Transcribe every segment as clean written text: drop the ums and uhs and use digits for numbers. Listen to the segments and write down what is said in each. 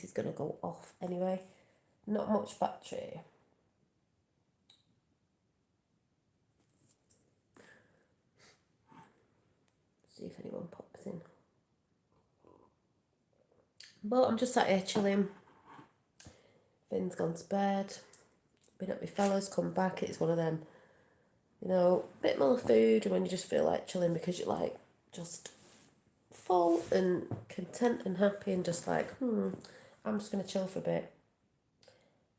this is going to go off anyway. Not much battery. See if anyone pops in. But I'm just sat here chilling. Finn's gone to bed. Been at my fellows, come back. It's one of them, you know, bit more food when you just feel like chilling because you're like just full and content and happy and just like, I'm just going to chill for a bit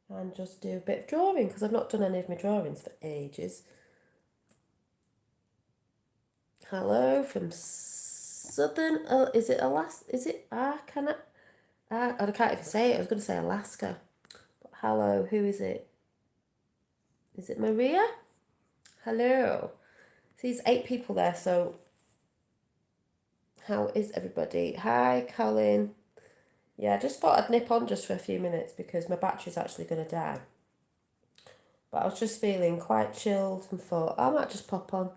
and just do a bit of drawing because I've not done any of my drawings for ages. Hello from Southern, is it Alaska? Is it Arkansas? I can't even say it. I was going to say Alaska. But hello, who is it? Is it Maria? Hello. See, there's 8 people there, so how is everybody? Hi, Colin. Yeah, I just thought I'd nip on just for a few minutes because my battery's actually going to die. But I was just feeling quite chilled and thought I might just pop on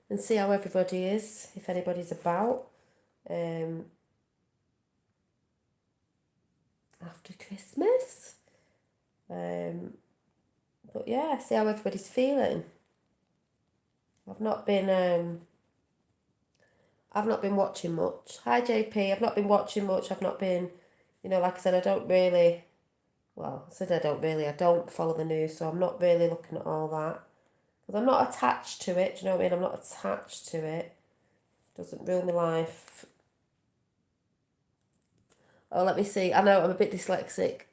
and see how everybody is, if anybody's about. After Christmas. But yeah, see how everybody's feeling. I've not been watching much. Hi JP, I've not been watching much. I've not been, you know, like I said, I don't follow the news, so I'm not really looking at all that. Because I'm not attached to it, do you know what I mean? I'm not attached to it. Doesn't ruin my life. Oh, let me see. I know, I'm a bit dyslexic.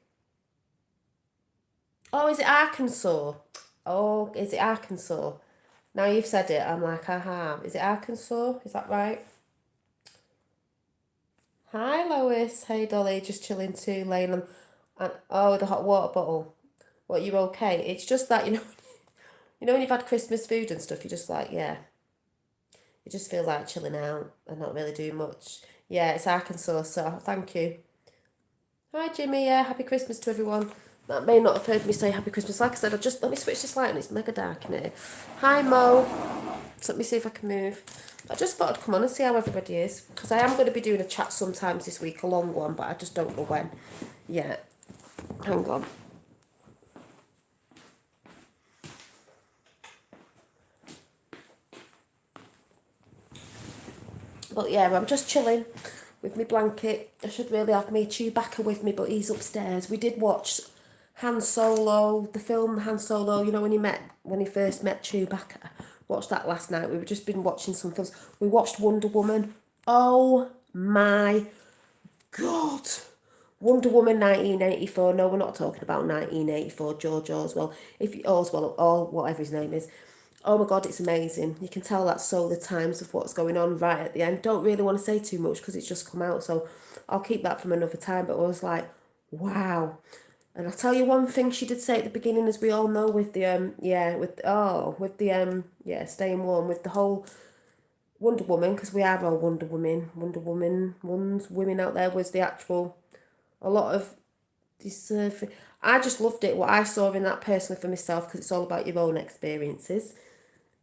Oh, is it Arkansas? Oh, is it Arkansas? Now you've said it, I'm like, aha. Is it Arkansas? Is that right? Hi, Lois. Hey, Dolly. Just chilling too, laying on... And, oh, the hot water bottle. What, you okay? It's just that, you know... You know when you've had Christmas food and stuff, you're just like, yeah. You just feel like chilling out and not really doing much. Yeah, it's Arkansas, so thank you. Hi, Jimmy. Yeah, happy Christmas to everyone. That may not have heard me say happy Christmas. Like I said, let me switch this light on. It's mega dark in here. Hi, Mo. So let me see if I can move. I just thought I'd come on and see how everybody is. Because I am going to be doing a chat sometimes this week, a long one, but I just don't know when yet. Hang on. But yeah, I'm just chilling with my blanket. I should really have me Chewbacca with me, but he's upstairs. We did watch Han Solo, the film Han Solo, you know, when he first met Chewbacca. Watched that last night. We've just been watching some films. We watched Wonder Woman. Oh my God. Wonder Woman 1984. No, we're not talking about 1984, George Oswell. Oswell, or whatever his name is. Oh my God, it's amazing. You can tell that's so the times of what's going on right at the end. Don't really want to say too much because it's just come out, so I'll keep that from another time. But I was like, wow. And I'll tell you one thing she did say at the beginning, as we all know, with the staying warm, with the whole Wonder Woman, because we are all Wonder Woman, women out there, was the actual, a lot of deserving. I just loved it, what I saw in that personally for myself, because it's all about your own experiences,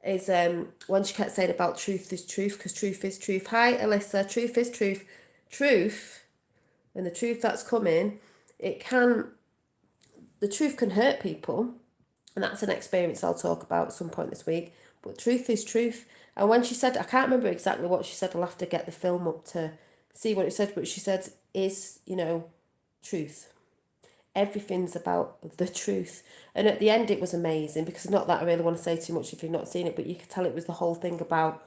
is when she kept saying about truth is truth, because truth is truth. Hi, Alyssa. Truth is truth. Truth, and the truth that's coming, the truth can hurt people, and that's an experience I'll talk about at some point this week, but truth is truth. And when she said, I can't remember exactly what she said, I'll have to get the film up to see what it said, but she said, is, you know, truth. Everything's about the truth. And at the end it was amazing, because not that I really want to say too much if you've not seen it, but you could tell it was the whole thing about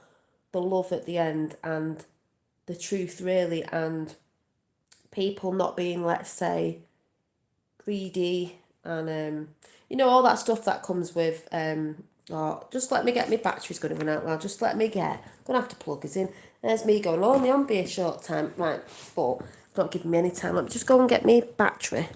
the love at the end and the truth really, and people not being, let's say, greedy and you know, all that stuff that comes with just let me get, my battery's going to run out now, just let me get, I'm going to have to plug us in. There's me going, only on be a short time, right, but it's not giving me any time. Let me just go and get me battery.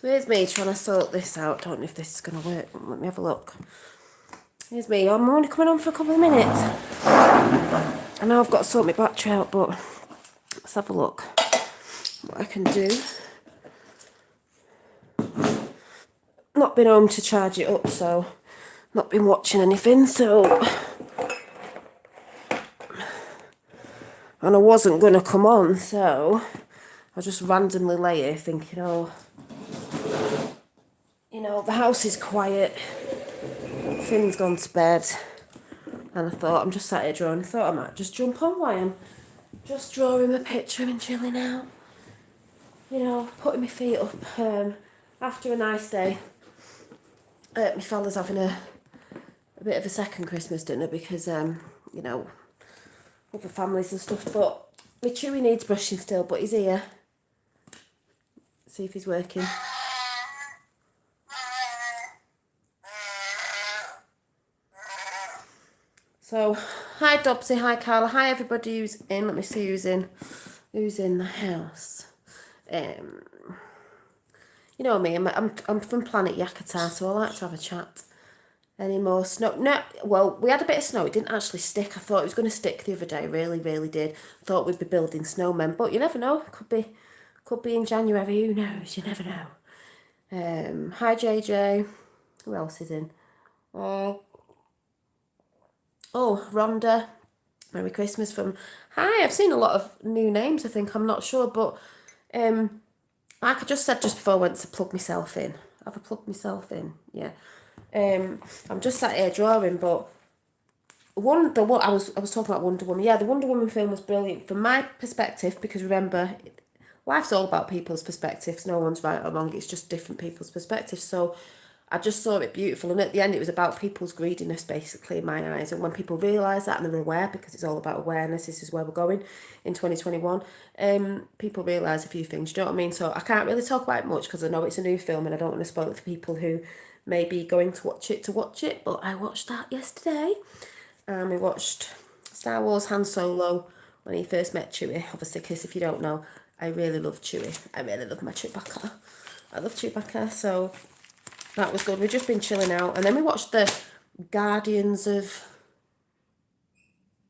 here's me trying to sort this out. Don't know if this is going to work. Let me have a look. Here's me. I'm only coming on for a couple of minutes. I know I've got to sort my battery out, but let's have a look what I can do. Not been home to charge it up, so not been watching anything, so... And I wasn't going to come on, so I just randomly lay here thinking, oh, you know, the house is quiet, Finn's gone to bed, and I thought, I'm just sat here drawing, I thought I might just jump on while I'm just drawing a picture and chilling out, you know, putting my feet up, after a nice day. My fella's having a bit of a second Christmas dinner because, you know, other families and stuff, but my Chewy needs brushing still, but he's here. See if he's working. So, hi Dobsy, hi Carla, hi everybody who's in. Let me see who's in the house. You know me, I'm from Planet Yakata, so I like to have a chat. Any more snow? No, well, we had a bit of snow. It didn't actually stick. I thought it was going to stick the other day. Really, really did. Thought we'd be building snowmen, but you never know. Could be in January. Who knows? You never know. Hi JJ. Who else is in? Oh, Rhonda. Merry Christmas from... Hi, I've seen a lot of new names, I think. I'm not sure, but like I just said just before I went to plug myself in. Have I plugged myself in? Yeah. I'm just sat here drawing, but I was talking about Wonder Woman. Yeah, the Wonder Woman film was brilliant from my perspective, because remember, life's all about people's perspectives. No one's right or wrong. It's just different people's perspectives. So I just saw it beautiful, and at the end it was about people's greediness, basically, in my eyes. And when people realise that and they're aware, because it's all about awareness, this is where we're going in 2021, people realise a few things, do you know what I mean? So I can't really talk about it much because I know it's a new film and I don't want to spoil it for people who may be going to watch it, but I watched that yesterday. And we watched Star Wars Han Solo when he first met Chewie, obviously, because if you don't know, I really love Chewie. I really love my Chewbacca. I love Chewbacca, so that was good. We've just been chilling out. And then we watched the Guardians of...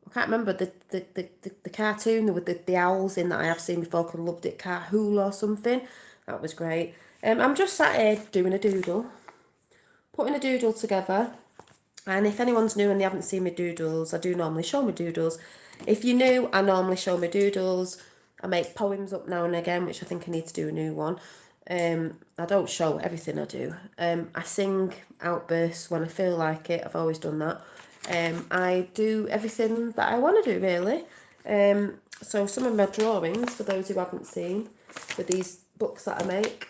I can't remember the cartoon with the owls in that I have seen before. I loved it. Carhool or something. That was great. I'm just sat here doing a doodle. Putting a doodle together. And if anyone's new and they haven't seen my doodles, I do normally show my doodles. If you're new, I normally show my doodles. I make poems up now and again, which I think I need to do a new one. I don't show everything I do. I sing outbursts when I feel like it. I've always done that. I do everything that I want to do, really. So some of my drawings, for those who haven't seen, for these books that I make,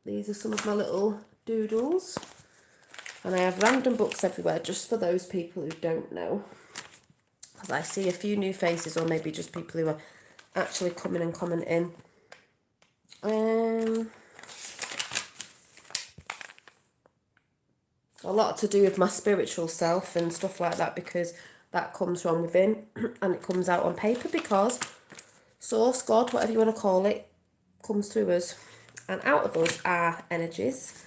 these are some of my little doodles. And I have random books everywhere, just for those people who don't know. Because I see a few new faces, or maybe just people who are actually coming and commenting. A lot to do with my spiritual self and stuff like that, because that comes from within and it comes out on paper, because source, God, whatever you want to call it, comes through us. And out of us are energies.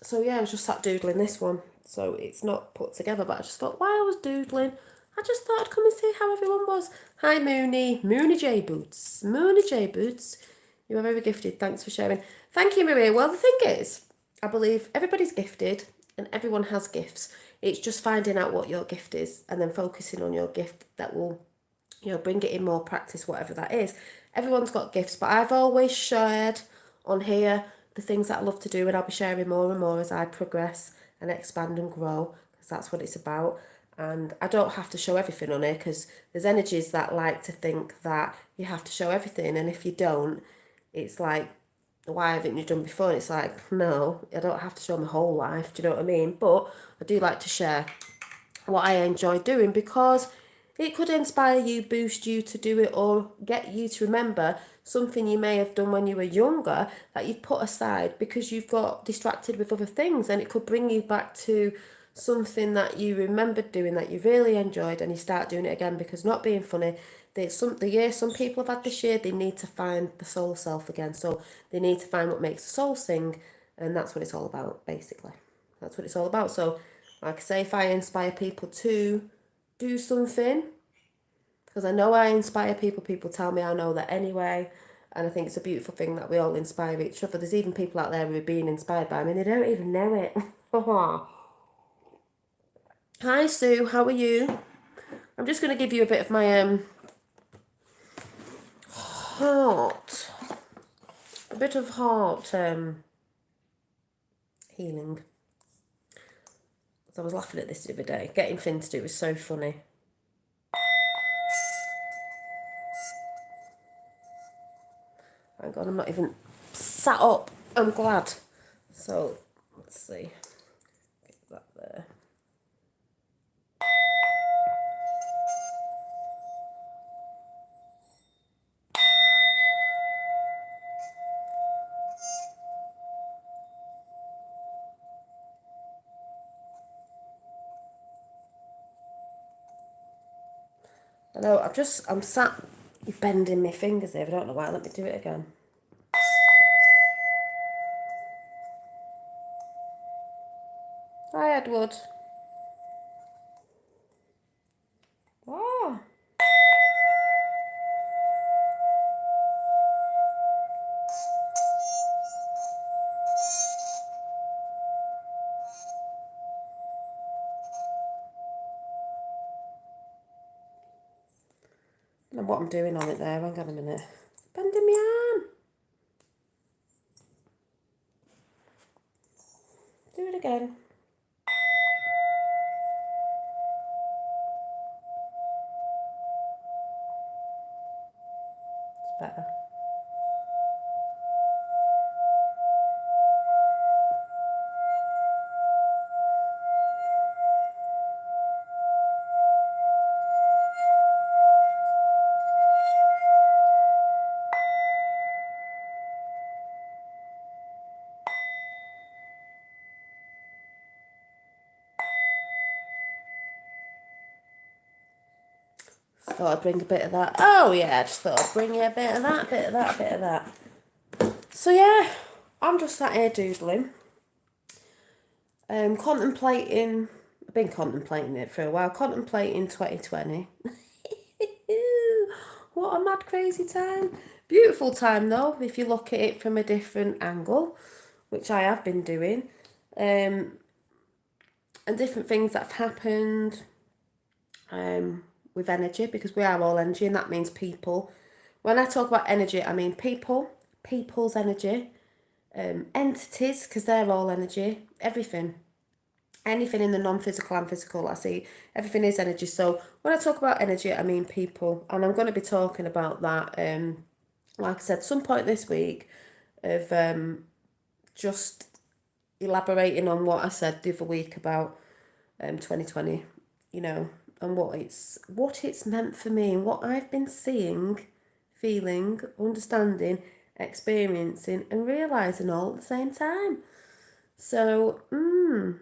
So yeah, I was just sat doodling this one. So it's not put together, but I just thought while I was doodling, I just thought I'd come and see how everyone was. Hi Mooney, Mooney J Boots. Mooney J Boots. You are very gifted. Thanks for sharing. Thank you, Maria. Well, the thing is, I believe everybody's gifted and everyone has gifts. It's just finding out what your gift is and then focusing on your gift that will, you know, bring it in more practice, whatever that is. Everyone's got gifts, but I've always shared on here the things that I love to do, and I'll be sharing more and more as I progress and expand and grow, because that's what it's about. And I don't have to show everything on here, because there's energies that like to think that you have to show everything, and if you don't, it's like, why haven't you done before? And it's like, no, I don't have to show my whole life, do you know what I mean? But I do like to share what I enjoy doing, because it could inspire you, boost you to do it, or get you to remember something you may have done when you were younger that you've put aside because you've got distracted with other things, and it could bring you back to something that you remembered doing that you really enjoyed, and you start doing it again, because not being funny, the year some people have had this year, they need to find the soul self again. So they need to find what makes the soul sing, and that's what it's all about, basically. That's what it's all about. So, like I say, if I inspire people to do something, because I know I inspire people, people tell me I know that anyway, and I think it's a beautiful thing that we all inspire each other. There's even people out there who are being inspired by me, and they don't even know it. Hi Sue, how are you? I'm just going to give you a bit of my heart, a bit of heart healing. So I was laughing at this the other day. Getting Finn to do was so funny. Hang on, I'm not even sat up. I'm glad. So let's see. Get that there. I know, I'm sat bending my fingers here. I don't know why. Let me do it again. Hi, Edward. Oh. I don't know what I'm doing on it there. Hang on a minute. Bending my arm. Do it again. It's better. Thought I'd bring a bit of that. Oh yeah, I just thought I'd bring you a bit of that, bit of that, bit of that. So yeah, I'm just sat here doodling. Contemplating, I've been contemplating it for a while, contemplating 2020. What a mad crazy time. Beautiful time though, if you look at it from a different angle, which I have been doing. And different things that have happened with energy, because we are all energy, and that means people. When I talk about energy, I mean people, people's energy, entities, because they're all energy, everything. Anything in the non-physical and physical, I see everything is energy. So when I talk about energy, I mean people, and I'm going to be talking about that, like I said, some point this week, of just elaborating on what I said the other week about 2020, you know, and what it's meant for me, and what I've been seeing, feeling, understanding, experiencing, and realising all at the same time. So, do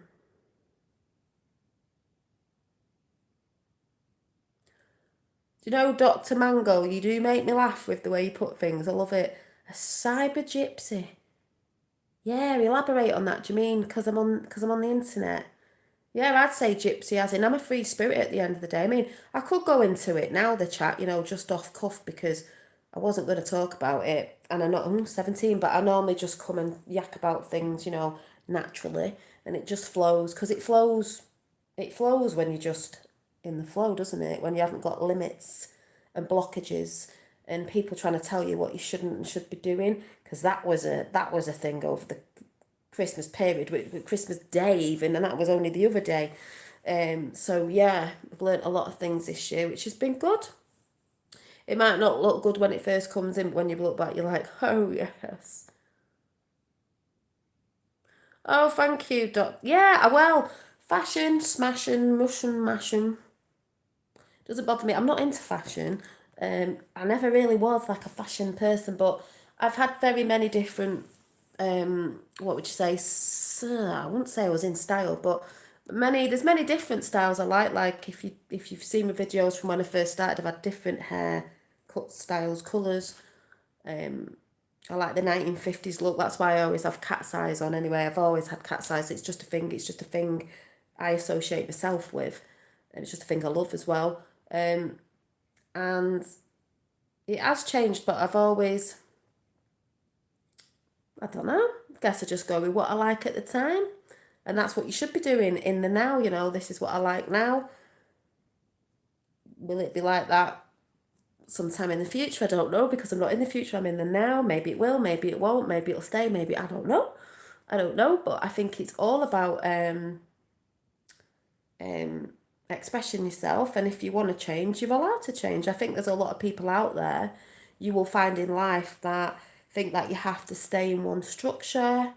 you know, Dr. Mango, you do make me laugh with the way you put things. I love it. A cyber gypsy. Yeah, elaborate on that. Do you mean because I'm on the internet? Yeah, I'd say gypsy, as in I'm a free spirit at the end of the day. I mean, I could go into it now, the chat, you know, just off cuff, because I wasn't going to talk about it. And I'm not 17, but I normally just come and yak about things, you know, naturally. And it just flows, because it flows when you're just in the flow, doesn't it? When you haven't got limits and blockages and people trying to tell you what you shouldn't and should be doing, because that was a thing over the Christmas period, with Christmas Day even, and that was only the other day. So yeah, I've learnt a lot of things this year, which has been good. It might not look good when it first comes in, but when you look back, you're like, oh yes. Oh, thank you, Doc. Yeah, well, fashion, smashing, mushing, mashing. Doesn't bother me. I'm not into fashion. I never really was like a fashion person, but I've had very many different, what would you say? I wouldn't say I was in style, but There's many different styles I like. Like if you've seen my videos from when I first started, I've had different hair cut styles, colours. I like the 1950s look. That's why I always have cat's eyes on anyway. I've always had cat's eyes. It's just a thing. It's just a thing I associate myself with. And it's just a thing I love as well. And it has changed, but I've always, I don't know, I guess I just go with what I like at the time. And that's what you should be doing in the now, you know, this is what I like now. Will it be like that sometime in the future? I don't know, because I'm not in the future, I'm in the now. Maybe it will, maybe it won't, maybe it'll stay, maybe, I don't know. I don't know, but I think it's all about expressing yourself, and if you want to change, you're allowed to change. I think there's a lot of people out there you will find in life that think that you have to stay in one structure,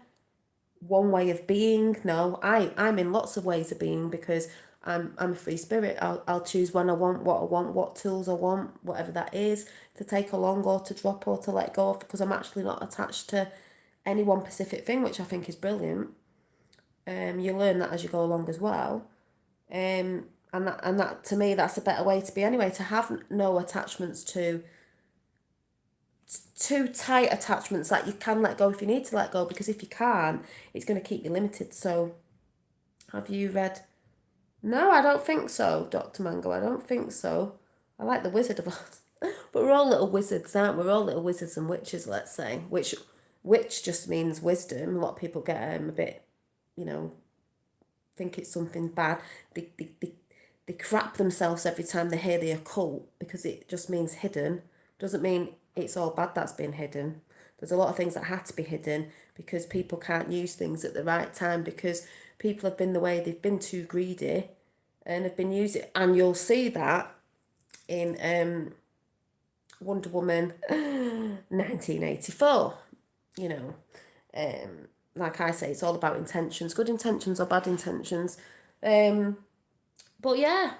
one way of being. No, I'm in lots of ways of being, because I'm a free spirit. I'll choose when I want, what tools I want, whatever that is, to take along or to drop or to let go of, because I'm actually not attached to any one specific thing, which I think is brilliant. You learn that as you go along as well. And that to me, that's a better way to be anyway, to have no attachments to too tight attachments that you can let go if you need to let go, because if you can't, it's going to keep you limited. So have you read? No, I don't think so, Dr. Mango. I don't think so. I like the Wizard of Oz. But we're all little wizards, aren't we? We're all little wizards and witches, let's say. Which just means wisdom. A lot of people get a bit, you know, think it's something bad. They crap themselves every time they hear the occult, because it just means hidden. Doesn't mean it's all bad that's been hidden. There's a lot of things that had to be hidden because people can't use things at the right time, because people have been the way, they've been too greedy and have been using. And you'll see that in Wonder Woman 1984. You know, like I say, it's all about intentions, good intentions or bad intentions. But yeah,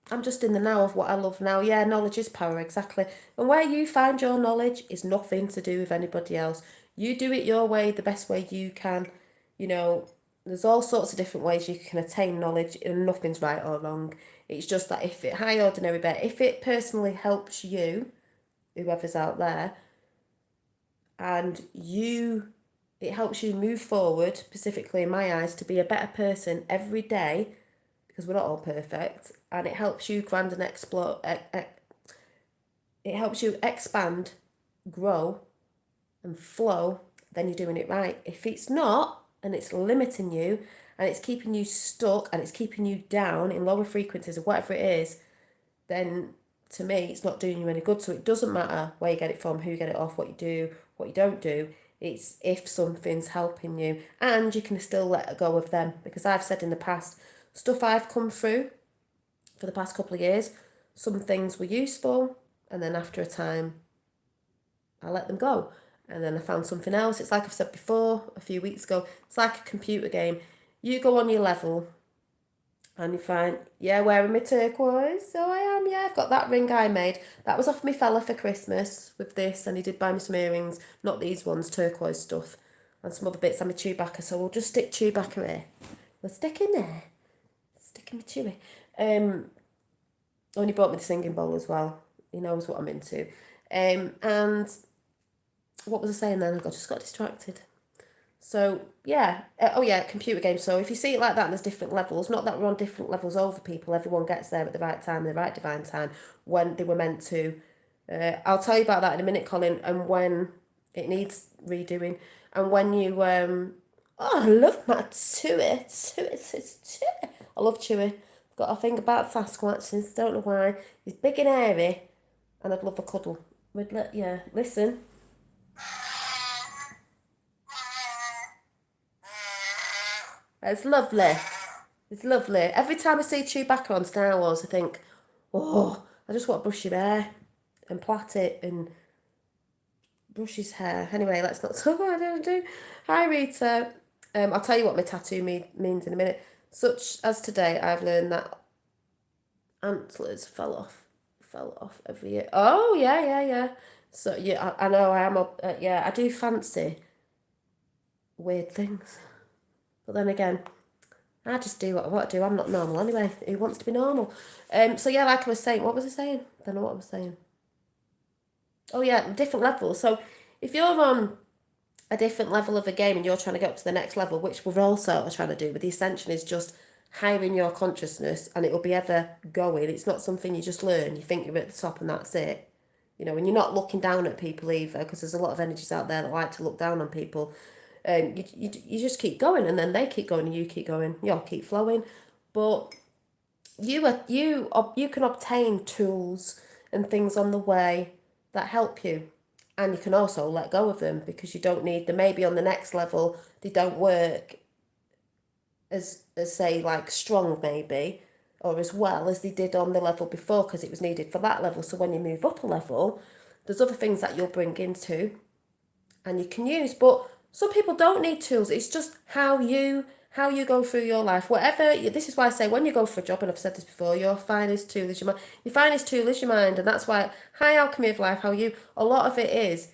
I'm just in the now of what I love now. Yeah, knowledge is power, exactly. And where you find your knowledge is nothing to do with anybody else. You do it your way, the best way you can. You know, there's all sorts of different ways you can attain knowledge, and nothing's right or wrong. It's just that if it, high ordinary bet, if it personally helps you, whoever's out there, and it helps you move forward, specifically in my eyes, to be a better person every day, because we're not all perfect, and it helps you grand and explore, it helps you expand, grow, and flow, then you're doing it right. If it's not, and it's limiting you, and it's keeping you stuck, and it's keeping you down in lower frequencies or whatever it is, then to me, it's not doing you any good. So it doesn't matter where you get it from, who you get it off, what you do, what you don't do. It's if something's helping you, and you can still let go of them. Because I've said in the past, stuff I've come through for the past couple of years, some things were useful, and then after a time, I let them go. And then I found something else. It's like I've said before, a few weeks ago, it's like a computer game. You go on your level, and you find, yeah, wearing my turquoise. So I am, yeah, I've got that ring I made. That was off my fella for Christmas with this, and he did buy me some earrings, not these ones, turquoise stuff, and some other bits. I'm a Chewbacca, so we'll just stick Chewbacca here. We'll stick in there. Stick in my Chewie. And he bought me the singing bowl as well. He knows what I'm into. And what was I saying then? I just got distracted. So, yeah. Oh, yeah, computer games. So if you see it like that, and there's different levels. Not that we're on different levels over people. Everyone gets there at the right time, the right divine time, when they were meant to. I'll tell you about that in a minute, Colin, and when it needs redoing. And when you... oh, I love my Chewie. Chewie. I love Chewie. I've got a thing about Sasquatches. Don't know why. He's big and hairy, and I'd love a cuddle. Yeah, listen. It's lovely. It's lovely. Every time I see Chewbacca on Star Wars, I think, oh, I just want to brush your hair and plait it and brush his hair. Anyway, let's not talk about what I don't do. Hi, Rita. I'll tell you what my tattoo means in a minute. Such as today, I've learned that antlers fell off every year. Oh, yeah. So, yeah, I know I am, yeah, I do fancy weird things. But then again, I just do what I want to do. I'm not normal anyway. Who wants to be normal? So yeah, like I was saying, what was I saying? I don't know what I was saying. Oh yeah, different levels. So if you're on a different level of a game and you're trying to get up to the next level, which we're all sort of trying to do, but the ascension is just higher in your consciousness and it will be ever going. It's not something you just learn. You think you're at the top and that's it. You know, and you're not looking down at people either, because there's a lot of energies out there that like to look down on people. You just keep going, and then they keep going, and you keep going. You'll keep flowing, but you can obtain tools and things on the way that help you, and you can also let go of them because you don't need them. Maybe on the next level they don't work as say like strong maybe, or as well as they did on the level before because it was needed for that level. So when you move up a level, there's other things that you'll bring into and you can use. But some people don't need tools. It's just how you go through your life. This is why I say when you go for a job, and I've said this before, your finest tool is your mind. Your finest tool is your mind, and that's why high alchemy of life. How you a lot of it is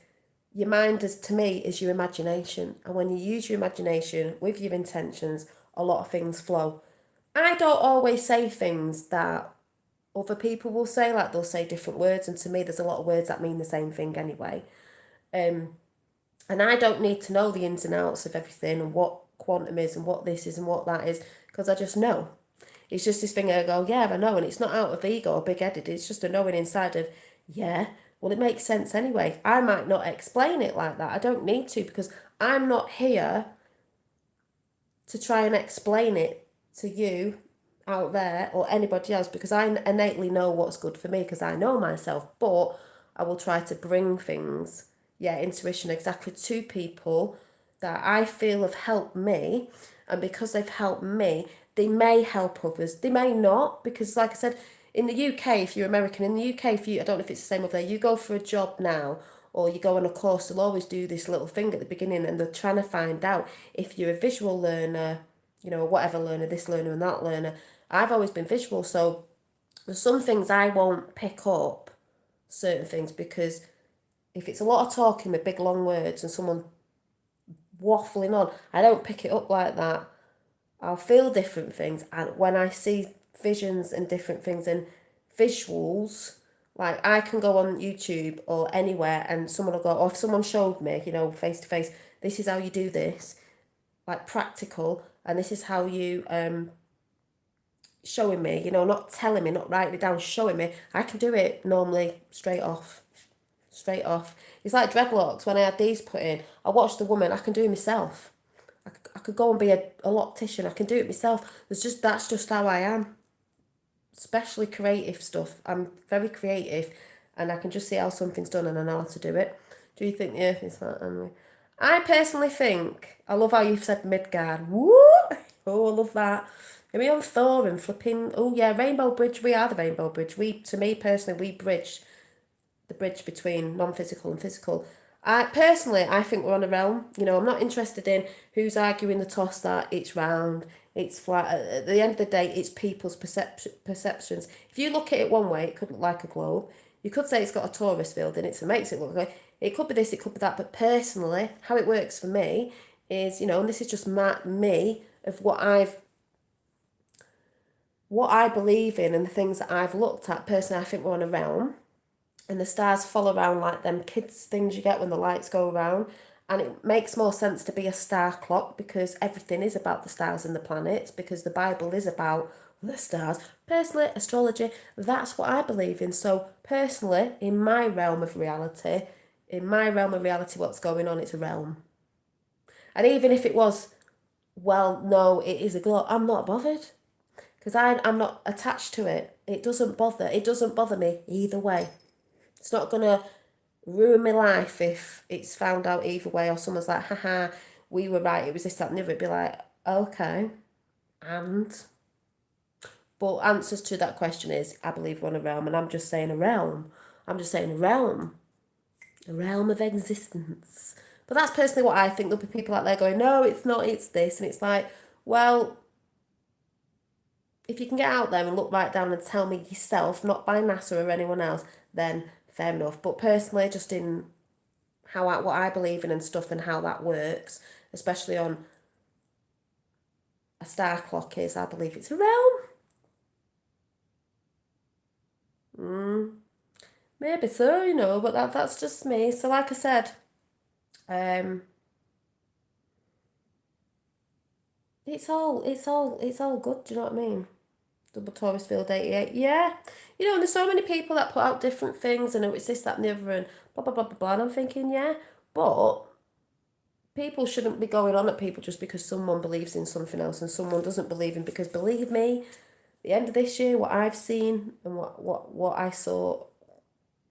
your mind is, to me, is your imagination, and when you use your imagination with your intentions, a lot of things flow. I don't always say things that other people will say, like they'll say different words, and to me there's a lot of words that mean the same thing anyway. And I don't need to know the ins and outs of everything and what quantum is and what this is and what that is, because I just know. It's just this thing I go, yeah, I know, and it's not out of ego or big-headed, it's just a knowing inside of, yeah, well, it makes sense anyway. I might not explain it like that. I don't need to, because I'm not here to try and explain it to you out there or anybody else, because I innately know what's good for me because I know myself. But I will try to bring things, yeah, intuition exactly, to people that I feel have helped me, and because they've helped me, they may help others. They may not, because like I said, in the UK, if you're American, in the UK, if you, I don't know if it's the same over there, you go for a job now or you go on a course, they'll always do this little thing at the beginning and they're trying to find out if you're a visual learner, you know, whatever learner, this learner and that learner. I've always been visual, so there's some things I won't pick up, certain things, because if it's a lot of talking with big long words and someone waffling on, I don't pick it up like that. I'll feel different things, and when I see visions and different things and visuals, like I can go on YouTube or anywhere and someone will go, or if someone showed me, you know, face to face, this is how you do this, like practical, and this is how you showing me, you know, not telling me, not writing it down, showing me, I can do it normally straight off. Straight off. It's like dreadlocks. When I had these put in, I watched the woman, I can do it myself. I could go and be a loctician. I can do it myself. That's just how I am. Especially creative stuff. I'm very creative, and I can just see how something's done, and I know how to do it. Do you think the Earth is that? Anyway, I personally think I love how you've said Midgard. Woo! Oh, I love that. Are we on Thor and flipping? Oh yeah, Rainbow Bridge. We are the Rainbow Bridge. To me personally, we bridge the bridge between non-physical and physical. I think we're on a realm. You know, I'm not interested in who's arguing the toss that it's round, it's flat. At the end of the day, it's people's perceptions. If you look at it one way, it could look like a globe. You could say it's got a torus field in it, so it makes it look like it could be this, it could be that. But personally, how it works for me is, you know, and this is just me of what I believe in and the things that I've looked at. Personally, I think we're on a realm, and the stars fall around like them kids things you get when the lights go around, and it makes more sense to be a star clock because everything is about the stars and the planets, because the Bible is about the stars. Personally, astrology, that's what I believe in. So personally, in my realm of reality, what's going on, it's a realm. And even if it was, well, no, it is a globe, I'm not bothered, because I'm not attached to it. It doesn't bother me either way. It's not going to ruin my life if it's found out either way, or someone's like, haha, we were right, it was this, that, and the other. It'd be like, okay, and? But answers to that question is, I believe we're on a realm, and I'm just saying a realm. I'm just saying a realm of existence. But that's personally what I think. There'll be people out there going, no, it's not, it's this. And it's like, well, if you can get out there and look right down and tell me yourself, not by NASA or anyone else, then fair enough. But personally, just in what I believe in and stuff and how that works, especially on a star clock is. I believe it's a realm. Maybe so, but that's just me. So like I said, it's all good, do you know what I mean? Double Taurus Field 88. Yeah. And there's so many people that put out different things and it's this, that and the other and blah blah blah blah blah. And I'm thinking, yeah, but people shouldn't be going on at people just because someone believes in something else and someone doesn't believe in, because believe me, the end of this year, what I've seen and what I saw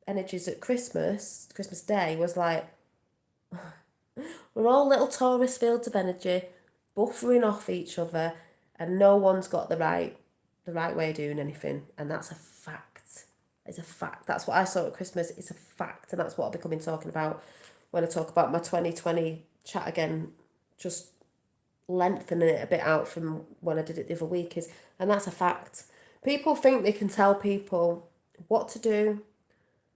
energies at Christmas Day was like, we're all little Taurus fields of energy buffering off each other and no one's got the right way of doing anything, and that's a fact. It's a fact. That's what I saw at Christmas. It's a fact, and that's what I'll be coming talking about when I talk about my 2020 chat again, just lengthening it a bit out from when I did it the other week, and that's a fact. People think they can tell people what to do,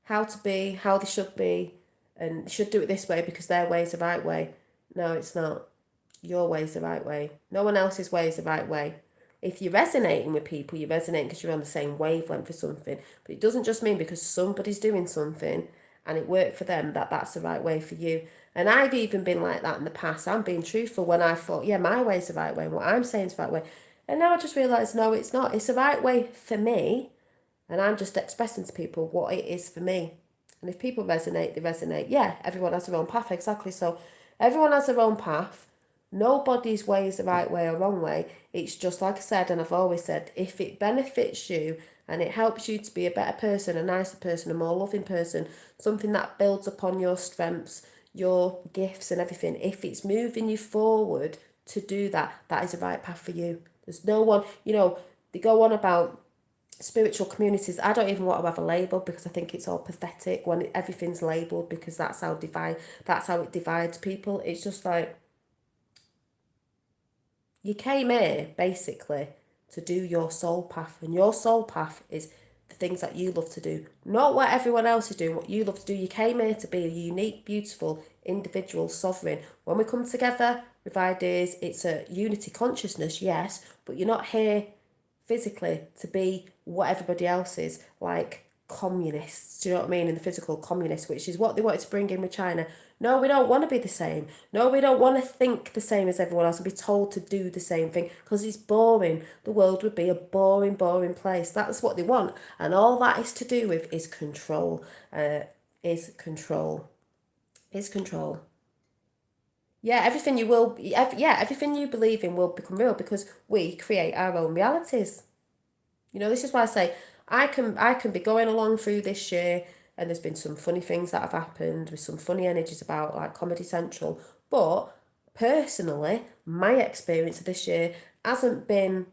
how to be, how they should be, and should do it this way because their way is the right way. No, it's not. Your way is the right way. No one else's way is the right way. If you're resonating with people, you're resonating because you're on the same wavelength for something. But it doesn't just mean because somebody's doing something and it worked for them that's the right way for you. And I've even been like that in the past. I'm being truthful when I thought, yeah, my way's the right way and what I'm saying is the right way. And now I just realise, no, it's not. It's the right way for me. And I'm just expressing to people what it is for me. And if people resonate, they resonate. Yeah, everyone has their own path, exactly. So everyone has their own path. Nobody's way is the right way or wrong way. It's just like I said, and I've always said, if it benefits you and it helps you to be a better person, a nicer person, a more loving person, something that builds upon your strengths, your gifts and everything, if it's moving you forward to do that, that is the right path for you. There's no one, they go on about spiritual communities. I don't even want to have a label because I think it's all pathetic when everything's labelled, because that's how it divides people. It's just like, you came here basically to do your soul path, and your soul path is the things that you love to do, not what everyone else is doing, what you love to do. You came here to be a unique, beautiful, individual, sovereign. When we come together with ideas, it's a unity consciousness, yes, but you're not here physically to be what everybody else is, like communists, do you know what I mean? In the physical communists, which is what they wanted to bring in with China. No, we don't want to be the same. No, we don't want to think the same as everyone else and be told to do the same thing because it's boring. The world would be a boring, boring place. That's what they want. And all that is to do with is control. Is control. Yeah, everything everything you believe in will become real because we create our own realities. This is why I say I can be going along through this year and there's been some funny things that have happened with some funny energies about like Comedy Central. But personally, my experience of this year hasn't been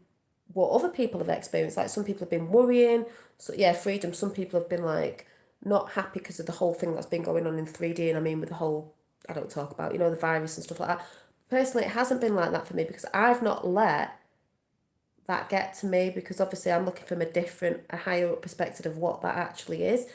what other people have experienced. Like some people have been worrying. So yeah, freedom. Some people have been like not happy because of the whole thing that's been going on in 3D. And I mean with the whole, I don't talk about, the virus and stuff like that. Personally, it hasn't been like that for me because I've not let that get to me, because obviously I'm looking from a higher up perspective of what that actually is.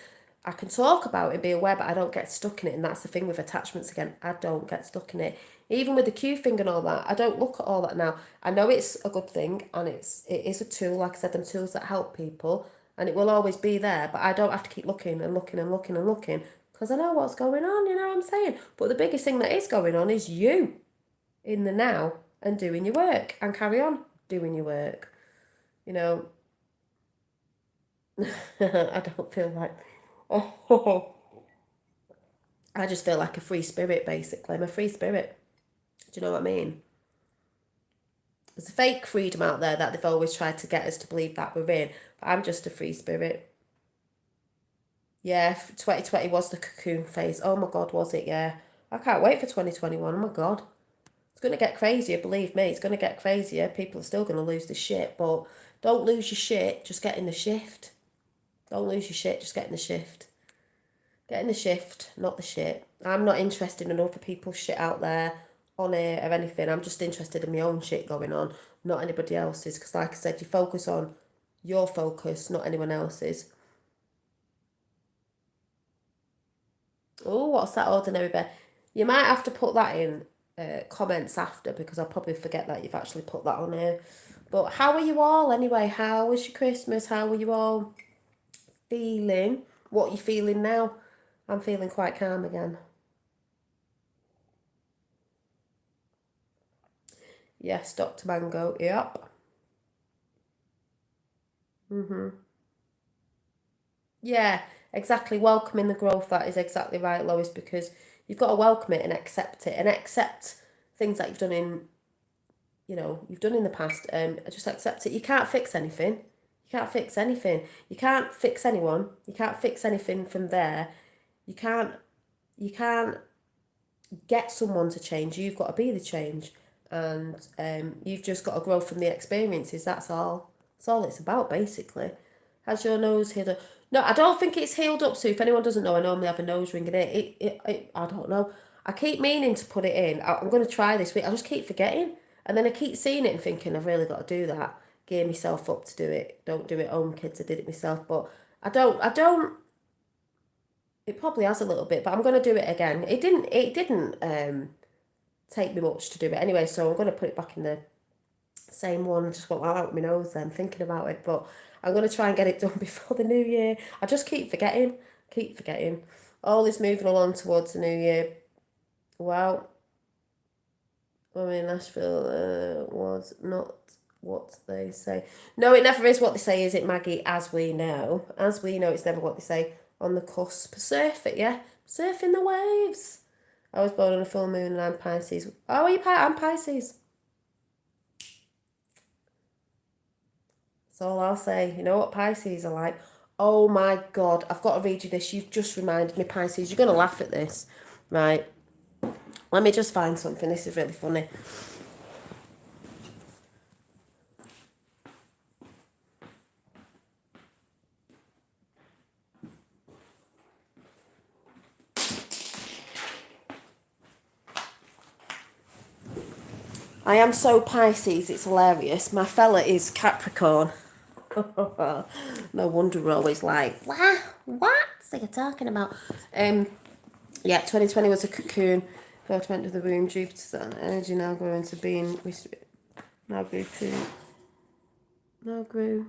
I can talk about it and be aware, but I don't get stuck in it. And that's the thing with attachments again. I don't get stuck in it. Even with the Q thing and all that, I don't look at all that now. I know it's a good thing and it is a tool, like I said, them tools that help people, and it will always be there, but I don't have to keep looking and looking and looking and looking because I know what's going on, you know what I'm saying? But the biggest thing that is going on is you in the now and doing your work and carry on doing your work. I don't feel like, oh, I just feel like a free spirit, basically. I'm a free spirit. Do you know what I mean? There's a fake freedom out there that they've always tried to get us to believe that we're in, but I'm just a free spirit. Yeah, 2020 was the cocoon phase. Oh my God, was it? Yeah. I can't wait for 2021. Oh my God. It's going to get crazier, believe me. It's going to get crazier. People are still going to lose the shit, but don't lose your shit, just get in the shift. Don't lose your shit, just get in the shift. Get in the shift, not the shit. I'm not interested in other people's shit out there on it or anything. I'm just interested in my own shit going on, not anybody else's. Because like I said, you focus on your focus, not anyone else's. Oh, what's that ordinary bear? You might have to put that in comments after, because I'll probably forget that you've actually put that on here. But how are you all anyway? How was your Christmas? How were you all feeling? What are you feeling now? I'm feeling quite calm again. Yes, Dr. Mango. Yep. Yeah, exactly. Welcoming the growth. That is exactly right, Lois, because you've got to welcome it and accept things that you've done in, you've done in the past. Just accept it. You can't fix anything. You can't fix anything. You can't fix anyone. You can't fix anything from there. You can't. You can't get someone to change. You've got to be the change, and you've just got to grow from the experiences. That's all. That's all it's about, basically. Has your nose healed up? No, I don't think it's healed up. So if anyone doesn't know, I normally have a nose ring in it. I don't know. I keep meaning to put it in. I'm going to try this week. I just keep forgetting, and then I keep seeing it and thinking I've really got to do that. Gear myself up to do it. Don't do it home, kids. I did it myself, but I don't. I don't. It probably has a little bit, but I'm going to do it again. It didn't. It didn't take me much to do it anyway, so I'm going to put it back in the same one. I just went out with my nose then, thinking about it, but I'm going to try and get it done before the new year. I just keep forgetting. Keep forgetting. All is moving along towards the new year. Well, I mean, Nashville was not what they say. No, it never is what they say, is it, Maggie? As we know. As we know, it's never what they say. On the cusp. Surf it, yeah? Surfing the waves. I was born on a full moon and I'm Pisces. Oh, are you I'm Pisces. That's all I'll say. You know what Pisces are like? Oh my God, I've got to read you this. You've just reminded me, Pisces. You're going to laugh at this. Right. Let me just find something. This is really funny. I am so Pisces, it's hilarious. My fella is Capricorn. No wonder we're always like, what? What are you talking about? Yeah, 2020 was a cocoon. God went to the womb. Jupiter's an energy now grew into being. Now grew to. Now grew.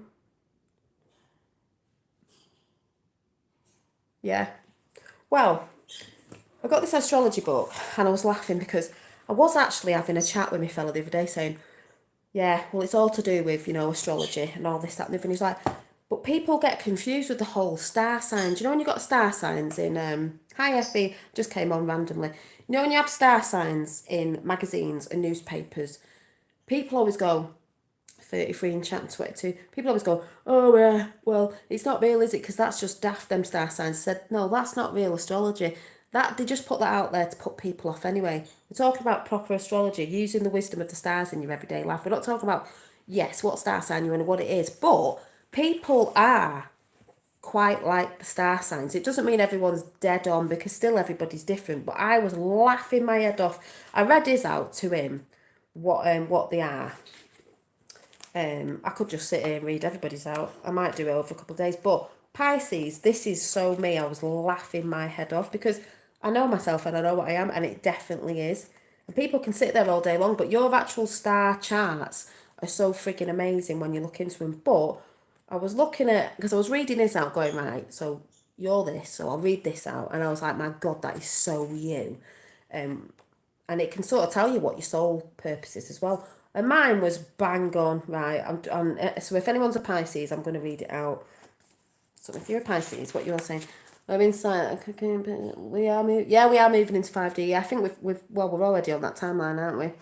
Yeah. Well, I got this astrology book and I was laughing because I was actually having a chat with my fella the other day saying, yeah, well, it's all to do with, astrology and all this, that, and the other. And he's like, but people get confused with the whole star signs. You know, when you got star signs in, hi Effie, just came on randomly. You know, when you have star signs in magazines and newspapers, people always go, 33 in chat and 22, people always go, oh, well, it's not real, is it? Because that's just daft, them star signs. I said, no, that's not real astrology. That they just put that out there to put people off anyway. We're talking about proper astrology, using the wisdom of the stars in your everyday life. We're not talking about, yes, what star sign you're in and what it is, but people are quite like the star signs. It doesn't mean everyone's dead on because still everybody's different. But I was laughing my head off. I read his out to him what they are. I could just sit here and read everybody's out. I might do it over a couple of days. But Pisces, this is so me. I was laughing my head off because I know myself and I know what I am, and it definitely is. And people can sit there all day long, but your actual star charts are so freaking amazing when you look into them. But I was looking at, because I was reading this out going, right, so you're this, so I'll read this out. And I was like, my God, that is so you. And it can sort of tell you what your soul purpose is as well. And mine was bang on, right? So if anyone's a Pisces, I'm going to read it out. So if you're a Pisces, what you're saying, I'm inside. We are we are moving into 5D. Yeah, I think we're already on that timeline, aren't we?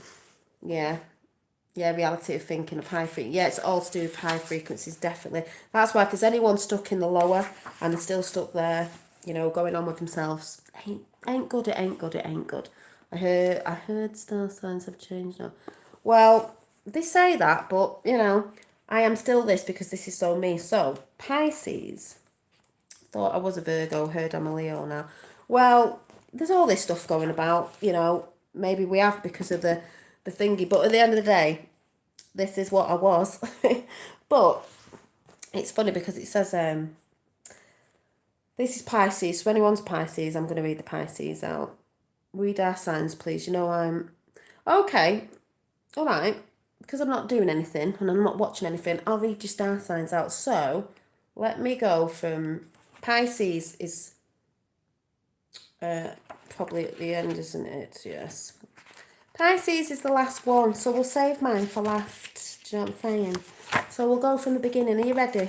Yeah. Yeah, reality of thinking of high frequency. Yeah, it's all to do with high frequencies, definitely. That's why if there's anyone stuck in the lower and they're still stuck there, going on with themselves, ain't good, it ain't good, it ain't good. I heard star signs have changed now. Well, they say that, but I am still this because this is so me. So Pisces, thought I was a Virgo, heard I'm a Leo now. Well, there's all this stuff going about, maybe we have because of the thingy, but at the end of the day, this is what I was. But it's funny because it says this is Pisces. So anyone's Pisces, I'm going to read the Pisces out. Read our signs, please. Okay, all right. Because I'm not doing anything and I'm not watching anything, I'll read your star signs out. So, let me go from Pisces is probably at the end, isn't it? Yes. Pisces is the last one, so we'll save mine for last. Do you know what I'm saying? So we'll go from the beginning. Are you ready?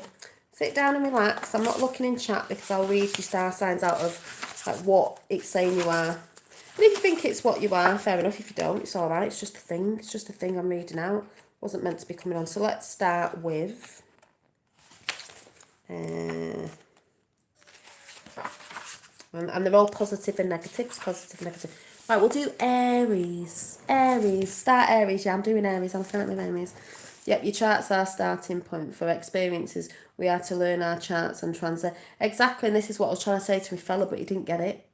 Sit down and relax. I'm not looking in chat because I'll read your star signs out of like what it's saying you are. And if you think it's what you are, fair enough. If you don't, it's all right. It's just a thing. It's just a thing I'm reading out. Wasn't meant to be coming on. So let's start with. And they're all positive and negatives. Positive and negative. Right, we'll do Aries. Aries. Start Aries. Yeah, I'm doing Aries. I'm starting with Aries. Yep, your charts are starting point for experiences. We are to learn our charts and translate. Exactly, and this is what I was trying to say to my fella, but he didn't get it.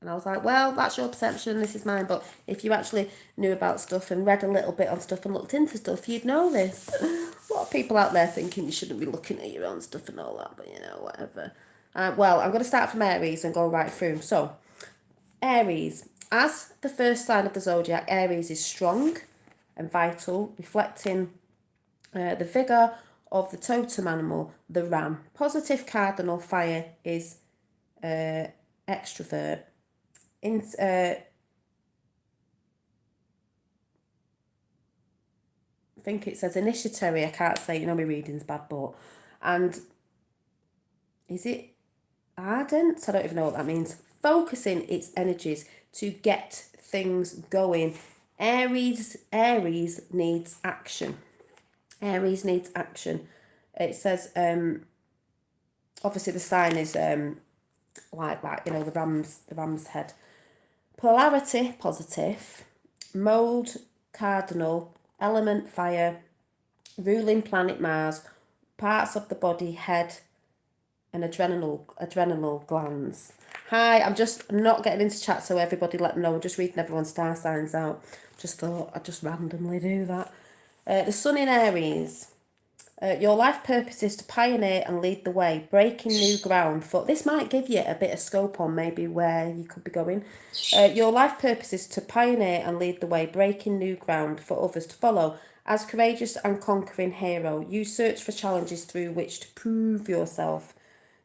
And I was like, well, that's your perception, this is mine. But if you actually knew about stuff and read a little bit on stuff and looked into stuff, you'd know this. A lot of people out there thinking you shouldn't be looking at your own stuff and all that, but you know, whatever. Well, I'm going to start from Aries and go right through. So, Aries. As the first sign of the zodiac, Aries is strong and vital, reflecting the vigour of the totem animal, the ram. Positive cardinal fire is extrovert. I think it says initiatory. I can't say, you know, my reading's bad, but. And is it ardent? I don't even know what that means. Focusing its energies to get things going. Aries needs action. Aries needs action. It says, obviously the sign is like that, you know, the ram's head. Polarity, positive. Mode, cardinal. Element, fire. Ruling planet Mars. Parts of the body, head, and adrenal glands. Hi, I'm just not getting into chat, so everybody let them know. I'm just reading everyone's star signs out. Just thought I'd just randomly do that. The sun in Aries. Your life purpose is to pioneer and lead the way, breaking new ground. For this might give you a bit of scope on maybe where you could be going. Your life purpose is to pioneer and lead the way, breaking new ground for others to follow. As courageous and conquering hero, you search for challenges through which to prove yourself.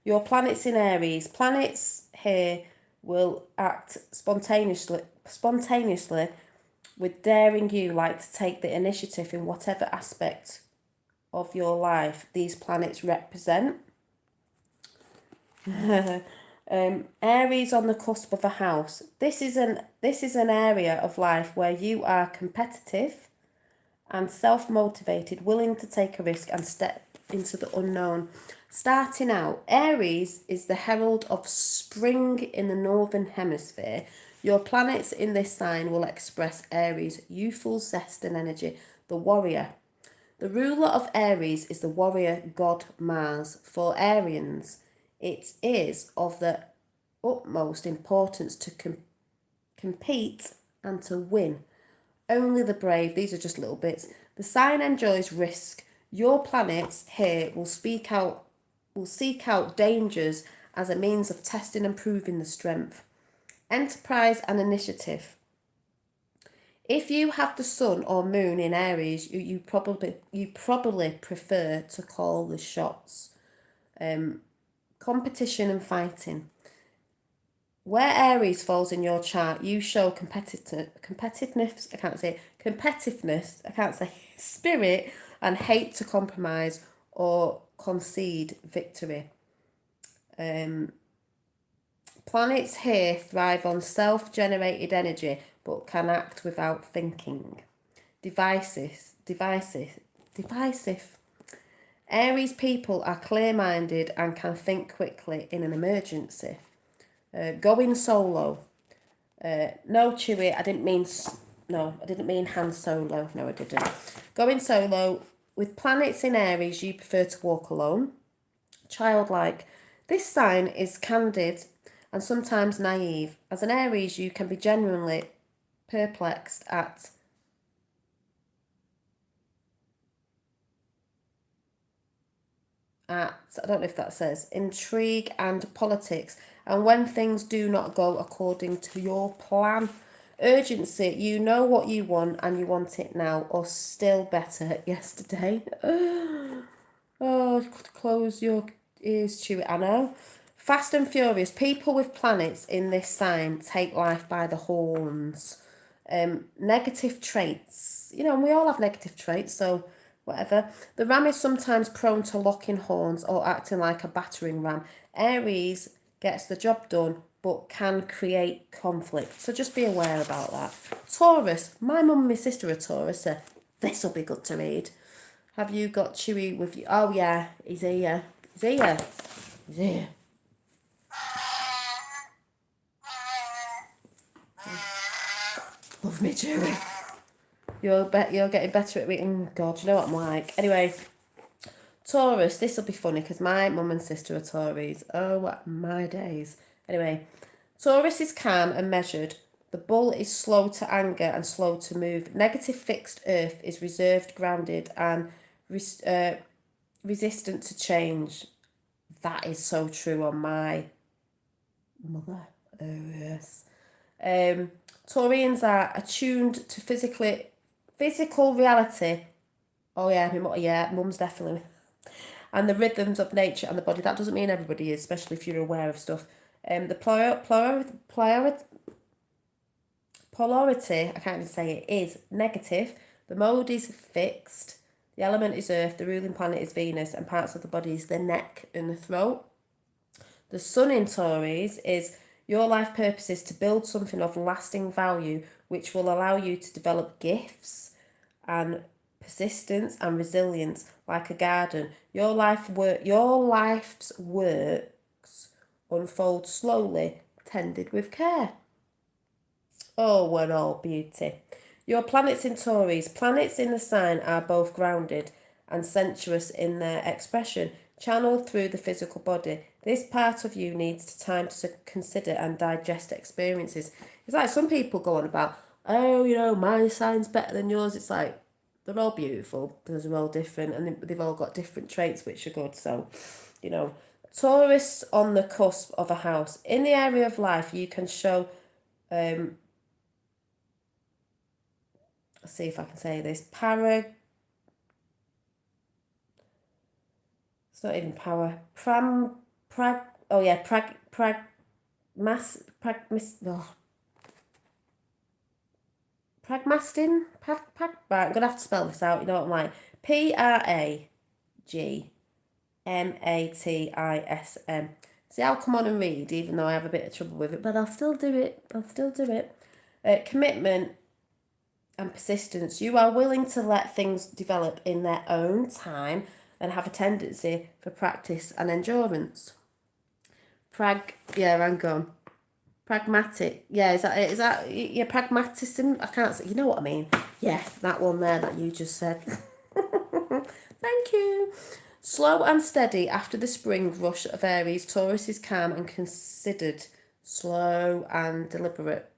Your planets in Aries. Planets here will act spontaneously with daring you like to take the initiative in whatever aspect of your life these planets represent. Aries on the cusp of a house. This is an area of life where you are competitive and self-motivated, willing to take a risk and step into the unknown. Starting out, Aries is the herald of spring in the northern hemisphere. Your planets in this sign will express Aries' youthful zest and energy, the warrior. The ruler of Aries is the warrior god Mars. For Arians, it is of the utmost importance to compete and to win. Only the brave, these are just little bits. The sign enjoys risk. Your planets here will seek out dangers as a means of testing and proving the strength. Enterprise and initiative. If you have the sun or moon in Aries, you probably prefer to call the shots. Competition and fighting. Where Aries falls in your chart, you show competitiveness. I can't say spirit and hate to compromise or concede victory. Planets here thrive on self-generated energy, but can act without thinking. Divisive. Aries people are clear-minded and can think quickly in an emergency. Going solo. No, Chewie, I didn't mean Han Solo. No, I didn't. Going solo. With planets in Aries, you prefer to walk alone. Childlike. This sign is candid and sometimes naive. As an Aries, you can be genuinely perplexed at I don't know if that says, intrigue and politics, and when things do not go according to your plan. Urgency, you know what you want and you want it now, or still better, yesterday. Oh, close your ears to it, I know. Fast and Furious, people with planets in this sign take life by the horns. Negative traits, and we all have negative traits, so whatever. The ram is sometimes prone to locking horns or acting like a battering ram. Aries gets the job done but can create conflict, so just be aware about that. Taurus, my mum and my sister are Taurus, so this will be good to read. Have you got Chewy with you? Oh yeah, he's here. He's here. He's here. Love me, Chewy. You're getting better at reading. God, you know what I'm like. Anyway, Taurus, this will be funny because my mum and sister are Tauries. Oh, my days. Anyway, Taurus is calm and measured. The bull is slow to anger and slow to move. Negative fixed earth is reserved, grounded, and resistant to change. That is so true on my mother. Oh, yes. Taurians are attuned to physical reality. Oh yeah, mum's definitely. And the rhythms of nature and the body. That doesn't mean everybody is, especially if you're aware of stuff. The polarity, I can't even say it, is negative. The mode is fixed. The element is Earth. The ruling planet is Venus, and parts of the body is the neck and the throat. The sun in Taurus is your life purpose is to build something of lasting value, which will allow you to develop gifts and persistence and resilience like a garden. Your life's works unfold slowly, tended with care. Oh, what all beauty. Your planets in Taurus. Planets in the sign are both grounded and sensuous in their expression, channeled through the physical body. This part of you needs time to consider and digest experiences. It's like some people go on about, oh, my sign's better than yours. It's like, they're all beautiful because they're all different and they've all got different traits which are good. So, Taurus on the cusp of a house. In the area of life, you can show, let's see if I can say this, it's not even power, pragmastin, right, I'm going to have to spell this out, you know what I'm like, Pragmatism. See, I'll come on and read, even though I have a bit of trouble with it, but I'll still do it. Commitment and persistence. You are willing to let things develop in their own time and have a tendency for practice and endurance. I'm gone. Pragmatic. Yeah, is that yeah, pragmatism? I can't say, you know what I mean. Yeah, that one there that you just said. Thank you. Slow and steady after the spring rush of Aries, Taurus is calm and considered, slow and deliberate.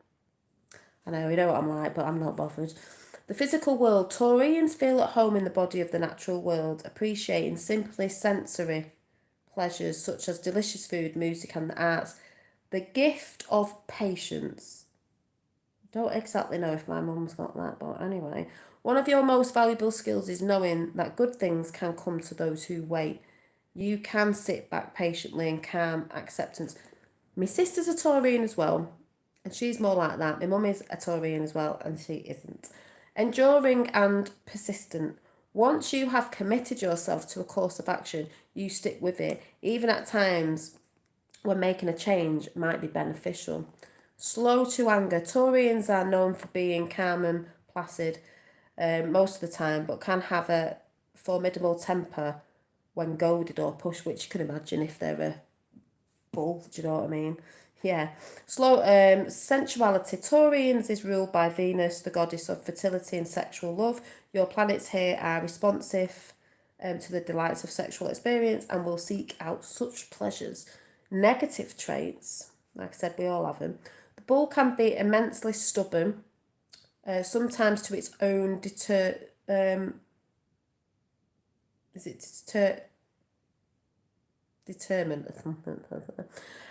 I know, you know what I'm like, but I'm not bothered. The physical world. Taurians feel at home in the body of the natural world, appreciating simply sensory pleasures such as delicious food, music and the arts. The gift of patience. Don't exactly know if my mum's got that, but anyway. One of your most valuable skills is knowing that good things can come to those who wait. You can sit back patiently in calm acceptance. My sister's a Taurian as well, and she's more like that. My mum is a Taurian as well, and she isn't. Enduring and persistent. Once you have committed yourself to a course of action, you stick with it, even at times when making a change might be beneficial. Slow to anger. Taurians are known for being calm and placid most of the time, but can have a formidable temper when goaded or pushed, which you can imagine if they're a bull, do you know what I mean? Yeah. Slow sensuality. Taurians is ruled by Venus, the goddess of fertility and sexual love. Your planets here are responsive to the delights of sexual experience and will seek out such pleasures. Negative traits, like I said, we all have them. The bull can be immensely stubborn, sometimes to its own determined.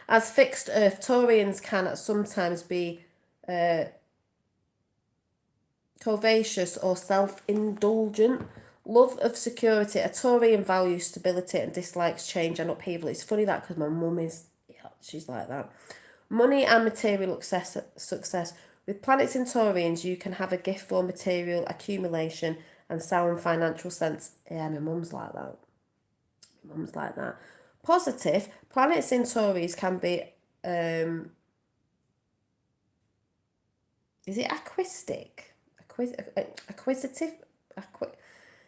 As fixed earth, Taurians can sometimes be covetous or self-indulgent, love of security, a Taurian values stability and dislikes change and upheaval. It's funny that because my mum is, yeah, she's like that. Money and material success. With planets in Taurians, you can have a gift for material accumulation and sound financial sense. Yeah, my mum's like that. My mum's like that. Positive, planets in Taurus can be, is it acquisitive? Acquisitive?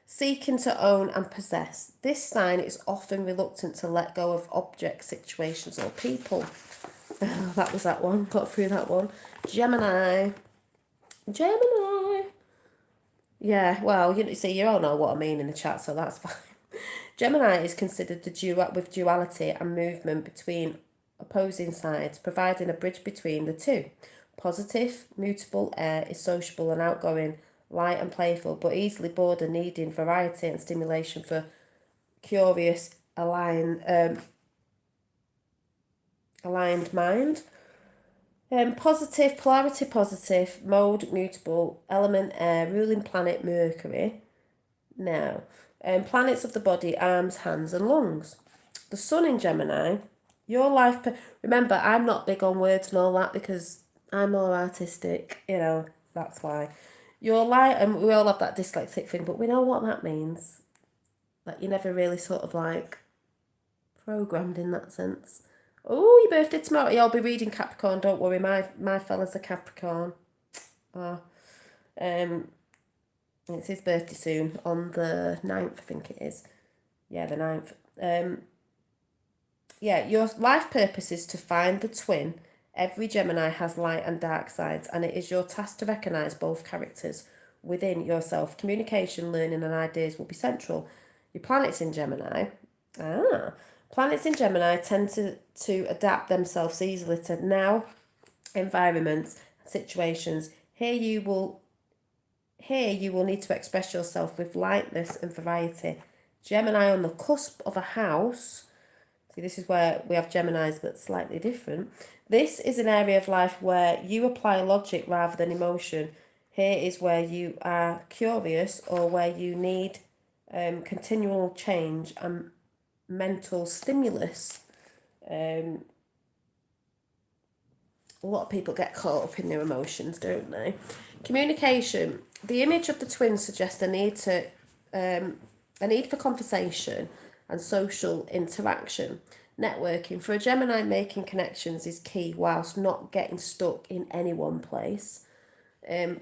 Seeking to own and possess. This sign is often reluctant to let go of objects, situations, or people. Oh, that was that one. Got through that one. Gemini. Yeah, well, you see, you all know what I mean in the chat, so that's fine. Gemini is considered with duality and movement between opposing sides, providing a bridge between the two. Positive, mutable air is sociable and outgoing, light and playful, but easily bored and needing variety and stimulation for curious, aligned mind. Positive, polarity positive, mode mutable, element air, ruling planet Mercury. Now, planets of the body, arms, hands, and lungs. The sun in Gemini, your life. Remember, I'm not big on words and all that because I'm more artistic, that's why. Your life, and we all have that dyslexic thing, but we know what that means. Like, you're never really sort of like programmed in that sense. Oh, your birthday tomorrow. Yeah, I'll be reading Capricorn, don't worry. My fella's a Capricorn. Oh, it's his birthday soon, on the 9th, I think it is. Yeah, the 9th. Yeah, your life purpose is to find the twin. Every Gemini has light and dark sides, and it is your task to recognise both characters within yourself. Communication, learning, and ideas will be central. Your planets in Gemini. Planets in Gemini tend to adapt themselves easily to now environments, situations. Here you will need to express yourself with lightness and variety. Gemini on the cusp of a house. See, this is where we have Geminis that's slightly different. This is an area of life where you apply logic rather than emotion. Here is where you are curious or where you need continual change and mental stimulus. A lot of people get caught up in their emotions, don't they? Communication. The image of the twins suggests a need for conversation and social interaction. Networking. For a Gemini, making connections is key whilst not getting stuck in any one place.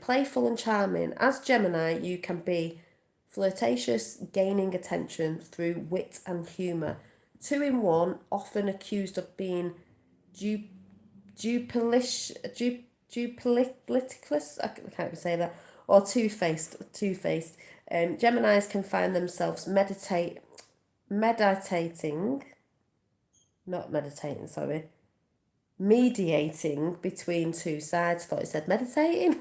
Playful and charming. As Gemini, you can be flirtatious, gaining attention through wit and humour. 2 in 1, often accused of being duplicitous, I can't even say that, or two-faced. Geminis can find themselves mediating between two sides. Thought it said meditating.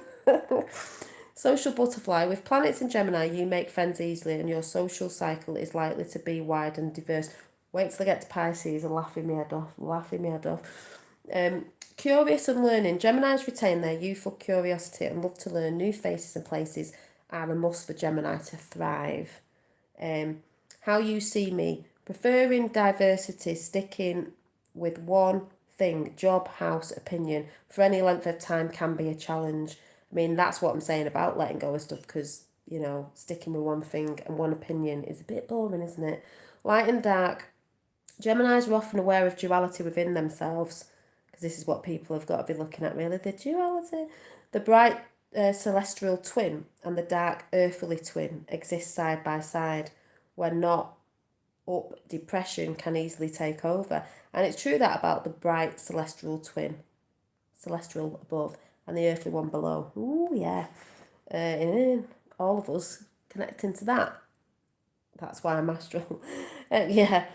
Social butterfly. With planets in Gemini, you make friends easily and your social cycle is likely to be wide and diverse. Wait till I get to Pisces and laughing my head off. Curious and learning. Geminis retain their youthful curiosity and love to learn. New faces and places are a must for Gemini to thrive. How you see me. Preferring diversity, sticking with one thing, job, house, opinion, for any length of time can be a challenge. I mean, that's what I'm saying about letting go of stuff because, sticking with one thing and one opinion is a bit boring, isn't it? Light and dark. Geminis are often aware of duality within themselves because this is what people have got to be looking at, really, the duality. The bright celestial twin and the dark earthly twin exist side by side. When not up, depression can easily take over. And it's true that about the bright celestial twin, celestial above, and the earthly one below. Ooh, yeah. All of us connecting to that. That's why I'm astral. Yeah.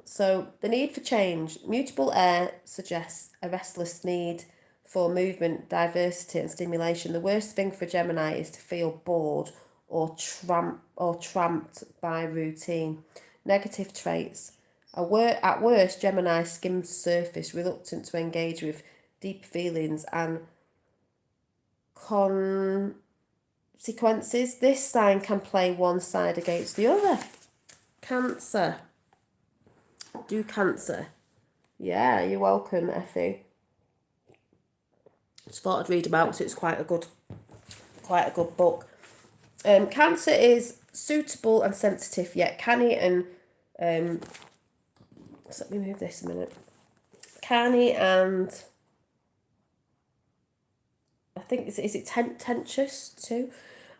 So the need for change. Mutable air suggests a restless need for movement, diversity, and stimulation. The worst thing for Gemini is to feel bored or tramped by routine. Negative traits. At worst, Gemini skims the surface, reluctant to engage with deep feelings and consequences. This sign can play one side against the other. Cancer. Do Cancer. Yeah, you're welcome, Effie. Just thought I'd read about it. It's quite a good book. Cancer is suitable and sensitive, yet canny and so let me move this a minute. Canny and I think is it tentious too,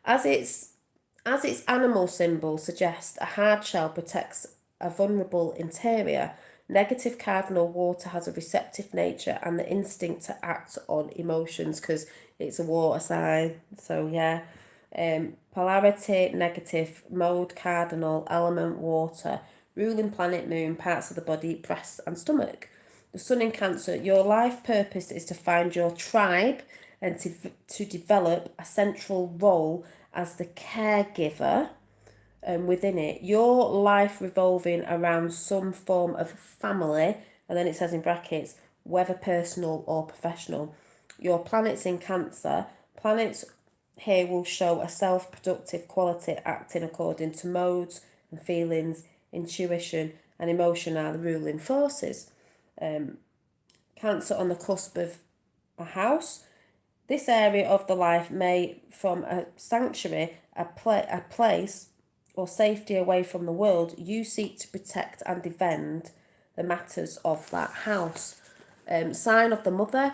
as its animal symbol suggests. A hard shell protects a vulnerable interior. Negative cardinal water has a receptive nature and the instinct to act on emotions because it's a water sign. So yeah, polarity negative, mode cardinal, element water, ruling planet moon, parts of the body, breast and stomach. The sun in Cancer, your life purpose is to find your tribe and to develop a central role as the caregiver within it. Your life revolving around some form of family, and then it says in brackets, whether personal or professional. Your planets in Cancer, planets here will show a self-productive quality acting according to modes and feelings, intuition and emotion are the ruling forces. Cancer on the cusp of a house. This area of the life may, from a sanctuary, a place or safety away from the world, you seek to protect and defend the matters of that house. Sign of the Mother.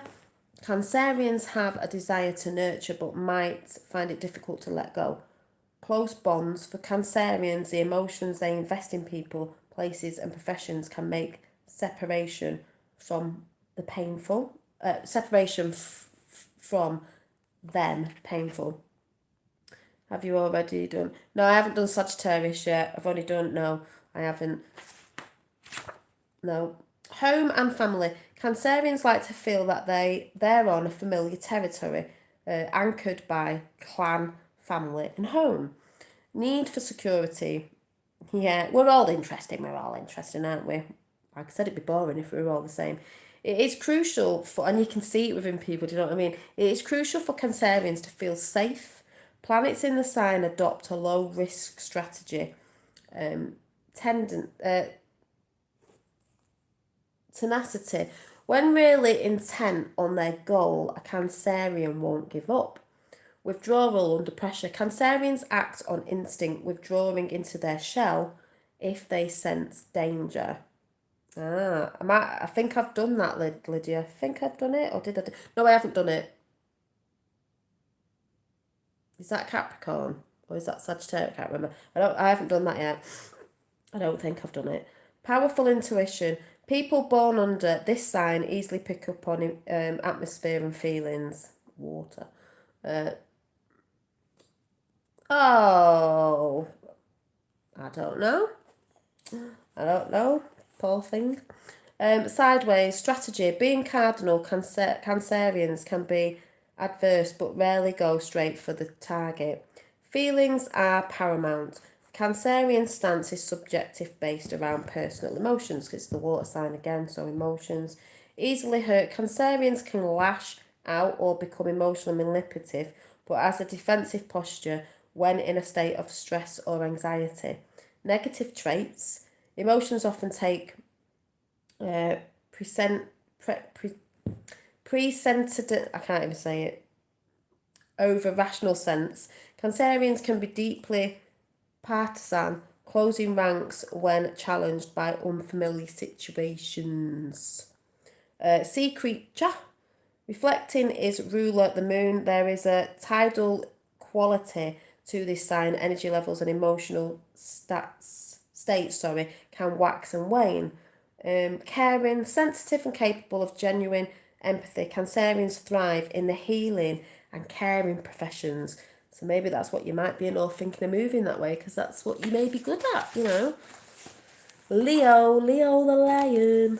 Cancerians have a desire to nurture but might find it difficult to let go. Close bonds. For Cancerians, the emotions they invest in people, places and professions can make separation from the painful. From them painful. Have you already done? No, I haven't done Sagittarius yet. I've only done, no, I haven't. No. Home and family. Cancerians like to feel that they're on a familiar territory, anchored by clan, family and home. Need for security. Yeah, we're all interesting, aren't we? Like I said, it'd be boring if we were all the same. It is crucial for, and you can see it within people, do you know what I mean? It is crucial for Cancerians to feel safe. Planets in the sign adopt a low risk strategy. Tenacity. When really intent on their goal, a Cancerian won't give up. Withdrawal under pressure. Cancerians act on instinct, withdrawing into their shell if they sense danger. I think I've done that, Lydia. I think I've done it, or did I? No, I haven't done it. Is that Capricorn or is that Sagittarius? I can't remember. I haven't done that yet. I don't think I've done it. Powerful intuition. People born under this sign easily pick up on atmosphere and feelings. Water. Oh, I don't know. Poor thing. Sideways strategy. Being cardinal, Cancerians can be adverse but rarely go straight for the target. Feelings are paramount. Cancerian stance is subjective, based around personal emotions, because it's the water sign again, so emotions. Easily hurt. Cancerians can lash out or become emotionally manipulative, but as a defensive posture when in a state of stress or anxiety. Negative traits. Emotions often take over rational sense. Cancerians can be deeply partisan, closing ranks when challenged by unfamiliar situations. Sea creature. Reflecting is ruler the moon. There is a tidal quality to this sign. Energy levels and emotional states can wax and wane. Caring, sensitive and capable of genuine empathy. Cancerians thrive in the healing and caring professions. So maybe that's what you might be in, or thinking of moving that way, because that's what you may be good at, you know. Leo the lion.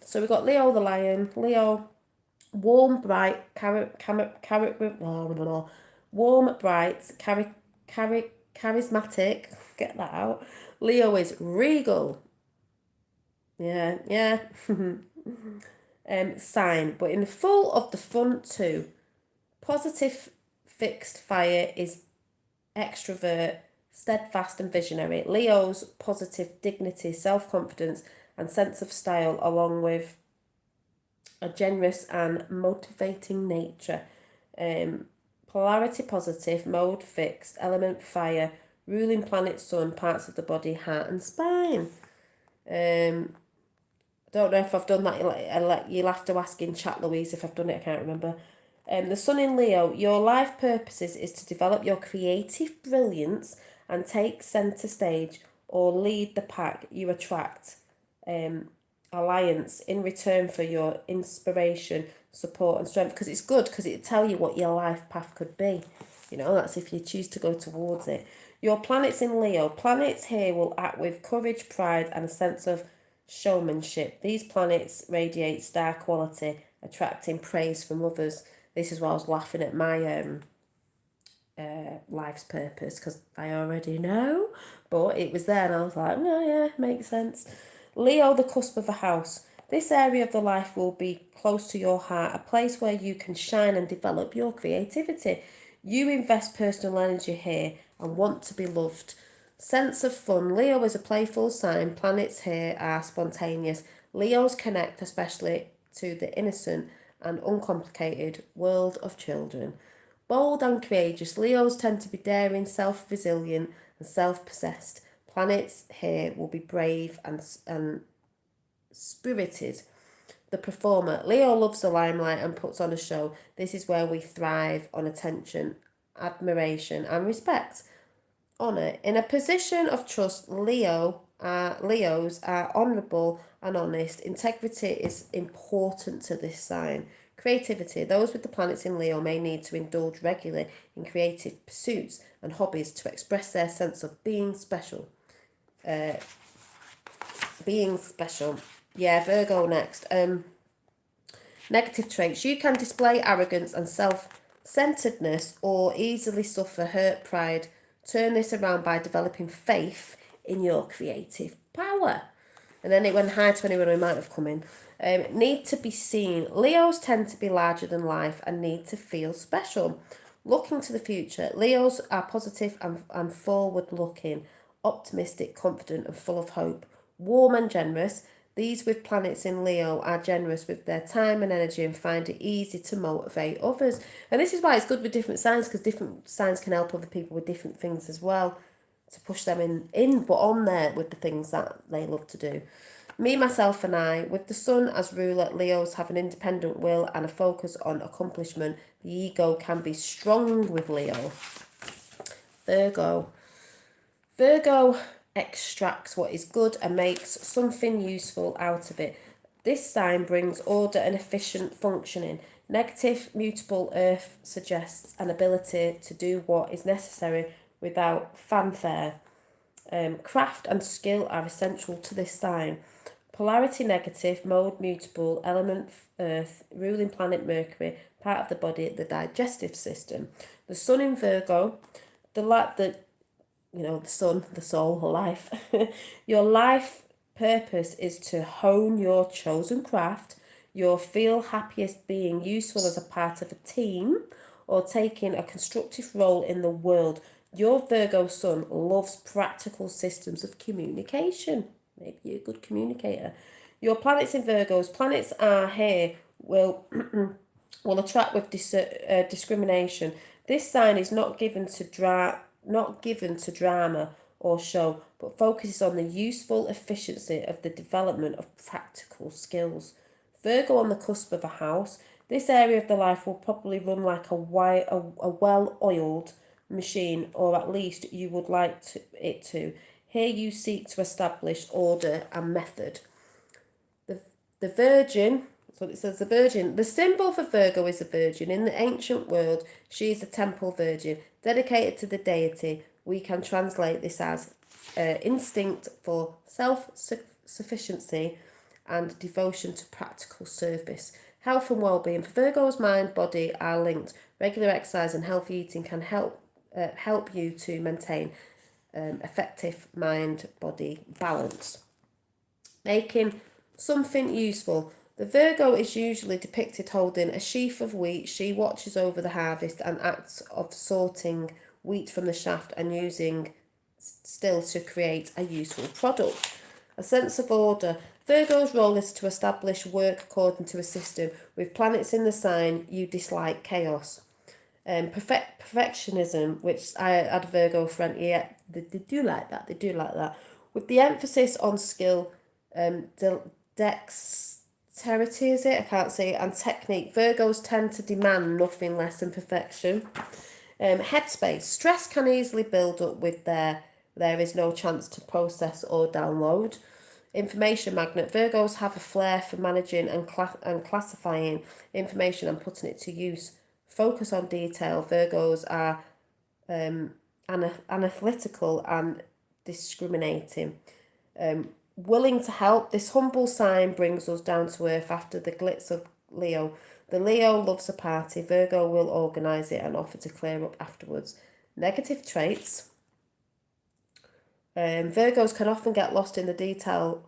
So we've got Leo the lion. Leo, warm, bright, charismatic. Get that out. Leo is regal. Yeah. Sign, but in full of the fun too. Positive fixed fire is extrovert, steadfast and visionary. Leo's positive dignity, self-confidence and sense of style, along with a generous and motivating nature. Polarity positive, mode fixed, element fire, ruling planet sun, parts of the body, heart and spine. I don't know if I've done that. You'll have to ask in chat, Louise, if I've done it. I can't remember. The sun in Leo, your life purposes is to develop your creative brilliance and take centre stage or lead the pack. You attract alliance in return for your inspiration, support and strength, because it's good because it'll tell you what your life path could be. You know, that's if you choose to go towards it. Your planets in Leo. Planets here will act with courage, pride and a sense of showmanship. These planets radiate star quality, attracting praise from others. This is why I was laughing at my life's purpose, because I already know, but it was there and I was like, oh yeah, makes sense. Leo, the cusp of a house. This area of the life will be close to your heart, a place where you can shine and develop your creativity. You invest personal energy here and want to be loved. Sense of fun. Leo is a playful sign. Planets here are spontaneous. Leos connect especially to the innocent and uncomplicated world of children. Bold and courageous. Leos tend to be daring, self-resilient and self-possessed. Planets here will be brave and spirited. The performer. Leo loves the limelight and puts on a show. This is where we thrive on attention, admiration and respect. Honour. In a position of trust, Leos are honourable and honest. Integrity is important to this sign. Creativity. Those with the planets in Leo may need to indulge regularly in creative pursuits and hobbies to express their sense of being special. Yeah, Virgo next. Negative traits. You can display arrogance and self-centeredness or easily suffer hurt pride. Turn this around by developing faith in your creative power. And then it went high to anyone who might have come in. Need to be seen. Leos tend to be larger than life and need to feel special. Looking to the future. Leos are positive and forward-looking, optimistic, confident and full of hope. Warm and generous. These with planets in Leo are generous with their time and energy and find it easy to motivate others. And this is why it's good with different signs, because different signs can help other people with different things as well, to push them but on there with the things that they love to do. Me, myself and I, with the sun as ruler, Leos have an independent will and a focus on accomplishment. The ego can be strong with Leo. Virgo extracts what is good and makes something useful out of it. This sign brings order and efficient functioning. Negative, mutable earth suggests an ability to do what is necessary without fanfare. Craft and skill are essential to this sign. Polarity negative, mode mutable, element earth, ruling planet Mercury, part of the body, the digestive system. The sun in Virgo, the sun, the soul, life. Your life purpose is to hone your chosen craft. You'll feel happiest being useful as a part of a team or taking a constructive role in the world. Your Virgo sun loves practical systems of communication. Maybe you're a good communicator. Your planets in Virgos, planets are here, will attract with discrimination. This sign is not given to drama or show, but focuses on the useful efficiency of the development of practical skills. Virgo on the cusp of a house. This area of the life will probably run like a well-oiled machine, or at least you would like it to. Here you seek to establish order and method. The Virgin, that's what it says, the Virgin. The symbol for Virgo is a virgin. In the ancient world, she is a temple virgin, dedicated to the deity. We can translate this as instinct for self-sufficiency and devotion to practical service. Health and well-being. For Virgo's mind, body are linked. Regular exercise and healthy eating can help you to maintain effective mind-body balance. Making something useful. The Virgo is usually depicted holding a sheaf of wheat. She watches over the harvest and acts of sorting wheat from the shaft and using still to create a useful product. A sense of order. Virgo's role is to establish work according to a system. With planets in the sign, you dislike chaos. Perfectionism, which I had a Virgo friend, yeah, they do like that. They do like that. With the emphasis on skill, dexterity, is it? I can't say it, and technique. Virgos tend to demand nothing less than perfection. Headspace. Stress can easily build up with there is no chance to process or download. Information magnet. Virgos have a flair for managing and classifying information and putting it to use. Focus on detail. Virgos are analytical and discriminating. Willing to help. This humble sign brings us down to earth after the glitz of Leo. The Leo loves a party. Virgo will organise it and offer to clear up afterwards. Negative traits. Virgos can often get lost in the detail,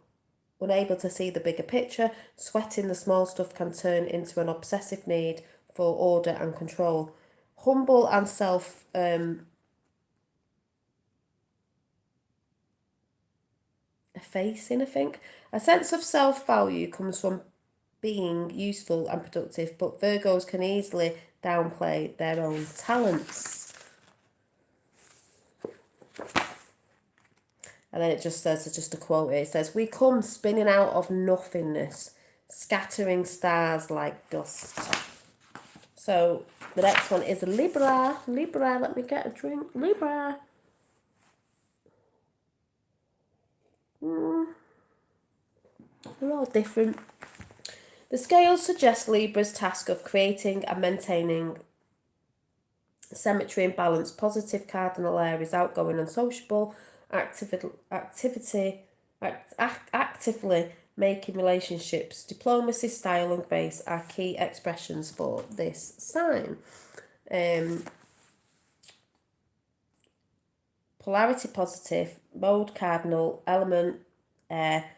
unable to see the bigger picture. Sweating the small stuff can turn into an obsessive need for order and control. Humble and effacing, I think. A sense of self-value comes from being useful and productive, but Virgos can easily downplay their own talents. And then it just says, it's just a quote here, it says, we come spinning out of nothingness, scattering stars like dust. So the next one is Libra. Libra, let me get a drink. Libra. They're all different. The scales suggest Libra's task of creating and maintaining symmetry and balance. Positive cardinal areas, outgoing and sociable, actively making relationships. Diplomacy, style and grace are key expressions for this sign. Polarity positive, mode cardinal, element air,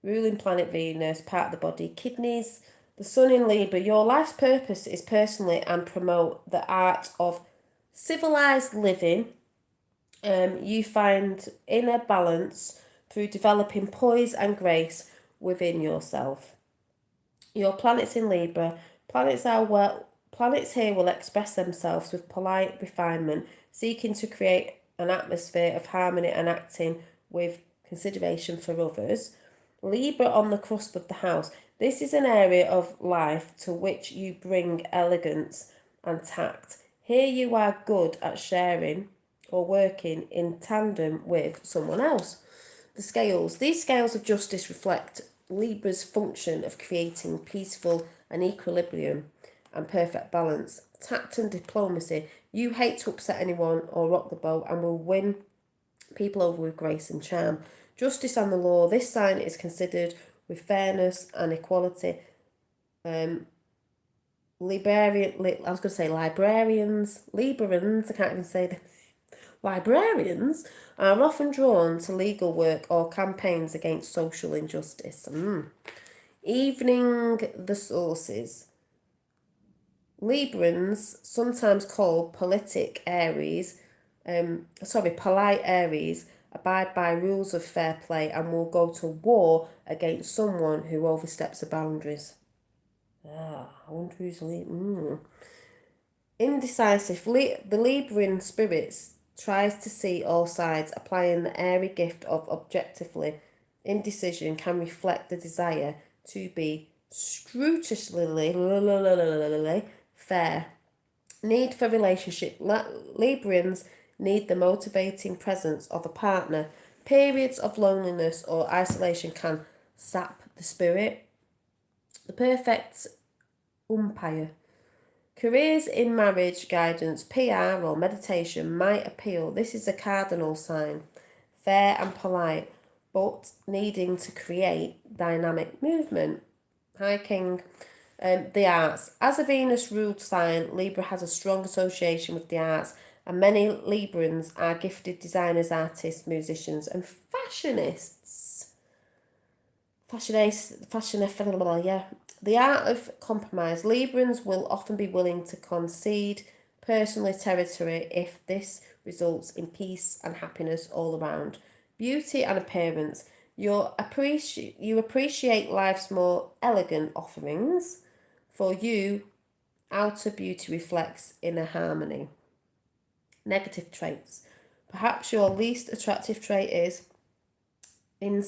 ruling planet Venus, part of the body, kidneys. The sun in Libra. Your life's purpose is personally and promote the art of civilized living. You find inner balance through developing poise and grace within yourself. Your planets in Libra. Planets here will express themselves with polite refinement, seeking to create an atmosphere of harmony and acting with consideration for others. Libra on the cusp of the house. This is an area of life to which you bring elegance and tact. Here you are good at sharing or working in tandem with someone else. The scales. These scales of justice reflect Libra's function of creating peaceful and equilibrium and perfect balance. Tact and diplomacy. You hate to upset anyone or rock the boat and will win people over with grace and charm. Justice and the law. This sign is considered with fairness and equality. Librarians, I can't even say that. Librarians are often drawn to legal work or campaigns against social injustice. Evening the sources. Librans, sometimes called polite Aries, abide by rules of fair play and will go to war against someone who oversteps the boundaries. I wonder who's indecisive. The Libran spirits tries to see all sides, applying the airy gift of objectively. Indecision can reflect the desire to be scrupulously fair. Need for relationship. Librans need the motivating presence of a partner. Periods of loneliness or isolation can sap the spirit. The perfect umpire. Careers in marriage, guidance, PR or meditation might appeal. This is a cardinal sign. Fair and polite, but needing to create dynamic movement. Hi King. The arts. As a Venus-ruled sign, Libra has a strong association with the arts, and many Librans are gifted designers, artists, musicians, and fashionists. yeah. The art of compromise. Librans will often be willing to concede personal territory if this results in peace and happiness all around. Beauty and appearance. You appreciate life's more elegant offerings. For you, outer beauty reflects inner harmony. Negative traits. Perhaps your least attractive trait is in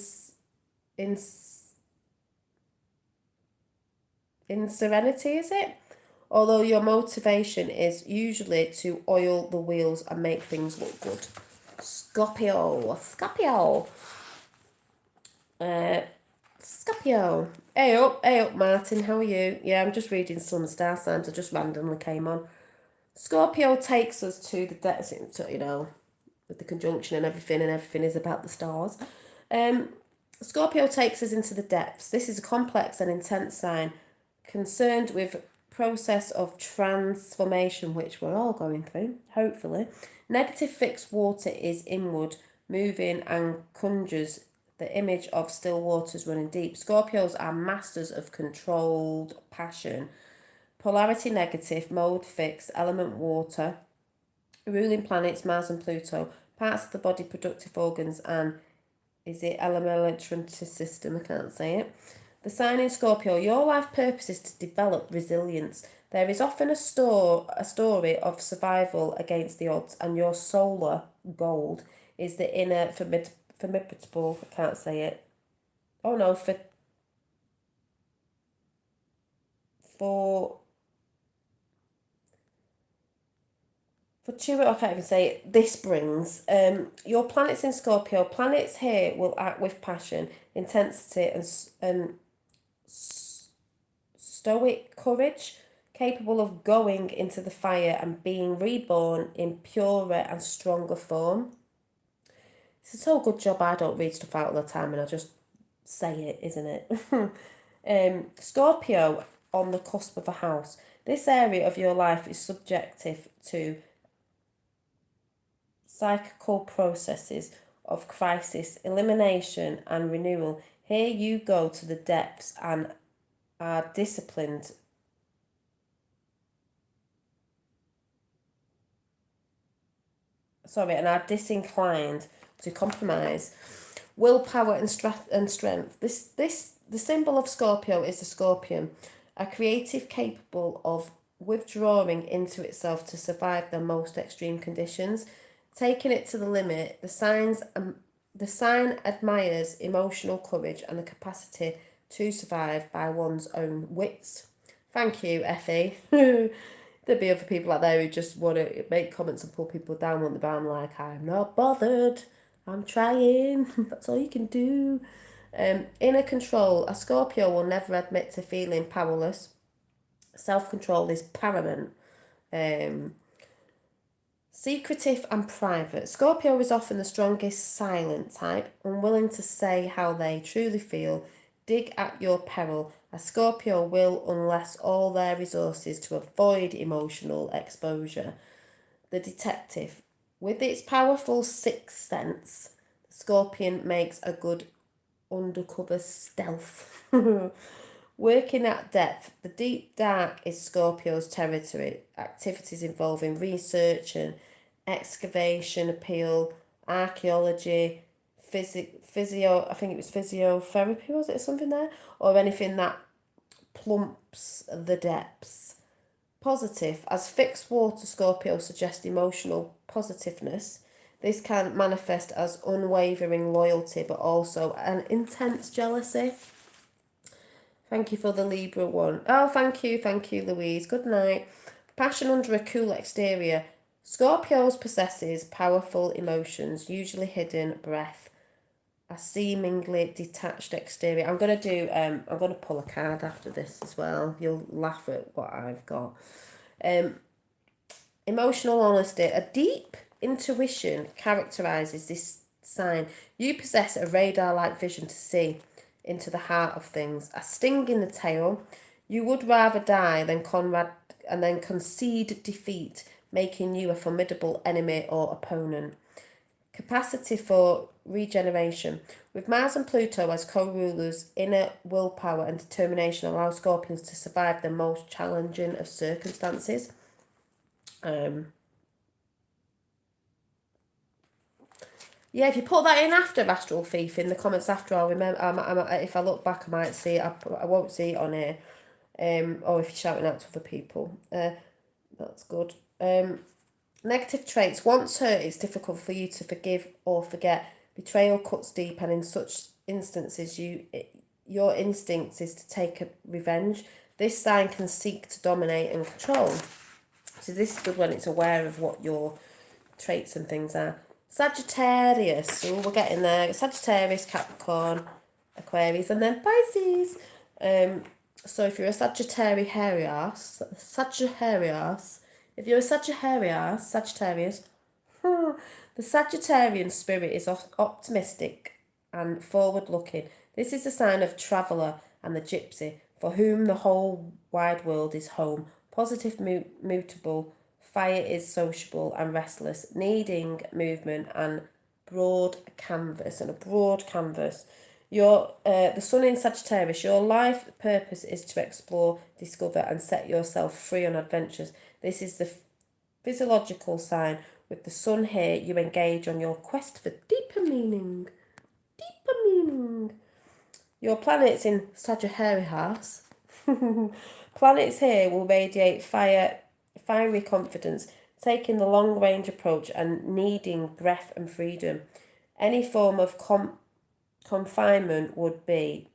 serenity, is it? Although your motivation is usually to oil the wheels and make things look good. Scorpio. Scorpio. Hey up, Martin. How are you? Yeah, I'm just reading some star signs. I just randomly came on. Scorpio takes us to the depths, with the conjunction and everything is about the stars. Scorpio takes us into the depths. This is a complex and intense sign concerned with process of transformation, which we're all going through, hopefully. Negative fixed water is inward, moving, and conjures the image of still waters running deep. Scorpios are masters of controlled passion. Polarity negative, mode fixed, element water, ruling planets Mars and Pluto, parts of the body, productive organs, and is it elemental system? I can't say it. The sign in Scorpio, your life purpose is to develop resilience. There is often a story of survival against the odds, and your solar gold is the inner formidable, I can't say it. Oh no, I can't even say it. This brings your planets in Scorpio. Planets here will act with passion, intensity, and stoic courage, capable of going into the fire and being reborn in purer and stronger form. It's a good job I don't read stuff out all the time and I just say it, isn't it? Scorpio on the cusp of a house. This area of your life is subjective to psychical processes of crisis, elimination, and renewal. Here you go to the depths and are disciplined. And are disinclined to compromise. Willpower and strength. The symbol of Scorpio is the scorpion, a creative capable of withdrawing into itself to survive the most extreme conditions. Taking it to the limit, the sign admires emotional courage and the capacity to survive by one's own wits. Thank you, Effie. There'd be other people out there who just want to make comments and pull people down on the bar. I'm like, I'm not bothered. I'm trying. That's all you can do. Inner control. A Scorpio will never admit to feeling powerless. Self-control is paramount. Secretive and private. Scorpio is often the strongest silent type, unwilling to say how they truly feel. Dig at your peril. A Scorpio will unless all their resources to avoid emotional exposure. The detective. With its powerful sixth sense, the Scorpion makes a good undercover stealth. Working at depth. The deep dark is Scorpio's territory. Activities involving research and excavation, appeal, archaeology, physiotherapy, was it something there? Or anything that plumps the depths. Positive. As fixed water, Scorpio suggests emotional positiveness. This can manifest as unwavering loyalty, but also an intense jealousy. Thank you for the Libra one. Oh, thank you, Louise. Good night. Passion under a cool exterior. Scorpios possesses powerful emotions, usually hidden breath, a seemingly detached exterior. I'm gonna pull a card after this as well. You'll laugh at what I've got. Emotional honesty. A deep intuition characterizes this sign. You possess a radar-like vision to see into the heart of things. A sting in the tail. You would rather die than concede defeat, making you a formidable enemy or opponent. Capacity for regeneration. With Mars and Pluto as co-rulers, inner willpower and determination allow Scorpions to survive the most challenging of circumstances. Yeah, if you put that in after Astral Thief in the comments after, I'll remember. If I look back, I might see it. I won't see it on here. Or if you're shouting out to other people. That's good. Negative traits. Once hurt, it's difficult for you to forgive or forget. Betrayal cuts deep, and in such instances, your instinct is to take a revenge. This sign can seek to dominate and control. So this is good when it's aware of what your traits and things are. Sagittarius. So we're getting there. Sagittarius, Capricorn, Aquarius, and then Pisces. So if you're a Sagittarius, if you're a Sagittarius, the Sagittarian spirit is optimistic and forward-looking. This is a sign of traveller and the gypsy, for whom the whole wide world is home. Positive, mutable. Fire is sociable and restless, needing movement and broad canvas. Your the sun in Sagittarius, your life purpose is to explore, discover, and set yourself free on adventures. This is the physiological sign. With the sun here, you engage on your quest for deeper meaning. Your planets in Sagittarius. Planets here will radiate fiery confidence, taking the long-range approach and needing breath and freedom. Any form of confinement would be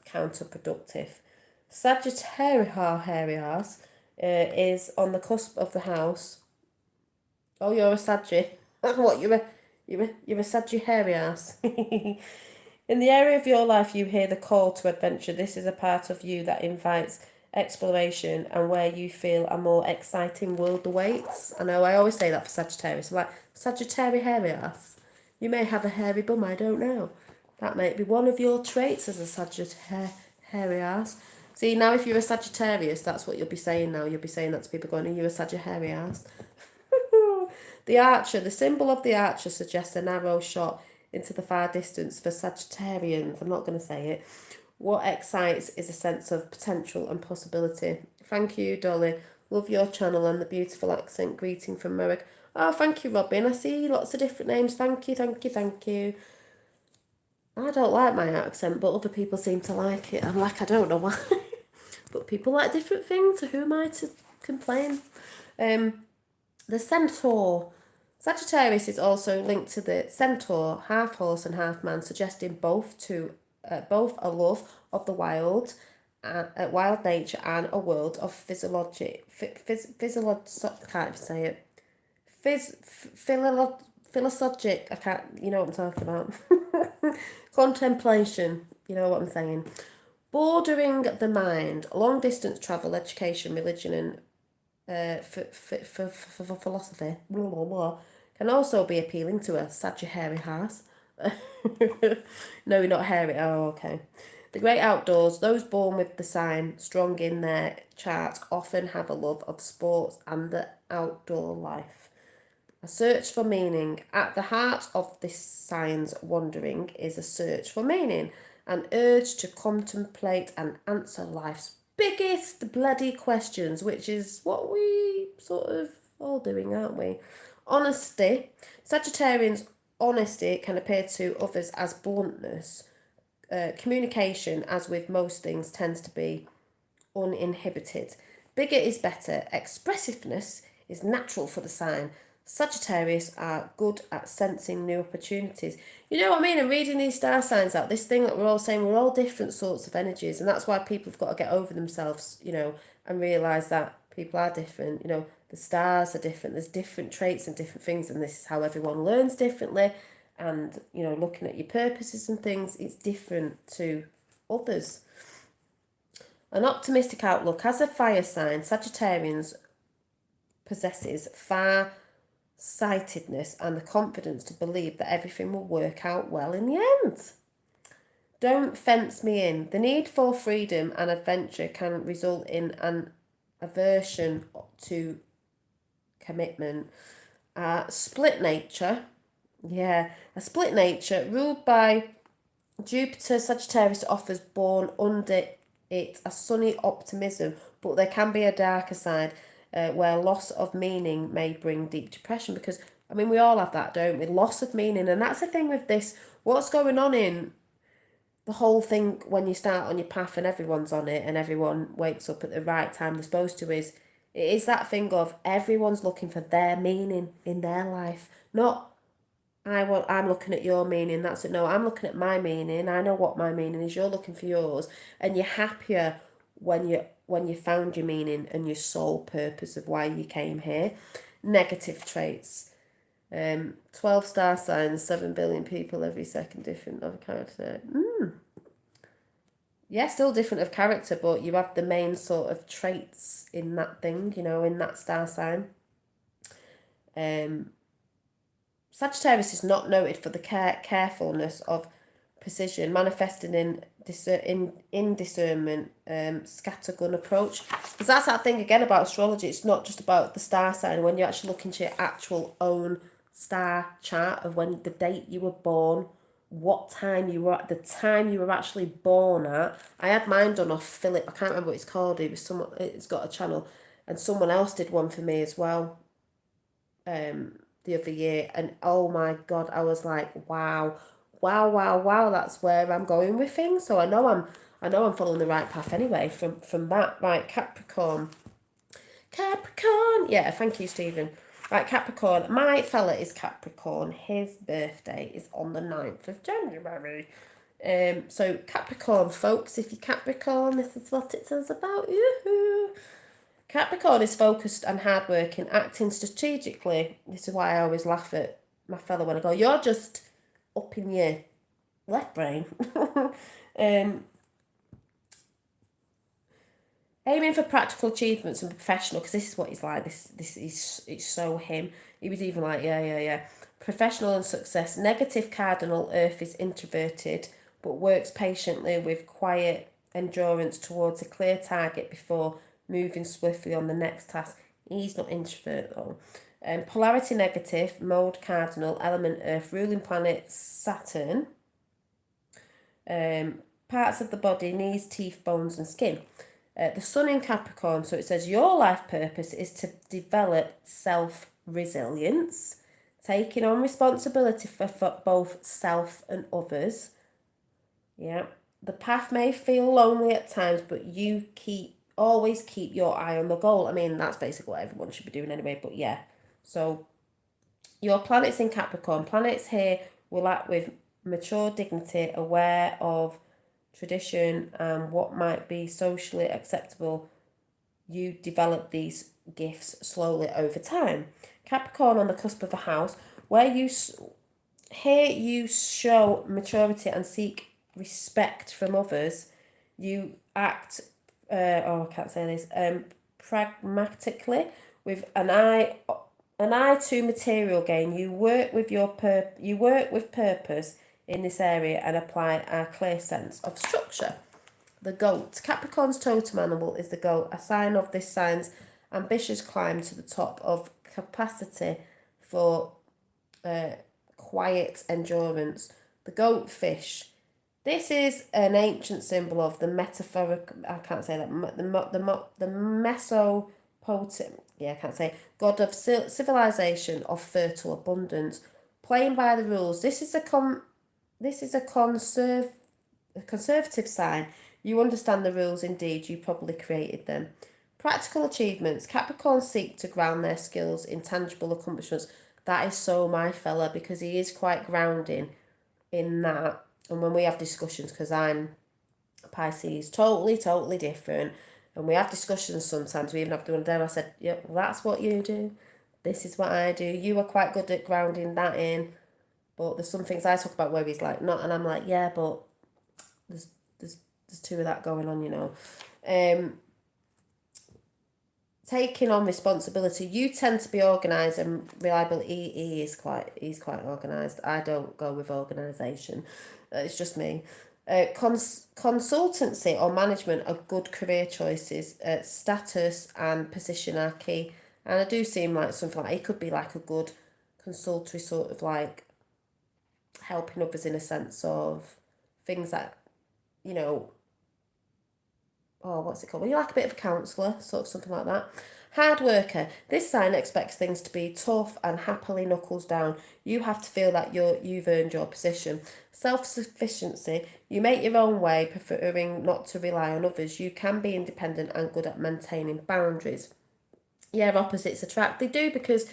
counterproductive. Sagittarius is on the cusp of the house. Oh, you're a Sagittarius. What, you're a Sagittarius. In the area of your life, you hear the call to adventure. This is a part of you that invites exploration and where you feel a more exciting world awaits. I know I always say that for Sagittarius. I'm like, Sagittarius. You may have a hairy bum, I don't know. That might be one of your traits as a Sagittarius. See, now if you're a Sagittarius, that's what you'll be saying now. You'll be saying that to people going, are you a Sagittarius? The archer, the symbol of the archer suggests a narrow shot into the far distance for Sagittarians. I'm not going to say it. What excites is a sense of potential and possibility. Thank you, Dolly. Love your channel and the beautiful accent. Greeting from Merrick. Oh, thank you, Robin. I see lots of different names. Thank you. I don't like my accent, but other people seem to like it. I'm like, I don't know why. But people like different things, so who am I to complain? The centaur. Sagittarius is also linked to the centaur, half horse and half man, suggesting both a love of the wild nature and a world of philologic. Can't even say it. Philologic. I can't. You know what I'm talking about. Contemplation. You know what I'm saying. Bordering the mind, long distance travel, education, religion, and for philosophy, blah, blah, blah, can also be appealing to a Sagittarius. No, you're not hairy. Oh, okay. The great outdoors, those born with the sign strong in their chart often have a love of sports and the outdoor life. A search for meaning. At the heart of this sign's wandering is a search for meaning, an urge to contemplate and answer life's biggest bloody questions, which is what we sort of all doing, aren't we? Honesty. Sagittarians' honesty can appear to others as bluntness. Communication, as with most things, tends to be uninhibited. Bigger is better. Expressiveness is natural for the sign. Sagittarius are good at sensing new opportunities. You know what I mean? And reading these star signs out, this thing that we're all saying, we're all different sorts of energies, and that's why people have got to get over themselves, you know, and realise that people are different. You know, the stars are different. There's different traits and different things, and this is how everyone learns differently. And, you know, looking at your purposes and things, it's different to others. An optimistic outlook. As a fire sign, Sagittarians possesses far-sightedness and the confidence to believe that everything will work out well in the end. Don't fence me in. The need for freedom and adventure can result in an aversion to commitment. Split nature. Yeah, a split nature ruled by Jupiter Sagittarius offers born under it a sunny optimism, but there can be a darker side where loss of meaning may bring deep depression. Because, I mean, we all have that, don't we? Loss of meaning. And that's the thing with this. What's going on in the whole thing when you start on your path and everyone's on it and everyone wakes up at the right time they're supposed to is it is that thing of everyone's looking for their meaning in their life. Not I'm looking at your meaning, that's it. No, I'm looking at my meaning. I know what my meaning is. You're looking for yours. And you're happier when you found your meaning and your sole purpose of why you came here. Negative traits. 12 star signs, 7 billion people every second, different of character. Yeah, still different of character, but you have the main sort of traits in that thing, in that star sign. Sagittarius is not noted for the carefulness of precision, manifesting in discernment, scattergun approach. Because that's that thing again about astrology. It's not just about the star sign. When you actually look into your actual own star chart of when the date you were born, what time you were at, the time you were actually born at. I had mine done off Philip. I can't remember what it's called. It was someone. It's got a channel, and someone else did one for me as well. The other year, and oh my god, I was like, wow, wow, that's where I'm going with things. So I know I'm following the right path anyway from that. Right, Capricorn, yeah, thank you, Stephen. Right, Capricorn, my fella is Capricorn. His birthday is on the 9th of January. So Capricorn folks, if you're Capricorn, this is what it says about you. Capricorn is focused and hardworking, acting strategically. This is why I always laugh at my fellow when I go, you're just up in your left brain. Aiming for practical achievements and professional, because this is what he's like. This is it's so him. He was even like, yeah. Professional and success. Negative cardinal Earth is introverted, but works patiently with quiet endurance towards a clear target before moving swiftly on the next task. He's not introvert though. Polarity negative, mode cardinal, element Earth, ruling planet Saturn. Parts of the body, knees, teeth, bones and skin. The sun in Capricorn, so it says your life purpose is to develop self-resilience, taking on responsibility for both self and others. Yeah. The path may feel lonely at times, but you always keep your eye on the goal. I mean, that's basically what everyone should be doing anyway, but yeah. So your planet's in Capricorn. Planets here will act with mature dignity, aware of tradition and what might be socially acceptable. You develop these gifts slowly over time. Capricorn on the cusp of a house, where you show maturity and seek respect from others. You act, I can't say this, pragmatically with an eye to material gain. You work with purpose in this area and apply a clear sense of structure. The goat. Capricorn's totem animal is the goat, a sign of this sign's ambitious climb to the top of capacity for quiet endurance. The goatfish. This is an ancient symbol of the metaphoric, I can't say that, the Mesopotam, yeah, I can't say, god of civilization, of fertile abundance. Playing by the rules. This is a conservative sign. You understand the rules, indeed, you probably created them. Practical achievements. Capricorns seek to ground their skills in tangible accomplishments. That is so my fella, because he is quite grounding in that. And when we have discussions, because I'm Pisces, totally different, and we have discussions sometimes, we even have to one day, I said, yeah, well, that's what you do. This is what I do. You are quite good at grounding that in. But there's some things I talk about where he's like, not, and I'm like, yeah, but there's two of that going on, Taking on responsibility. You tend to be organised and reliable. He's quite organised. I don't go with organisation. It's just me. Consultancy or management are good career choices. Status and position are key. And I do seem like something like it could be like a good consultory sort of like helping others in a sense of things that, you know, oh, what's it called? When you're like a bit of a counsellor, sort of something like that. Hard worker. This sign expects things to be tough and happily knuckles down. You have to feel that you've earned your position. Self-sufficiency. You make your own way, preferring not to rely on others. You can be independent and good at maintaining boundaries. Yeah, opposites attract. They do, because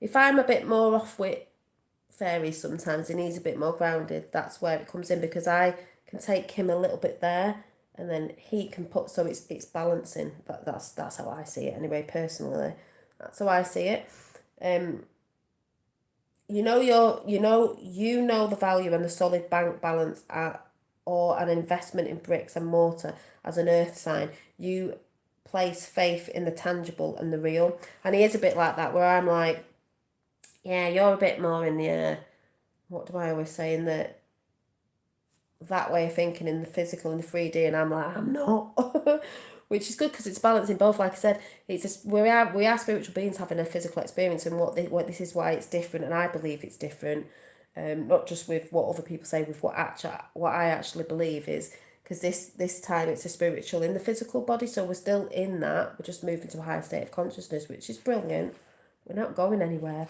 if I'm a bit more off with fairies sometimes and he's a bit more grounded, that's where it comes in, because I can take him a little bit there and then he can put, so it's balancing. That's how I see it anyway, personally. That's how I see it. You know the value and the solid bank balance or an investment in bricks and mortar as an earth sign. You place faith in the tangible and the real. And he is a bit like that, where I'm like, yeah, you're a bit more in the, what do I always say, in the, that way of thinking, in the physical and the 3D, and I'm like, I'm not. Which is good, because it's balancing both. Like I said, it's just, we are spiritual beings having a physical experience, and what this is why it's different, and I believe it's different. Not just with what other people say, with what I actually believe is, because this time it's a spiritual in the physical body, so we're still in that. We're just moving to a higher state of consciousness, which is brilliant. We're not going anywhere.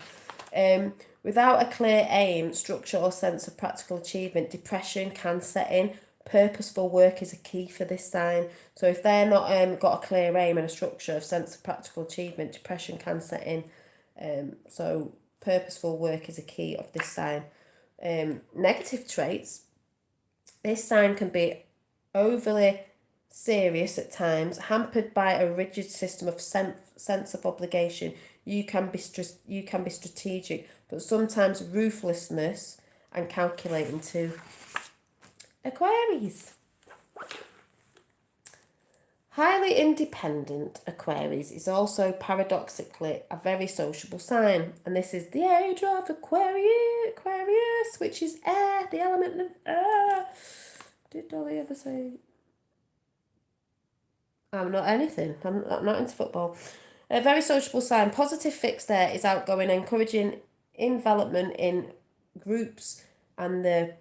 Without a clear aim, structure or sense of practical achievement, depression can set in. Purposeful work is a key for this sign. So if they're not got a clear aim and a structure, of sense of practical achievement, depression can set in. So purposeful work is a key of this sign. Negative traits. This sign can be overly serious at times, hampered by a rigid system of sense of obligation. You can be strategic, but sometimes ruthlessness and calculating too. Aquarius. Highly independent Aquarius is also paradoxically a very sociable sign, and this is the age of Aquarius, which is air, the element of air. Did Dolly ever say? I'm not anything. I'm not into football. A very sociable sign. Positive fixed air is outgoing, encouraging envelopment in groups and the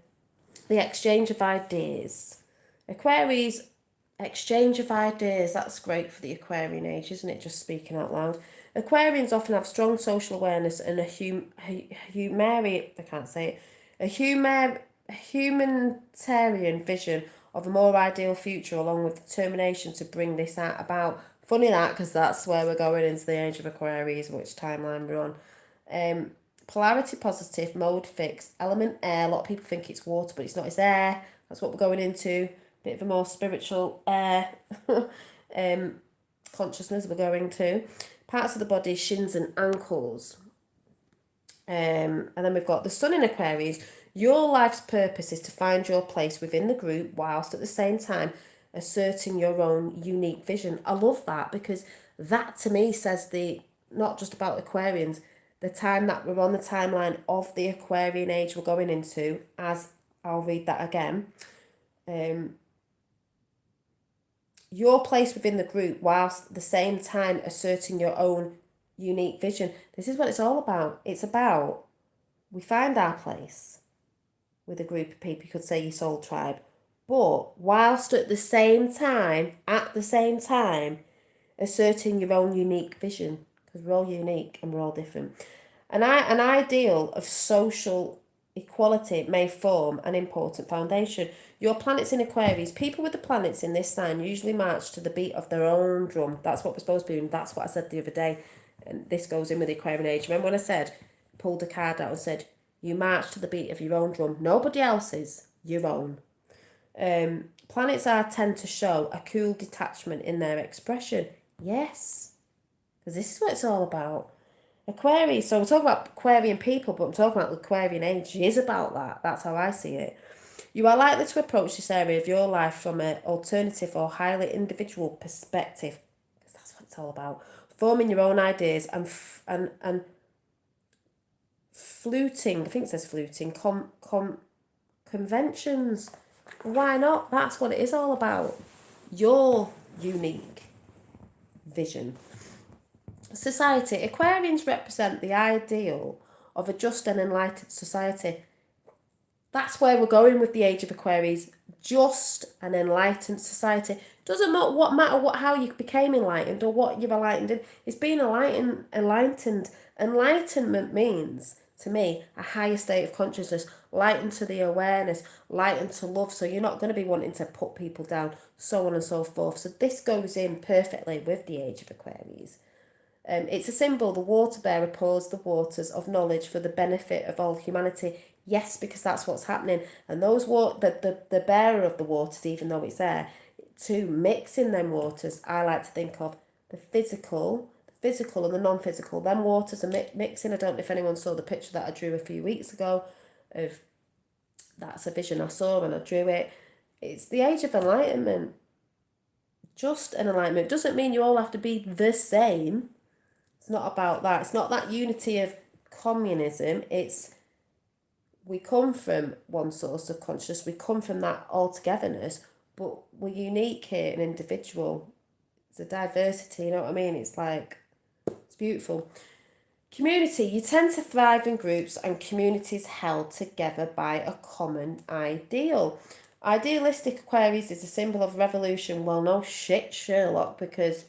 exchange of ideas. Aquarius, exchange of ideas. That's great for the Aquarian age, isn't it? Just speaking out loud. Aquarians often have strong social awareness and a humanitarian vision of a more ideal future, along with determination to bring this out about. Funny that, because that's where we're going into the age of Aquarius, which timeline we're on. Polarity positive, mode fixed, element air. A lot of people think it's water, but it's not, it's air. That's what we're going into. Bit of a more spiritual air consciousness we're going to. Parts of the body, shins and ankles. And then we've got the sun in Aquarius. Your life's purpose is to find your place within the group, whilst at the same time asserting your own unique vision. I love that, because that to me says not just about Aquarians, the time that we're on the timeline of the Aquarian age we're going into, as I'll read that again. Your place within the group, whilst at the same time asserting your own unique vision. This is what it's all about. It's about, we find our place with a group of people, you could say your soul tribe, but whilst at the same time, asserting your own unique vision, because we're all unique and we're all different. An ideal of social equality may form an important foundation. Your planets in Aquarius, people with the planets in this sign usually march to the beat of their own drum. That's what we're supposed to be doing. That's what I said the other day. And this goes in with the Aquarian age. Remember when I said, pulled a card out and said, you march to the beat of your own drum. Nobody else's, your own. Planets tend to show a cool detachment in their expression. Yes, because this is what it's all about. Aquarius, so we're talking about Aquarian people, but I'm talking about the Aquarian age. It is about that. That's how I see it. You are likely to approach this area of your life from an alternative or highly individual perspective, because that's what it's all about. Forming your own ideas and fluting, I think it says fluting, conventions. Why not? That's what it is all about. Your unique vision. Society. Aquarians represent the ideal of a just and enlightened society. That's where we're going with the age of Aquarius. just an enlightened society. Doesn't matter how you became enlightened or what you've enlightened in. It's being enlightened. Enlightenment means, to me, a higher state of consciousness, lightened to the awareness, lightened to love. So you're not going to be wanting to put people down, so on and so forth. So this goes in perfectly with the age of Aquarius. It's a symbol. The water bearer pours the waters of knowledge for the benefit of all humanity. Yes, because that's what's happening. And the bearer of the waters, even though it's there, to mix in them waters, I like to think of the physical and the non-physical. Them waters are mixing. I don't know if anyone saw the picture that I drew a few weeks ago of, that's a vision I saw and I drew it. It's the age of enlightenment. Just an enlightenment. It doesn't mean you all have to be the same. It's not about that. It's not that unity of communism. It's, we come from one source of consciousness. We come from that all-togetherness, but we're unique here and individual. It's a diversity, you know what I mean? It's like, it's beautiful. Community. You tend to thrive in groups and communities held together by a common ideal. Idealistic Aquarius is a symbol of revolution. Well, no shit, Sherlock, because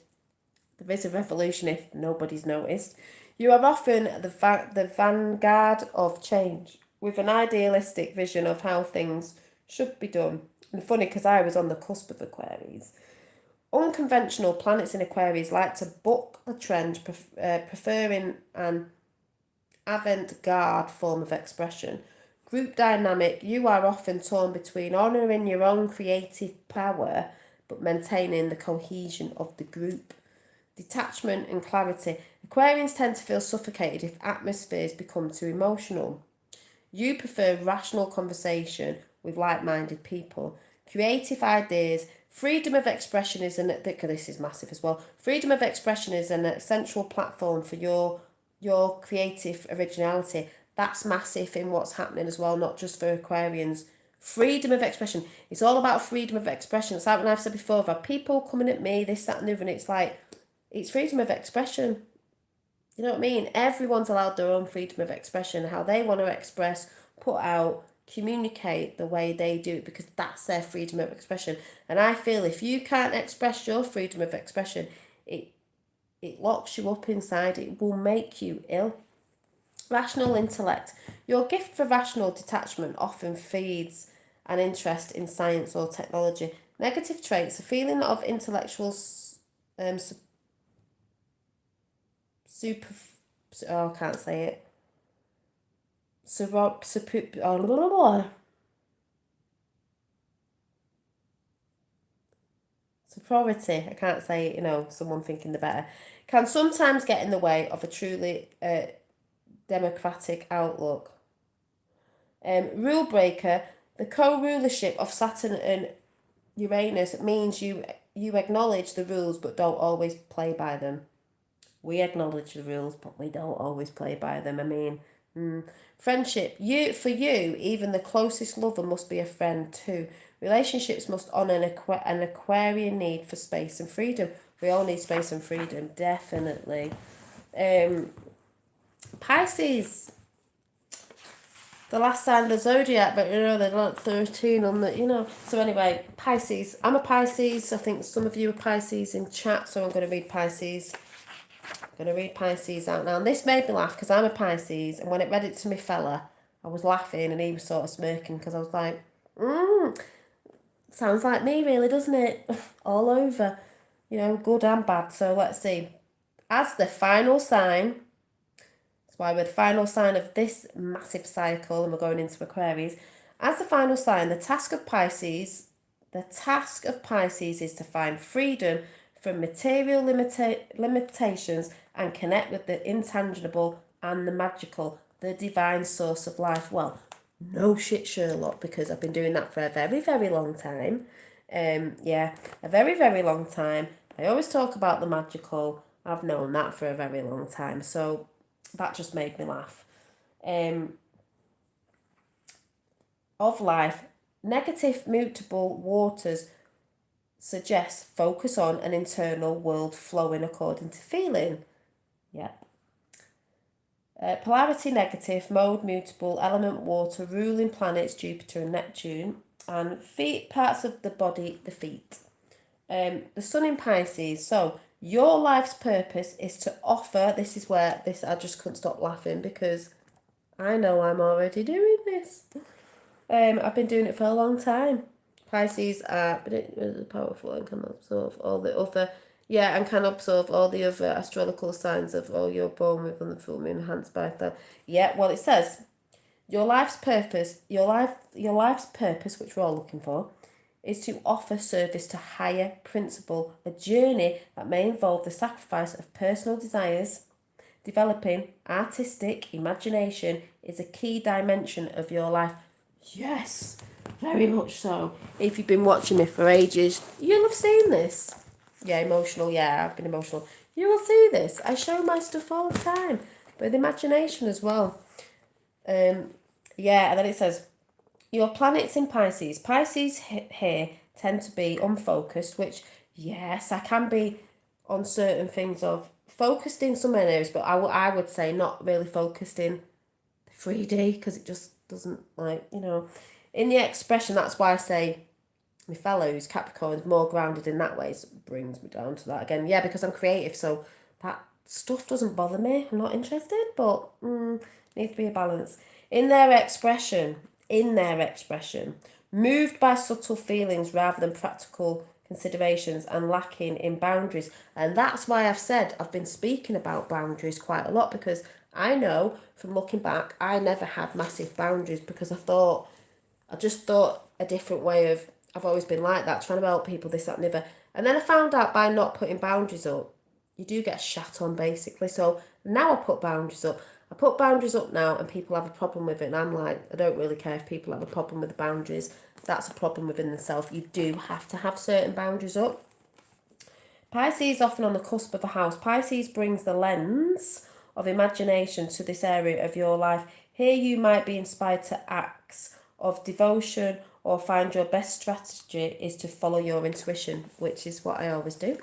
there is a revolution if nobody's noticed. You are often the vanguard of change, with an idealistic vision of how things should be done. And funny, because I was on the cusp of Aquarius. Unconventional planets in Aquarius like to buck the trend, preferring an avant-garde form of expression. Group dynamic, you are often torn between honouring your own creative power but maintaining the cohesion of the group. Detachment and clarity. Aquarians tend to feel suffocated if atmospheres become too emotional. You prefer rational conversation with like-minded people. Creative ideas. Freedom of expression is this is massive as well. Freedom of expression is an essential platform for your creative originality. That's massive in what's happening as well, not just for Aquarians. Freedom of expression. It's all about freedom of expression. It's like when I've said before, I've had people coming at me, this, that, and the other, and it's like, it's freedom of expression. You know what I mean? Everyone's allowed their own freedom of expression, how they want to express, put out, communicate the way they do it, because that's their freedom of expression. And I feel if you can't express your freedom of expression, it locks you up inside. It will make you ill. Rational intellect. Your gift for rational detachment often feeds an interest in science or technology. Negative traits. A feeling of intellectual I can't say it. Superiority, I can't say it, someone thinking the better, can sometimes get in the way of a truly democratic outlook. Rule breaker, the co-rulership of Saturn and Uranus means you acknowledge the rules but don't always play by them. We acknowledge the rules, but we don't always play by them. I mean, friendship. For you, even the closest lover must be a friend too. Relationships must honour an Aquarian need for space and freedom. We all need space and freedom, definitely. Pisces. The last sign of the zodiac, but they're like 13 on the, So anyway, Pisces. I'm a Pisces. I think some of you are Pisces in chat, so I'm going to read Pisces. I'm going to read Pisces out now. And this made me laugh because I'm a Pisces. And when it read it to me fella, I was laughing and he was sort of smirking because I was like, sounds like me really, doesn't it? All over. Good and bad. So let's see. As the final sign, that's why we're the final sign of this massive cycle and we're going into Aquarius. As the final sign, the task of Pisces is to find freedom from material limitations and connect with the intangible and the magical, the divine source of life. Well, no shit, Sherlock, because I've been doing that for a very, very long time. A very, very long time. I always talk about the magical. I've known that for a very long time. So that just made me laugh. Of life, negative mutable waters suggests focus on an internal world flowing according to feeling. Yep. Polarity negative, mode mutable, element water, ruling planets Jupiter and Neptune. And feet, parts of the body, the feet. The sun in Pisces. So your life's purpose is to offer. This is where this I just couldn't stop laughing because I know I'm already doing this. I've been doing it for a long time. Pisces are powerful and can absorb all the other, yeah, and can absorb all the other astrological signs of all you're born with on the full moon, enhanced by that. Yeah, well, it says your life's purpose, your life's purpose, which we're all looking for, is to offer service to higher principle, a journey that may involve the sacrifice of personal desires. Developing artistic imagination is a key dimension of your life. Yes, very much so. If you've been watching me for ages, you'll have seen this. Yeah, emotional. Yeah, I've been emotional. You will see this. I show my stuff all the time, with imagination as well. Yeah, and then it says, your planets in Pisces. Pisces here tend to be unfocused, which, yes, I can be on certain things of focused in some areas, but I would say not really focused in 3D because it just doesn't, like, in the expression. That's why I say my fellow who's Capricorn's more grounded in that way. So it brings me down to that again. Yeah, because I'm creative, so that stuff doesn't bother me. I'm not interested, but needs to be a balance. In their expression, moved by subtle feelings rather than practical considerations and lacking in boundaries. And that's why I've been speaking about boundaries quite a lot, because I know from looking back, I never had massive boundaries because I just thought a different way of, I've always been like that, trying to help people, this, that, and the other. And then I found out by not putting boundaries up, you do get shat on basically. So now I put boundaries up. I put boundaries up now and people have a problem with it. And I'm like, I don't really care if people have a problem with the boundaries. That's a problem within themselves. You do have to have certain boundaries up. Pisces often on the cusp of a house. Pisces brings the lens of imagination to this area of your life. Here you might be inspired to acts of devotion or find your best strategy is to follow your intuition, which is what I always do.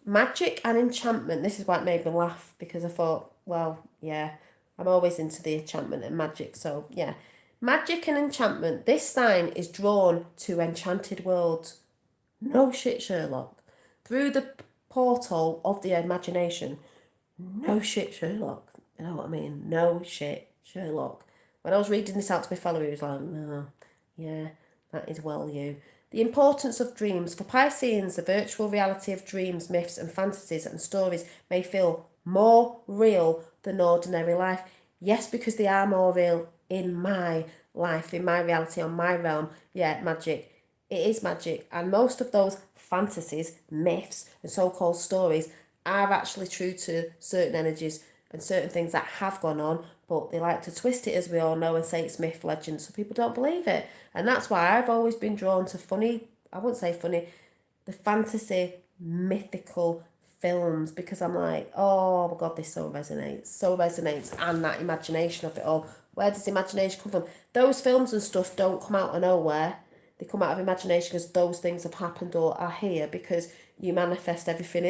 Magic and enchantment. This is why it made me laugh, because I thought, well, yeah, I'm always into the enchantment and magic. So, yeah. Magic and enchantment. This sign is drawn to enchanted worlds. No shit, Sherlock. Through the portal of the imagination. No shit, Sherlock. You know what I mean? No shit, Sherlock. When I was reading this out to my fellow, he was like, no, yeah, that is well you. The importance of dreams. For Pisceans, the virtual reality of dreams, myths and fantasies and stories may feel more real than ordinary life. Yes, because they are more real in my life, in my reality, on my realm. Yeah, magic. It is magic. And most of those fantasies, myths and so-called stories are actually true to certain energies and certain things that have gone on, but they like to twist it, as we all know, and say it's myth, legend, so people don't believe it. And that's why I've always been drawn to funny, I wouldn't say funny, the fantasy, mythical films, because I'm like, oh my God, this so resonates, and that imagination of it all. Where does imagination come from? Those films and stuff don't come out of nowhere. They come out of imagination because those things have happened or are here, because you manifest everything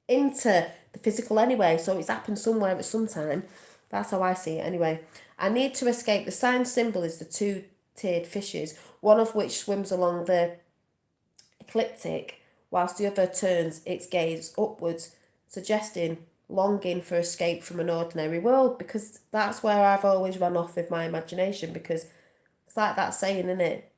into the physical anyway, so it's happened somewhere at some time. That's how I see it anyway. I need to escape. The sign symbol is the two-tiered fishes, one of which swims along the ecliptic, whilst the other turns its gaze upwards, suggesting longing for escape from an ordinary world, because that's where I've always run off with my imagination, because it's like that saying, isn't it?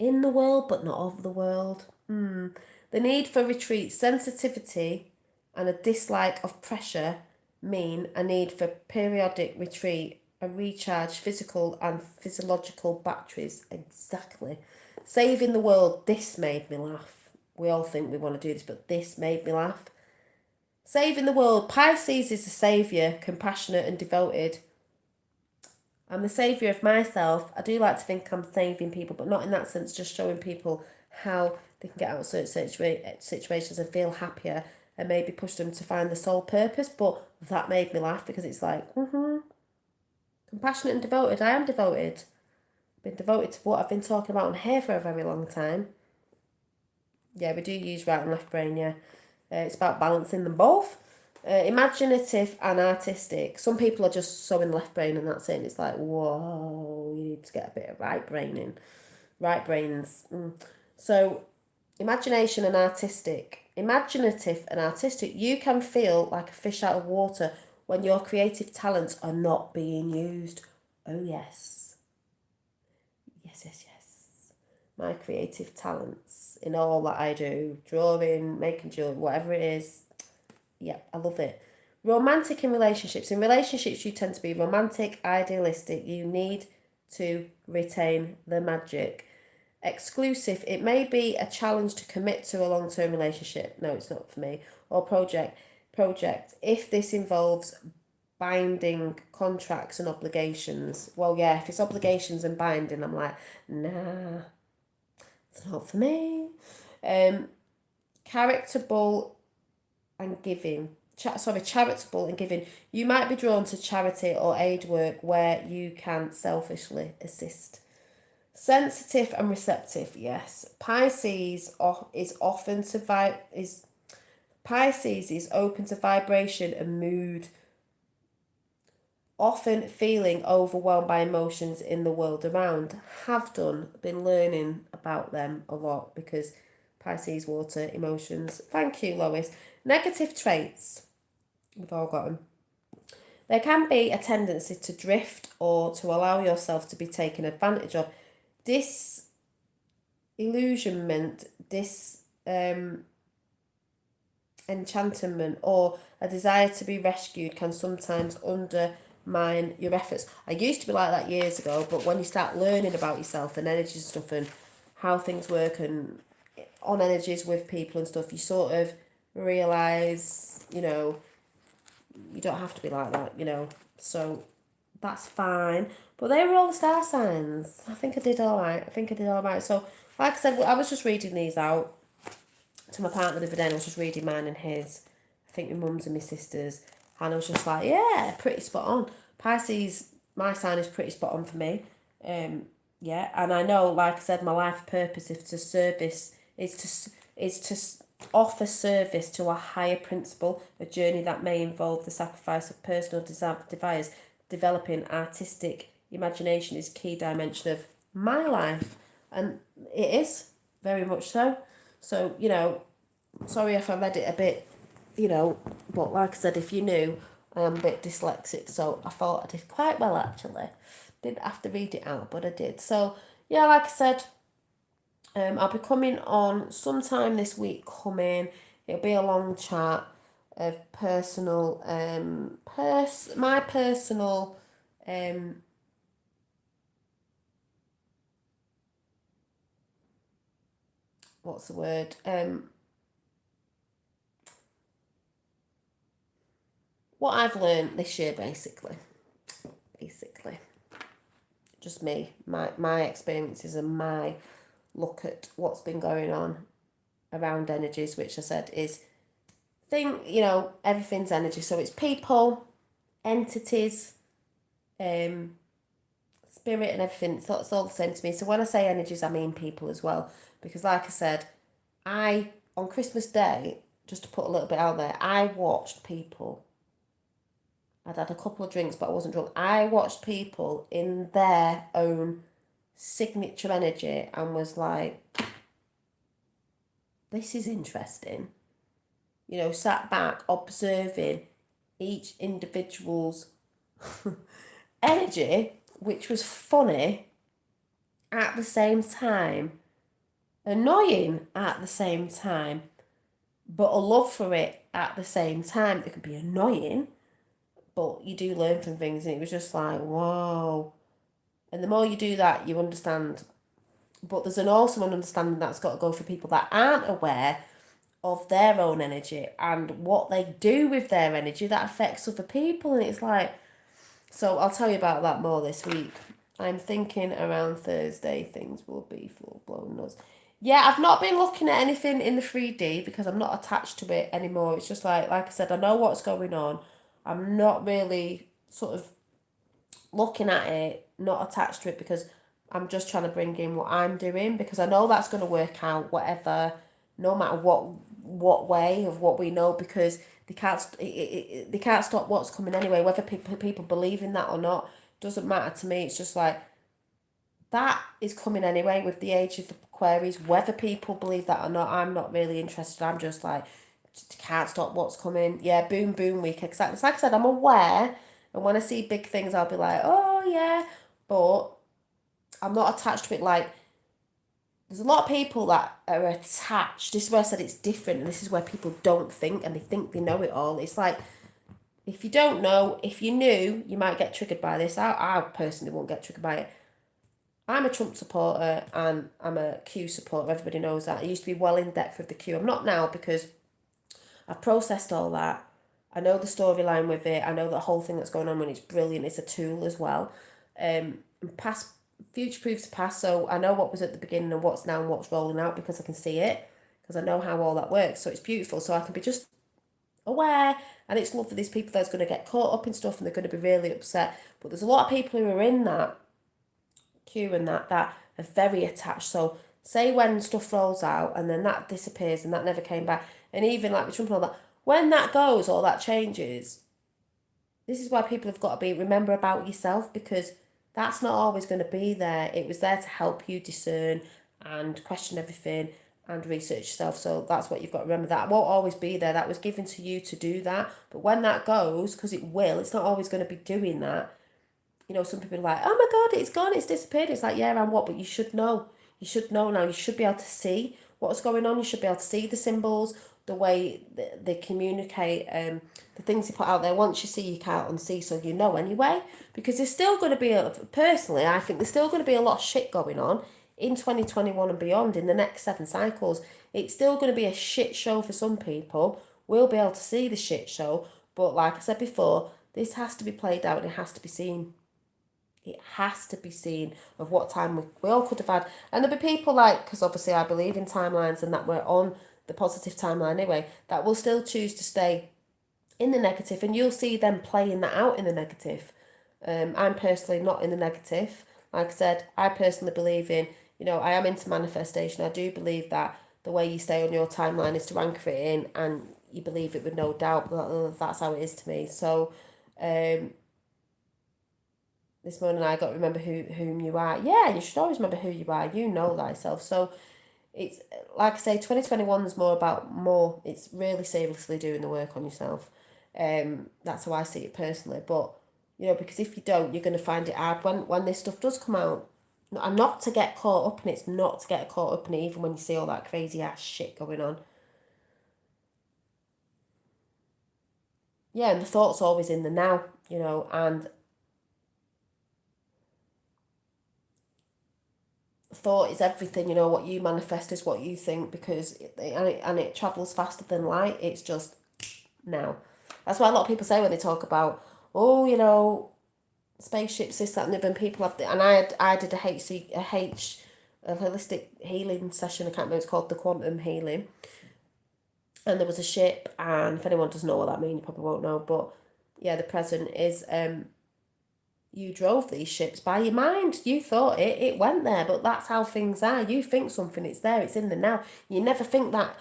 In the world, but not of the world. The need for retreat, sensitivity, and a dislike of pressure mean a need for periodic retreat, a recharge physical and physiological batteries. Exactly. Saving the world. This made me laugh. We all think we want to do this, but this made me laugh. Saving the world. Pisces is the saviour, compassionate and devoted. I'm the saviour of myself. I do like to think I'm saving people, but not in that sense, just showing people how they can get out of certain situations and feel happier and maybe push them to find the sole purpose. But that made me laugh, because it's like, compassionate and devoted. I am devoted. Been devoted to what I've been talking about on here for a very long time. Yeah, we do use right and left brain, yeah. It's about balancing them both. Imaginative and artistic. Some people are just so in the left brain and that's it. And it's like, whoa, you need to get a bit of right brain in. Right brains. So, imagination and artistic. Imaginative and artistic. You can feel like a fish out of water when your creative talents are not being used. Oh, yes. Yes, yes, yes. My creative talents in all that I do, drawing, making jewelry, whatever it is. Yeah, I love it. Romantic in relationships. In relationships, you tend to be romantic, idealistic. You need to retain the magic. Exclusive. It may be a challenge to commit to a long-term relationship. No, it's not for me. Or project. Project. If this involves binding contracts and obligations. Well, yeah, if it's obligations and binding, I'm like, nah, it's not for me. Characterable and giving. Charitable and giving. You might be drawn to charity or aid work where you can selfishly assist. Sensitive and receptive, yes. Pisces is open to vibration and mood, often feeling overwhelmed by emotions in the world around. Been learning about them a lot because Pisces water emotions. Thank you, Lois. Negative traits. We've all got them. There can be a tendency to drift or to allow yourself to be taken advantage of. Disillusionment, enchantment, or a desire to be rescued can sometimes undermine your efforts. I used to be like that years ago, but when you start learning about yourself and energy stuff and how things work and on energies with people and stuff, you sort of realise, you don't have to be like that, So that's fine. But they were all the star signs. I think I did all right. So, like I said, I was just reading these out to my partner the other day, and I was just reading mine and his. I think my mum's and my sister's. And I was just like, yeah, pretty spot on. Pisces, my sign is pretty spot on for me. Yeah, and I know, like I said, my life purpose is to offer service to a higher principle, a journey that may involve the sacrifice of personal desires. Developing artistic imagination is key dimension of my life, and it is very much so. So, sorry if I read it a bit, but like I said, if you knew, I am a bit dyslexic, so I thought I did quite well actually. Didn't have to read it out, but I did. So, yeah, like I said, I'll be coming on sometime this week coming. It'll be a long chat of personal, my personal, what's the word? What I've learned this year, basically. Just me, my experiences and my look at what's been going on around energies, which I said is everything's energy. So it's people, entities, spirit and everything. So it's all the same to me. So when I say energies, I mean people as well. Because like I said, on Christmas Day, just to put a little bit out there, I watched people. I'd had a couple of drinks, but I wasn't drunk. I watched people in their own signature energy and was like, this is interesting. Sat back observing each individual's energy, which was funny at the same time, annoying at the same time, but a love for it at the same time. It could be annoying, but you do learn from things, and it was just like, whoa. And the more you do that, you understand. But there's also an understanding that's got to go for people that aren't aware of their own energy and what they do with their energy that affects other people. And it's like, so I'll tell you about that more this week. I'm thinking around Thursday things will be full-blown nuts. Yeah, I've not been looking at anything in the 3D because I'm not attached to it anymore. It's just like I said, I know what's going on. I'm not really sort of looking at it, not attached to it, because I'm just trying to bring in what I'm doing, because I know that's going to work out whatever no matter what way of what we know, because they can't stop what's coming anyway. Whether people believe in that or not doesn't matter to me. It's just like that is coming anyway with the age of the Aquarius. Whether people believe that or not, I'm not really interested. I'm just like, can't stop what's coming. Yeah, boom, boom week. Exactly. It's like I said, I'm aware. And when I see big things, I'll be like, oh, yeah. But I'm not attached to it. Like, there's a lot of people that are attached. This is where I said it's different. And this is where people don't think and they think they know it all. It's like, if you don't know, if you knew, you might get triggered by this. I personally won't get triggered by it. I'm a Trump supporter and I'm a Q supporter. Everybody knows that. I used to be well in depth with the Q. I'm not now because I've processed all that. I know the storyline with it. I know the whole thing that's going on when it's brilliant. It's a tool as well. Past, future proves past. So I know what was at the beginning and what's now and what's rolling out because I can see it. Because I know how all that works. So it's beautiful. So I can be just aware. And it's love for these people that's going to get caught up in stuff and they're going to be really upset. But there's a lot of people who are in that queue and that are very attached. So say when stuff rolls out and then that disappears and that never came back, and even like with Trump and all that, when that goes or that changes, this is why people have got to be remember about yourself, because that's not always going to be there. It was there to help you discern and question everything and research yourself. So that's what you've got to remember. That won't always be there. That was given to you to do that. But when that goes, because it will, it's not always going to be doing that. You know, some people are like, oh my God, it's gone, it's disappeared. It's like, yeah, and what? But you should know. You should know now. You should be able to see what's going on. You should be able to see the symbols, the way they communicate, the things they put out there. Once you see, you can't unsee, so you know anyway. Because there's still going to be, personally, I think there's still going to be a lot of shit going on in 2021 and beyond, in the next 7 cycles. It's still going to be a shit show for some people. We'll be able to see the shit show. But like I said before, this has to be played out and it has to be seen. It has to be seen of what time we all could have had. And there'll be people like, because obviously I believe in timelines and that we're on the positive timeline anyway, that will still choose to stay in the negative, and you'll see them playing that out in the negative. I'm personally not in the negative. Like I said, I personally believe in, I am into manifestation. I do believe that the way you stay on your timeline is to anchor it in and you believe it with no doubt. That's how it is to me. So, this morning I got to remember whom you are. Yeah, you should always remember who you are. You know thyself. So it's like I say, 2021 is it's really seriously doing the work on yourself. That's how I see it personally. But because if you don't, you're going to find it hard when this stuff does come out. And not to get caught up in it. It's not to get caught up in it, even when you see all that crazy ass shit going on. Yeah, and the thought's always in the now, and thought is everything. What you manifest is what you think, because it travels faster than light. It's just now. That's why a lot of people say when they talk about, spaceships, this, that, and the other, and people have and I did a holistic healing session. I can't remember, it's called the quantum healing, and there was a ship, and if anyone doesn't know what that means, you probably won't know, but yeah, the present is you drove these ships by your mind. You thought it went there, but that's how things are. You think something, it's there, it's in the now. You never think that,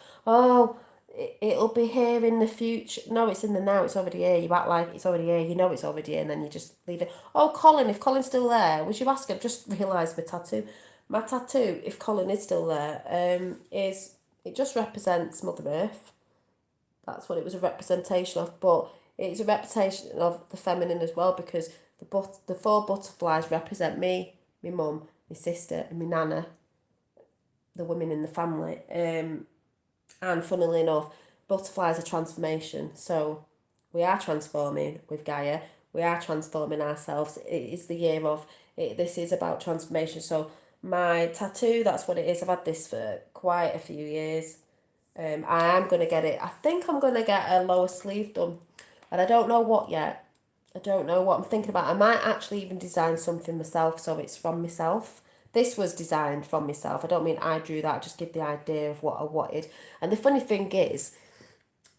it'll be here in the future. No, it's in the now, it's already here. You act like it's already here, it's already here, and then you just leave it. Oh, Colin, if Colin's still there, would you ask him? Just realised my tattoo. My tattoo, if Colin is still there, it just represents Mother Earth. That's what it was a representation of, but it's a representation of the feminine as well, because the 4 butterflies represent me, my mum, my sister, and my nana, the women in the family. And funnily enough, butterflies are transformation. So we are transforming with Gaia. We are transforming ourselves. It is the year of it. This is about transformation. So my tattoo, that's what it is. I've had this for quite a few years. I am going to get it. I think I'm going to get a lower sleeve done. And I don't know what yet. I don't know what I'm thinking about. I might actually even design something myself, so it's from myself. This was designed from myself. I don't mean I drew that, I just give the idea of what I wanted. And the funny thing is,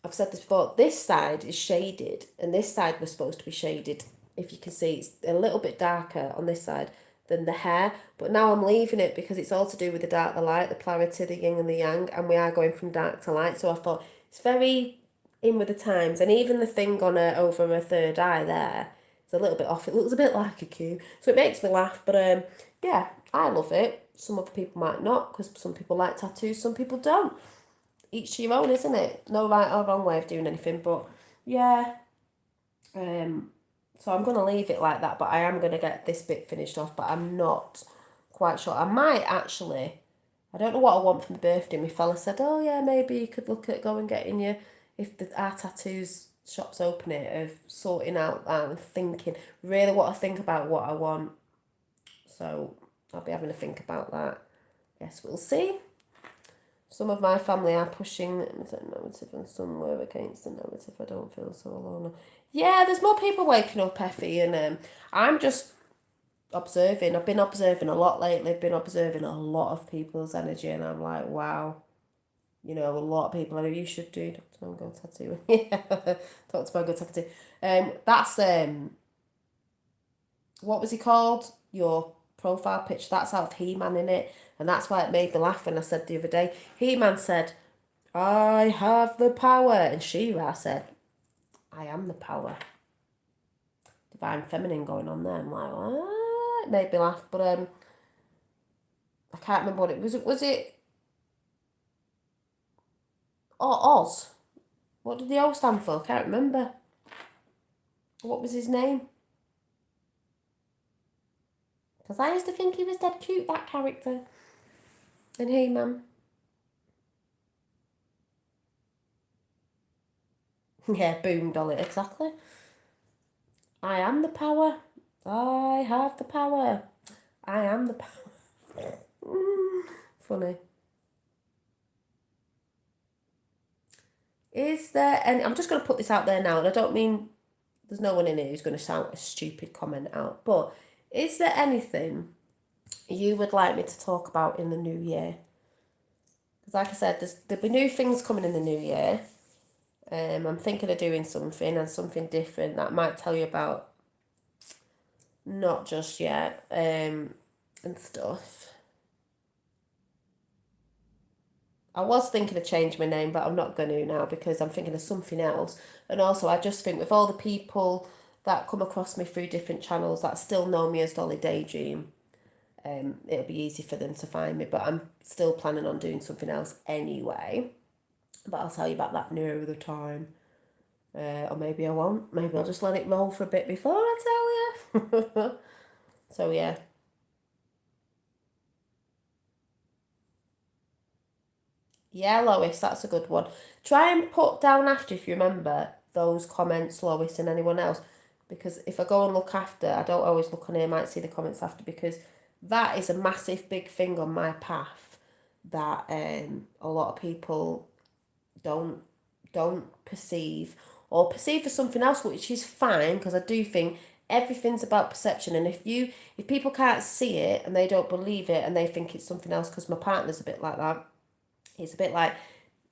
I've said this before, this side is shaded, and this side was supposed to be shaded. If you can see, it's a little bit darker on this side than the hair. But now I'm leaving it because it's all to do with the dark, the light, the polarity, the yin and the yang, and we are going from dark to light. So I thought it's very in with the times, and even the thing on her over her third eye there, it's a little bit off. It looks a bit like a Q, so it makes me laugh. But yeah, I love it. Some other people might not, because some people like tattoos, some people don't. Each to your own, isn't it? No right or wrong way of doing anything. But yeah, so I'm gonna leave it like that. But I am gonna get this bit finished off. But I'm not quite sure. I might actually. I don't know what I want for my birthday. My fella said, "Oh yeah, maybe you could look at going getting your, if our tattoos shop's open it, of sorting out that and thinking really what I think about what I want." So I'll be having to think about that. Yes, we'll see. Some of my family are pushing the narrative and some were against the narrative. I don't feel so alone. Yeah, there's more people waking up, Effie, and I'm just observing. I've been observing a lot lately. I've been observing a lot of people's energy, and I'm like, wow. You know, a lot of people. You should do Dr. Mango tattoo. Yeah, Dr. Mango tattoo. That's what was he called? Your profile picture. That's out of He-Man in it, and that's why it made me laugh when I said the other day. He-Man said, "I have the power," and She-Ra said, "I am the power." Divine feminine going on there. I'm like, what? It made me laugh, but I can't remember what it was. Was it? Oh, Oz. What did the O stand for? I can't remember. What was his name? Because I used to think he was dead cute, that character. And He-Man. Yeah, boom, dolly, exactly. I am the power. I have the power. I am the power. Funny. Is there any... I'm just going to put this out there now, and I don't mean... There's no one in here who's going to shout a stupid comment out, but is there anything you would like me to talk about in the new year? Because like I said, there'll be new things coming in the new year. I'm thinking of doing something and something different that I might tell you about not just yet, and stuff. I was thinking of changing my name, but I'm not going to now because I'm thinking of something else. And also, I just think with all the people that come across me through different channels that still know me as Dolly Daydream, it'll be easy for them to find me. But I'm still planning on doing something else anyway. But I'll tell you about that nearer the time. Or maybe I won't. Maybe I'll just let it roll for a bit before I tell you. So, yeah. Yeah, Lois, that's a good one. Try and put down after, if you remember, those comments, Lois, and anyone else. Because if I go and look after, I don't always look on here, I might see the comments after, because that is a massive, big thing on my path that a lot of people don't perceive, or perceive as something else, which is fine, because I do think everything's about perception. And if people can't see it and they don't believe it and they think it's something else, because my partner's a bit like that. It's a bit like,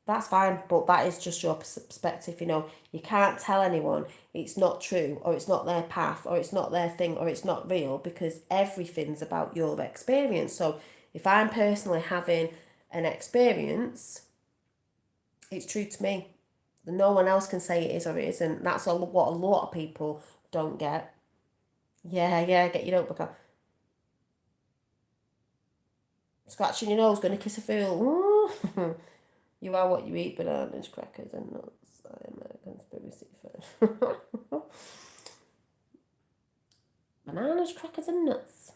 that's fine, but that is just your perspective. You can't tell anyone it's not true, or it's not their path, or it's not their thing, or it's not real, because everything's about your experience. So if I'm personally having an experience, it's true to me. No one else can say it is or it isn't. That's what a lot of people don't get. Yeah, get your notebook out. Scratching your nose, gonna kiss a fool. You are what you eat, bananas, crackers, and nuts. I am a conspiracy fan. Bananas, crackers, and nuts.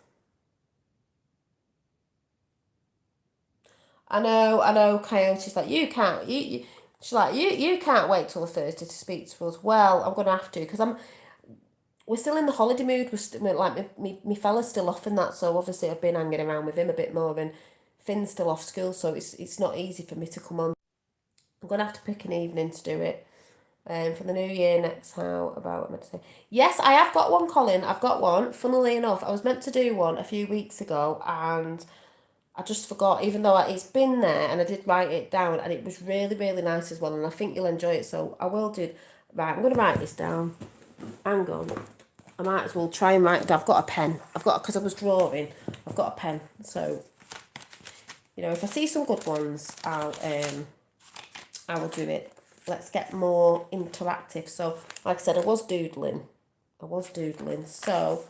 I know. Coyote's like, you can't. She's like, you can't wait till Thursday to speak to us. Well, I'm gonna have to, because we're still in the holiday mood. We're still, like, me fella's still off and that, so obviously I've been hanging around with him a bit more, and Finn's still off school, so it's not easy for me to come on. I'm gonna have to pick an evening to do it. For the new year next, how about, I'm to say, yes, I have got one, Colin. I've got one. Funnily enough, I was meant to do one a few weeks ago, and I just forgot, even though it's been there, and I did write it down, and it was really, really nice as well, and I think you'll enjoy it, so I will do. Right, I'm going to write this down. Hang on. I might as well try and write. I've got a pen. Because I was drawing. I've got a pen. So, if I see some good ones, I will do it. Let's get more interactive. So, like I said, I was doodling. So,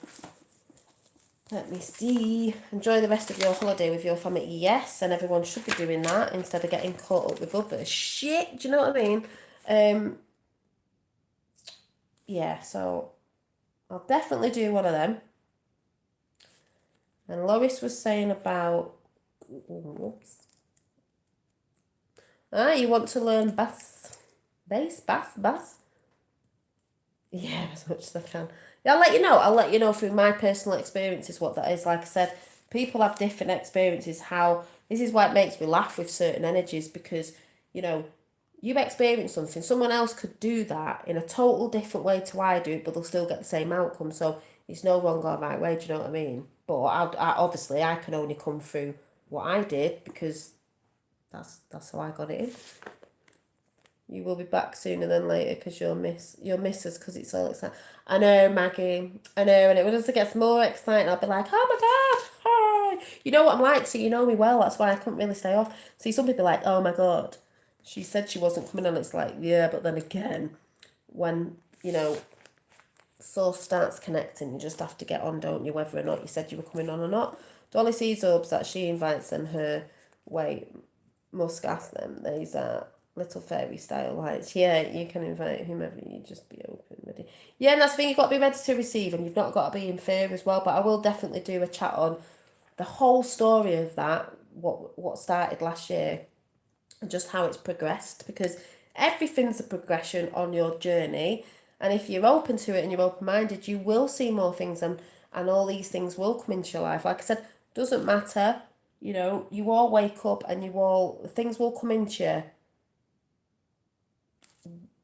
let me see. Enjoy the rest of your holiday with your family. Yes, and everyone should be doing that instead of getting caught up with other shit. Do you know what I mean? Yeah, so I'll definitely do one of them. And Loris was saying about... Whoops. You want to learn bass? Bass? Yeah, as much as I can. Yeah, I'll let you know. I'll let you know through my personal experiences what that is. Like I said, people have different experiences. This is why it makes me laugh with certain energies, because, you experience something. Someone else could do that in a total different way to I do it, but they'll still get the same outcome. So it's no wrong or right way, do you know what I mean? But obviously I can only come through what I did, because that's how I got it in. You will be back sooner than later because you'll miss us because it's all exciting. I know, Maggie. I know, and as it gets more exciting, I'll be like, oh my god, hi. You know what I'm like, so you know me well. That's why I couldn't really stay off. See, some people are like, oh my god, she said she wasn't coming on. It's like, yeah, but then again, when source starts connecting, you just have to get on, don't you? Whether or not you said you were coming on or not. Dolly sees orbs that she invites them her way. Musk ask them. These are little fairy style lights. Yeah, you can invite whomever, you just be open, ready. Yeah, and that's the thing, you've got to be ready to receive, and you've not got to be in fear as well. But I will definitely do a chat on the whole story of that, what started last year, and just how it's progressed, because everything's a progression on your journey. And if you're open to it and you're open-minded, you will see more things, and all these things will come into your life. Like I said, doesn't matter. You all wake up and things will come into you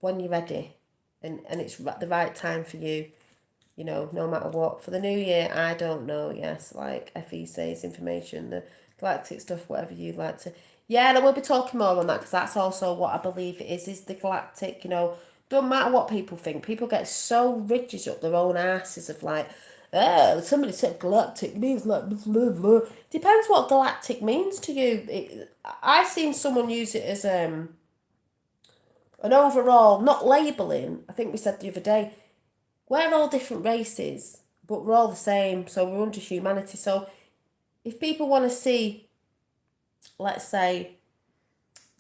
when you're ready, and it's the right time for you, no matter what. For the new year, I don't know, yes, like FE says, information, the galactic stuff, whatever you'd like to. Yeah, and I will be talking more on that, because that's also what I believe it is the galactic, don't matter what people think. People get so rigid up their own asses of like, somebody said galactic means like blah, blah. Depends what galactic means to you. I've seen someone use it as an overall, not labelling. I think we said the other day, we're all different races, but we're all the same, so we're under humanity. So if people want to see, let's say,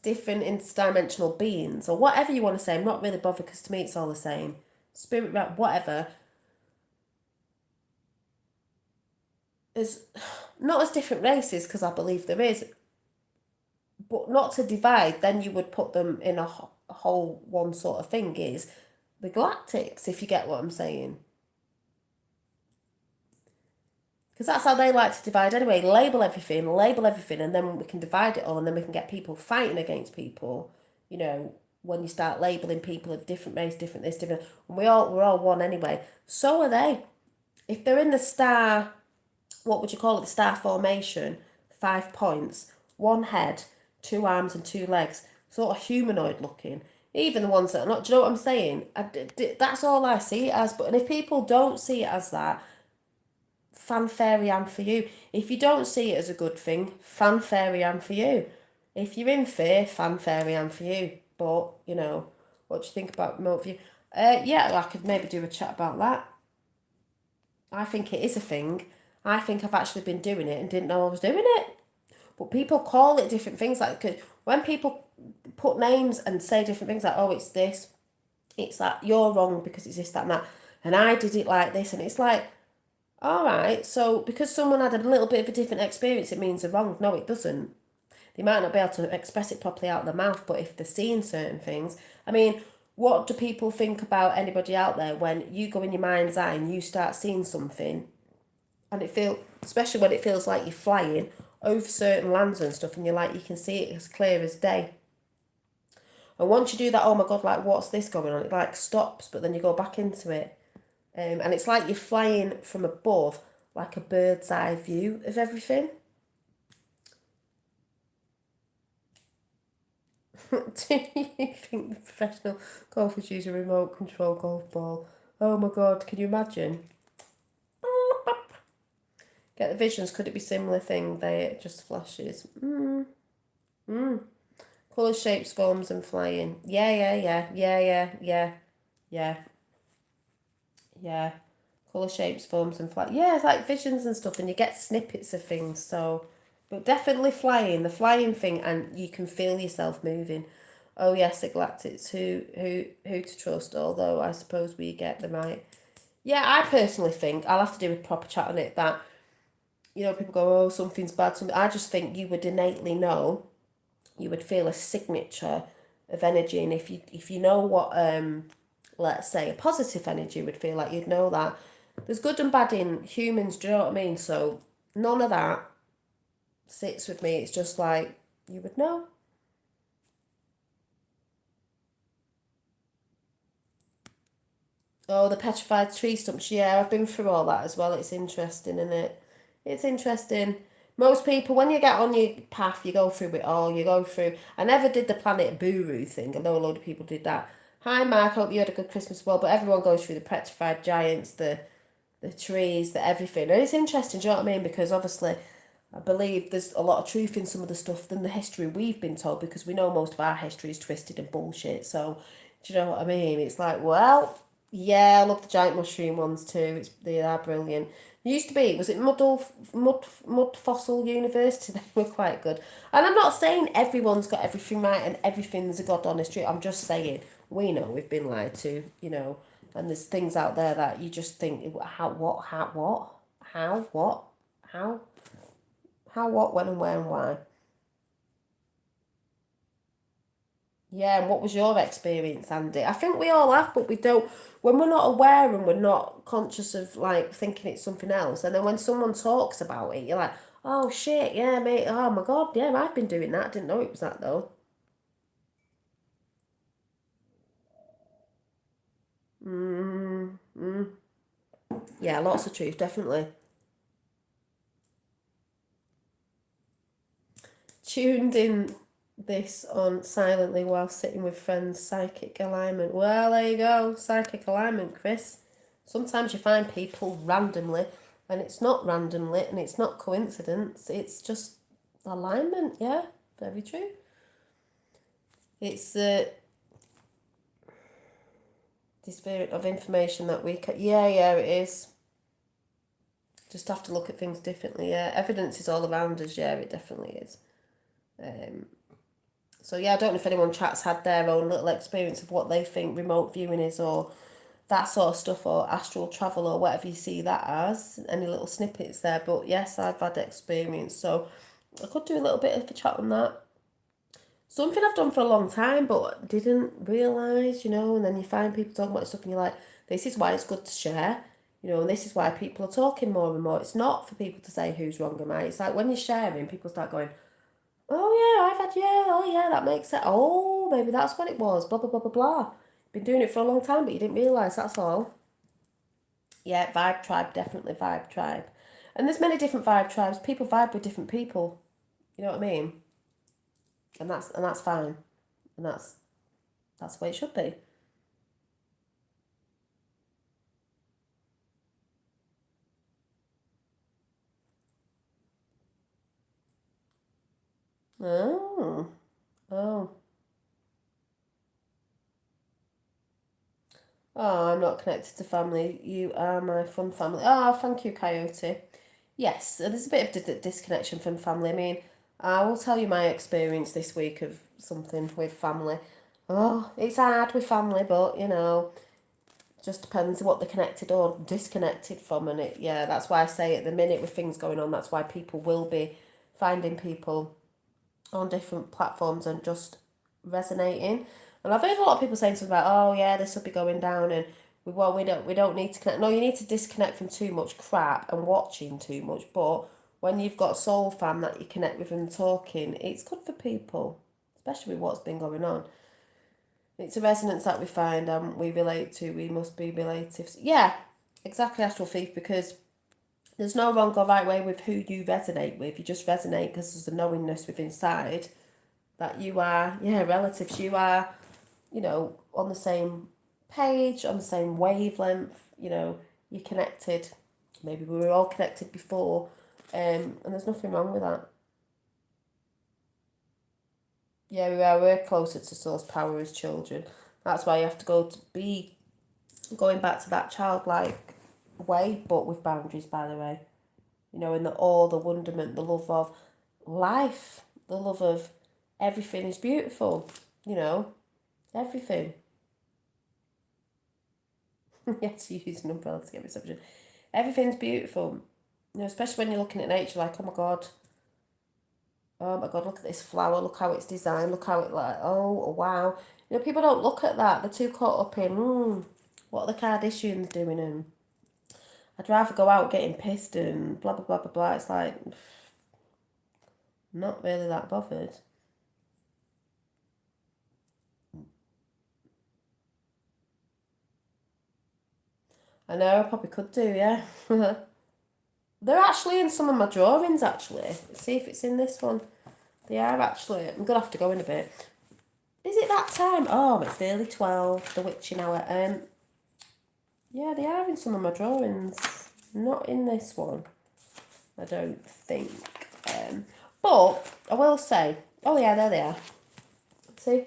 different interdimensional beings, or whatever you want to say, I'm not really bothered, because to me it's all the same. Spirit, whatever. There's not as different races, because I believe there is, but not to divide, then you would put them in a whole one sort of thing, is the galactics, if you get what I'm saying. Because that's how they like to divide anyway. Label everything, and then we can divide it all, and then we can get people fighting against people. When you start labelling people of different race, different this, different... we're all one anyway. So are they. If they're in the star, what would you call it, the star formation, 5 points, 1 head, 2 arms and 2 legs, sort of humanoid looking. Even the ones that are not, do you know what I'm saying? That's all I see it as. And if people don't see it as that, fanfare and for you. If you don't see it as a good thing, fanfare and for you. If you're in fear, fanfare and for you. But, what do you think about remote view? Yeah, I could maybe do a chat about that. I think it is a thing. I think I've actually been doing it and didn't know I was doing it. But people call it different things. Like, when people put names and say different things, like, oh, it's this, it's that, you're wrong because it's this, that, and that. And I did it like this. And it's like, all right, so because someone had a little bit of a different experience, it means they're wrong. No, it doesn't. They might not be able to express it properly out of their mouth, but if they're seeing certain things, I mean, what do people think about anybody out there when you go in your mind's eye and you start seeing something, and especially when it feels like you're flying over certain lands and stuff, and you're like, you can see it as clear as day. And once you do that, oh my God, like, what's this going on? It like stops, but then you go back into it. And it's like you're flying from above, like a bird's eye view of everything. Do you think the professional golfers use a remote control golf ball? Oh my God, can you imagine? Get the visions. Could it be similar thing? They just flashes. Colour, shapes, forms, and flying. Yeah. Colour, shapes, forms, and flying. Yeah, it's like visions and stuff, and you get snippets of things. So, but definitely flying. The flying thing, and you can feel yourself moving. Oh yes, the galactics. Who to trust? Although I suppose we get them right. Yeah, I personally think I'll have to do a proper chat on it. That people go, oh, something's bad. Something. I just think you would innately know. You would feel a signature of energy, and if you know what let's say a positive energy would feel like, you'd know that there's good and bad in humans. Do you know what I mean? So none of that sits with me. It's just like you would know. Oh, the petrified tree stumps. Yeah, I've been through all that as well. It's interesting, isn't it? It's interesting. Most people, when you get on your path, you go through it all. You go through. I never did the Planet Buru thing. I know a load of people did that. Hi, Mark. Hope you had a good Christmas as well. But everyone goes through the petrified giants, the trees, the everything. And it's interesting, do you know what I mean? Because obviously, I believe there's a lot of truth in some of the stuff than the history we've been told, because we know most of our history is twisted and bullshit. So, do you know what I mean? It's like, well, yeah, I love the giant mushroom ones too. They are brilliant. Used to be, was it Mud Fossil University? They were quite good. And I'm not saying everyone's got everything right and everything's a god honest truth. I'm just saying we know we've been lied to, and there's things out there that you just think, how, what, when, and where, and why. Yeah, and what was your experience, Andy? I think we all have, but we don't. When we're not aware and we're not conscious of like thinking it's something else, and then when someone talks about it, you're like, oh shit, yeah, mate. Oh my God, yeah, I've been doing that. I didn't know it was that though. Yeah, lots of truth, definitely. Tuned in this on silently while sitting with friends. Psychic alignment. Well, there you go. Psychic alignment, Chris. Sometimes you find people randomly, and it's not randomly, and it's not coincidence. It's just alignment. Yeah, very true. It's the spirit of information that we can. Yeah, it is. Just have to look at things differently. Yeah, evidence is all around us. Yeah, it definitely is. So yeah, I don't know if anyone chat's had their own little experience of what they think remote viewing is, or that sort of stuff, or astral travel, or whatever you see that as. Any little snippets there, but yes, I've had experience, so I could do a little bit of a chat on that. Something I've done for a long time, but didn't realise, and then you find people talking about stuff, and you're like, this is why it's good to share, and this is why people are talking more and more. It's not for people to say who's wrong am I. It's like when you're sharing, people start going, oh yeah, oh yeah, that makes sense. Oh, maybe that's what it was. Blah blah blah blah blah. Been doing it for a long time, but you didn't realise. That's all. Yeah, vibe tribe, definitely vibe tribe. And there's many different vibe tribes. People vibe with different people. You know what I mean? And that's fine. And that's the way it should be. Oh, oh, oh! I'm not connected to family. You are my fun family. Oh, thank you, Coyote. Yes, there's a bit of disconnection from family. I mean, I will tell you my experience this week of something with family. Oh, it's hard with family, but just depends what they're connected or disconnected from. And yeah, that's why I say at the minute with things going on, that's why people will be finding people on different platforms and just resonating. And I've heard a lot of people saying something about, oh yeah, this will be going down, and we don't need to connect. No, you need to disconnect from too much crap and watching too much. But when you've got a soul fam that you connect with and talking, it's good for people, especially with what's been going on. It's a resonance that we find and we relate to. We must be relatives. Yeah, exactly, Astral Thief, because there's no wrong or right way with who you resonate with. You just resonate because there's a knowingness within inside that you are, yeah, relatives. You are, on the same page, on the same wavelength, you're connected. Maybe we were all connected before, and there's nothing wrong with that. Yeah, we're closer to source power as children. That's why you have to be going back to that childlike way, but with boundaries, by the way. In the awe, the wonderment, the love of life, the love of everything is beautiful, everything. Yes, you use an umbrella to get reception. Everything's beautiful, especially when you're looking at nature, like, oh my God, look at this flower, look how it's designed, look how it oh wow. People don't look at that, they're too caught up in, what are the Kardashians doing, and I'd rather go out getting pissed and blah, blah, blah, blah, blah. It's like, not really that bothered. I know, I probably could do, yeah. They're actually in some of my drawings, actually. Let's see if it's in this one. They are actually. I'm going to have to go in a bit. Is it that time? Oh, it's nearly 12, the witching hour. Yeah, they are in some of my drawings. Not in this one, I don't think. But I will say, oh yeah, there they are. See?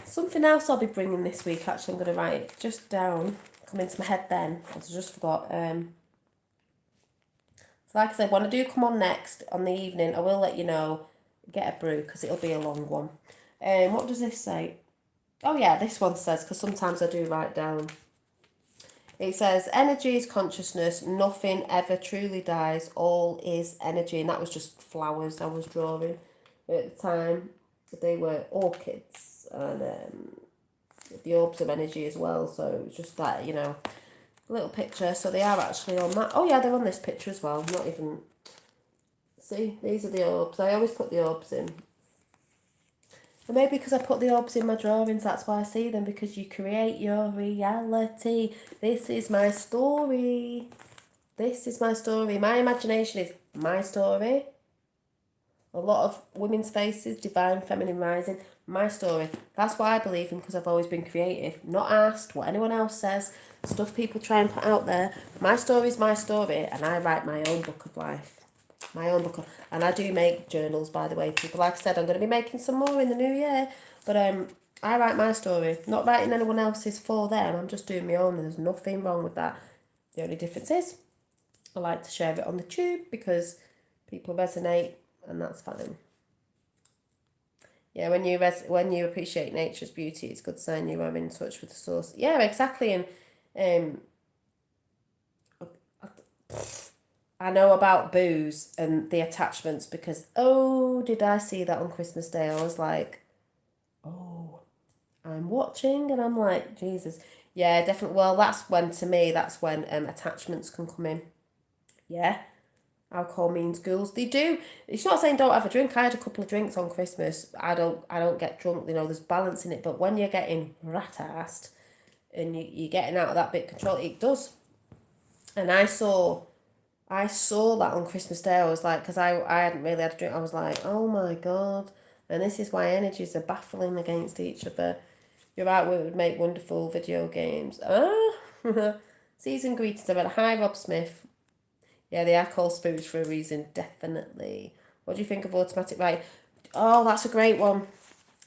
Something else I'll be bringing this week, actually, I'm going to write it just down. Come into my head then, because I just forgot. So like I said, when I do come on next, on the evening, I will let you know. Get a brew, because it'll be a long one. What does this say? Oh yeah, this one says, because sometimes I do write down. It says, energy is consciousness, nothing ever truly dies, all is energy. And that was just flowers I was drawing at the time. They were orchids and the orbs of energy as well. So it was just that, little picture. So they are actually on that. Oh yeah, they're on this picture as well. Not even... See, these are the orbs. I always put the orbs in. And maybe because I put the orbs in my drawings, that's why I see them, because you create your reality. This is my story. This is my story. My imagination is my story. A lot of women's faces, divine feminine rising, my story. That's what I believe in, because I've always been creative. Not asked what anyone else says, stuff people try and put out there. My story is my story, and I write my own book of life. My own book. And I do make journals, by the way, people. Like I said, I'm going to be making some more in the new year. But I write my story. Not writing anyone else's for them. I'm just doing my own, and there's nothing wrong with that. The only difference is I like to share it on the tube because people resonate, and that's fine. Yeah, when you appreciate nature's beauty, it's a good sign you are in touch with the source. Yeah, exactly. And I know about booze and the attachments because, did I see that on Christmas Day? I was like, I'm watching, and I'm like, Jesus. Yeah, definitely. Well, that's when attachments can come in. Yeah. Alcohol means ghouls. They do. It's not saying don't have a drink. I had a couple of drinks on Christmas. I don't get drunk. There's balance in it. But when you're getting rat-assed and you're getting out of that bit of control, it does. And I saw that on Christmas Day. I was like, because I hadn't really had a drink. I was like, oh my God. And this is why energies are battling against each other. You're right, we would make wonderful video games. Season greetings. I went, hi, Rob Smith. Yeah, they are called spirits for a reason, definitely. What do you think of automatic writing? Oh, that's a great one.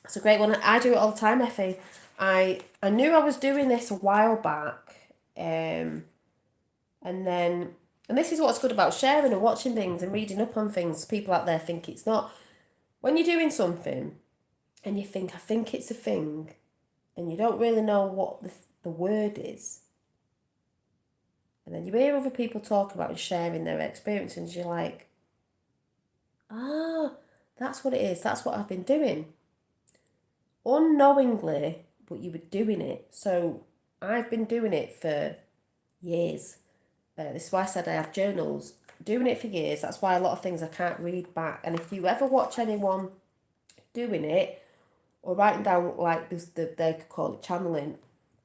That's a great one. I do it all the time, Effie. I knew I was doing this a while back. And this is what's good about sharing and watching things and reading up on things. People out there think it's not. When you're doing something and you think, I think it's a thing, and you don't really know what the word is, and then you hear other people talk about and sharing their experiences, and you're like, that's what it is. That's what I've been doing. Unknowingly, but you were doing it. So I've been doing it for years. This is why I said I have journals. Doing it for years. That's why a lot of things I can't read back. And if you ever watch anyone doing it or writing down, like they could call it channeling,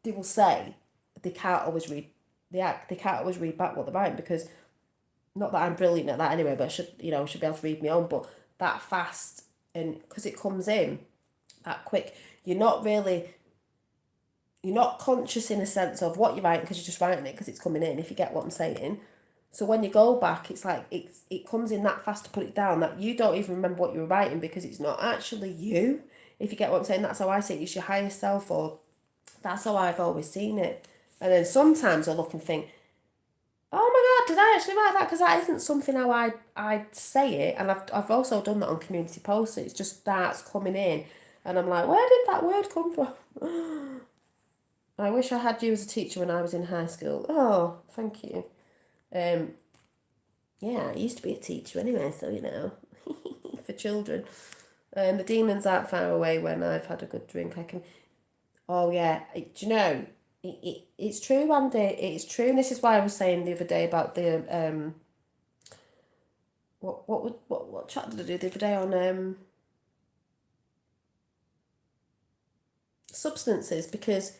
they will say they can't always read. They can't always read back what they're writing, because not that I'm brilliant at that anyway, but I should be able to read my own. But that fast, and because it comes in, that quick. You're not conscious in a sense of what you're writing because you're just writing it because it's coming in, if you get what I'm saying. So when you go back, it's like it comes in that fast to put it down that you don't even remember what you were writing because it's not actually you. If you get what I'm saying, that's how I see it. It's your higher self, or that's how I've always seen it. And then sometimes I look and think, oh my God, did I actually write that? Because that isn't something how I say it. And I've also done that on community posts. It just starts coming in. And I'm like, where did that word come from? I wish I had you as a teacher when I was in high school. Oh, thank you. Yeah, I used to be a teacher anyway, so for children. The demons aren't far away when I've had a good drink. I can. Oh yeah, do you know? It's true, Andy. It's true, and this is why I was saying the other day about the what chat did I do the other day on substances, because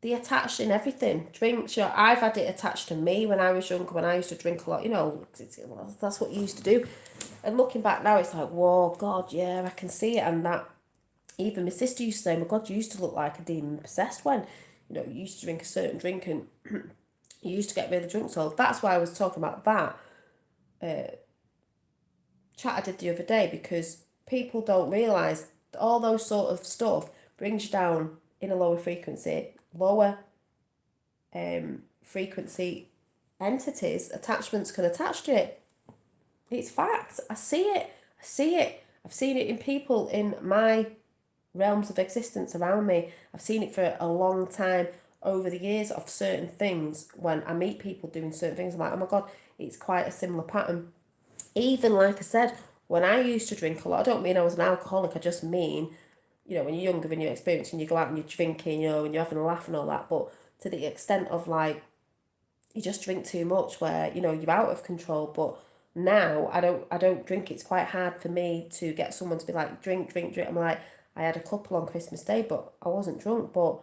they attach in everything. Drinks, I've had it attached to me when I was younger, when I used to drink a lot, that's what you used to do. And looking back now, it's like, whoa, God, yeah, I can see it. And that, even my sister used to say, my God, you used to look like a demon possessed when, you used to drink a certain drink and you used to get really drunk. So that's why I was talking about that chat I did the other day, because people don't realise all those sort of stuff brings you down in a lower frequency. Lower frequency entities, attachments can attach to it. It's fact. I see it. I've seen it in people in my realms of existence around me. I've seen it for a long time over the years of certain things. When I meet people doing certain things, I'm like, oh my God, it's quite a similar pattern. Even like I said, when I used to drink a lot, I don't mean I was an alcoholic, I just mean, when you're younger and you're experiencing, you go out and you're drinking, and you're having a laugh and all that, but to the extent of like, you just drink too much where, you're out of control. But now I don't drink. It's quite hard for me to get someone to be like, drink, drink, drink. I'm like, I had a couple on Christmas Day, but I wasn't drunk. But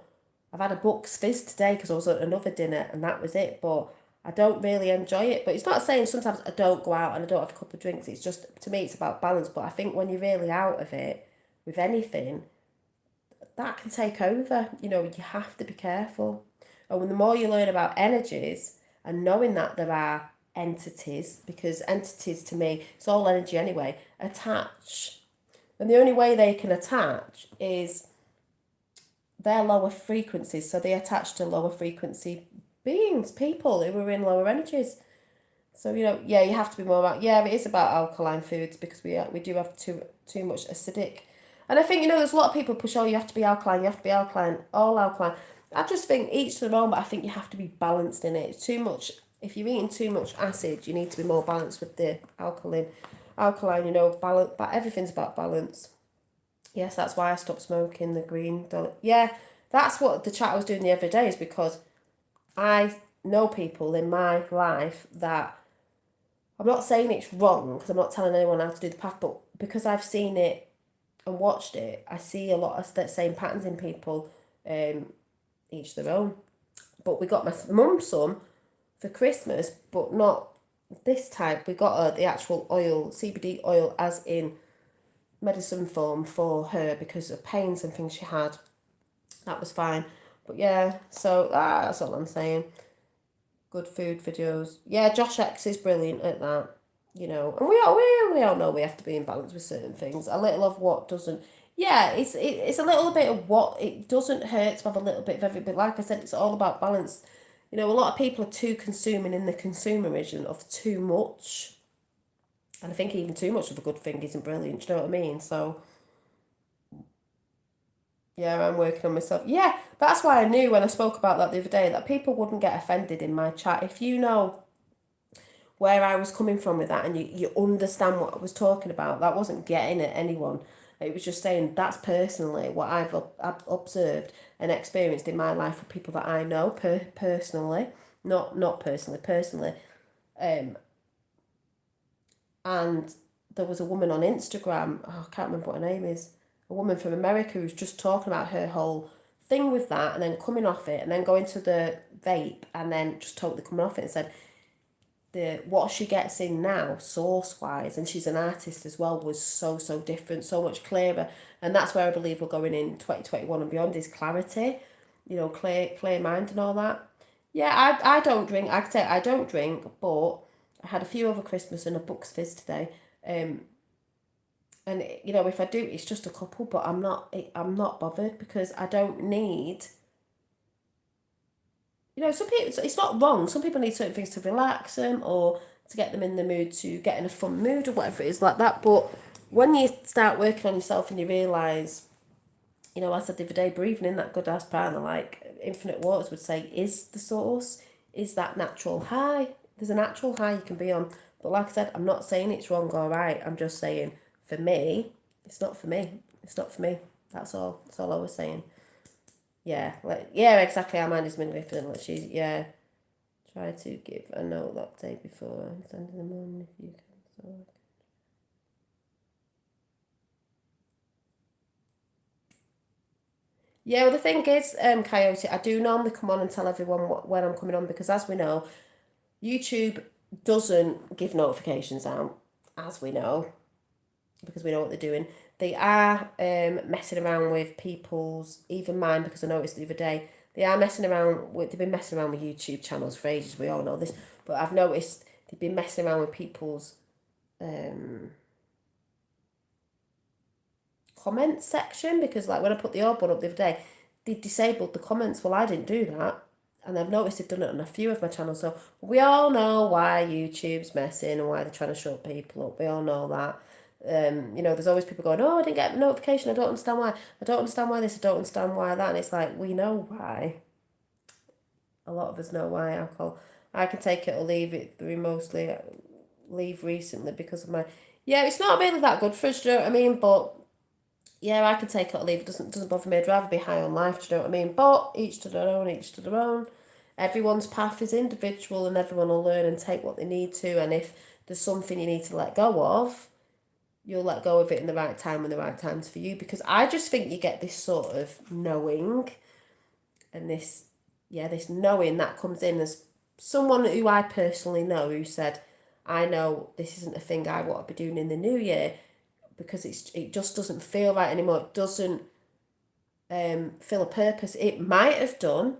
I've had a Bucks Fizz today because I was at another dinner and that was it. But I don't really enjoy it. But it's not saying sometimes I don't go out and I don't have a couple of drinks. It's just, to me, it's about balance. But I think when you're really out of it with anything, that can take over. You have to be careful. And when the more you learn about energies and knowing that there are entities, because entities to me, it's all energy anyway, attach. And the only way they can attach is their lower frequencies. So they attach to lower frequency beings, people who are in lower energies. So, yeah, you have to be more about, yeah, it is about alkaline foods, because we do have too much acidic. And I think, there's a lot of people push, oh, you have to be alkaline, all alkaline. I just think each to their own, but I think you have to be balanced in it. It's too much, if you're eating too much acid, you need to be more balanced with the alkaline, balance, but everything's about balance. Yes, that's why I stopped smoking the green. Yeah, that's what the chat I was doing the other day, is because I know people in my life that, I'm not saying it's wrong, because I'm not telling anyone how to do the path, but because I've seen it and watched it, I see a lot of the same patterns in people, each their own. But we got my mum some for Christmas, but not this type. We got her the actual oil, CBD oil, as in medicine form for her because of pains and things she had. That was fine. But yeah, so that's all I'm saying. Good food videos. Yeah, Josh X is brilliant at that. And we all know we have to be in balance with certain things. A little of what doesn't. Yeah, it's a little bit of what, it doesn't hurt to have a little bit of everything. Like I said, it's all about balance. A lot of people are too consuming in the consumerism of too much. And I think even too much of a good thing isn't brilliant. Do you know what I mean? So yeah, I'm working on myself. Yeah, that's why I knew when I spoke about that the other day that people wouldn't get offended in my chat. If you know where I was coming from with that and you understand what I was talking about, that wasn't getting at anyone. It was just saying that's personally what I've observed and experienced in my life with people that I know personally, not personally. And there was a woman on Instagram, I can't remember what her name is, a woman from America who's just talking about her whole thing with that and then coming off it and then going to the vape and then just totally coming off it and said, what she gets in now, source wise, and she's an artist as well, was so different, so much clearer, and that's where I believe we're going in 2021 and beyond, is clarity, clear mind and all that. Yeah, I don't drink. I say I don't drink, but I had a few over Christmas and a Bucks Fizz today. Um, and if I do, it's just a couple, but I'm not bothered because I don't need. Some people, it's not wrong. Some people need certain things to relax them or to get them in the mood, to get in a fun mood or whatever it is like that. But when you start working on yourself and you realise, I said the other day, breathing in that good ass prana, like Infinite Waters would say, is the source, is that natural high. There's a natural high you can be on. But like I said, I'm not saying it's wrong or right. I'm just saying, for me, it's not for me. It's not for me. That's all. That's all I was saying. Yeah, exactly. Our mind is magnificent. Like try to give a note that day before sending them on if you can. So. Yeah, well, the thing is, Coyote, I do normally come on and tell everyone when I'm coming on because, as we know, YouTube doesn't give notifications out, as we know, because we know what they're doing. They are messing around with people's, even mine, because I noticed the other day, they've been messing around with YouTube channels for ages, we all know this, but I've noticed they've been messing around with people's comment section, because like when I put the orb one up the other day, they disabled the comments. Well, I didn't do that. And I've noticed they've done it on a few of my channels. So we all know why YouTube's messing and why they're trying to shut people up. We all know that. There's always people going, oh, I didn't get a notification. I don't understand why. I don't understand why this. I don't understand why that. And it's like, we know why. A lot of us know why alcohol. I can take it or leave it through, mostly leave recently because of my... Yeah, it's not really that good for us, do you know what I mean? But yeah, I can take it or leave it. Doesn't bother me. I'd rather be high on life, do you know what I mean? But each to their own, each to their own. Everyone's path is individual and everyone will learn and take what they need to. And if there's something you need to let go of, you'll let go of it in the right time when the right time's for you. Because I just think you get this sort of knowing, and this knowing that comes in as someone who I personally know who said, I know this isn't a thing I want to be doing in the new year because it just doesn't feel right anymore. It doesn't fill a purpose. It might have done,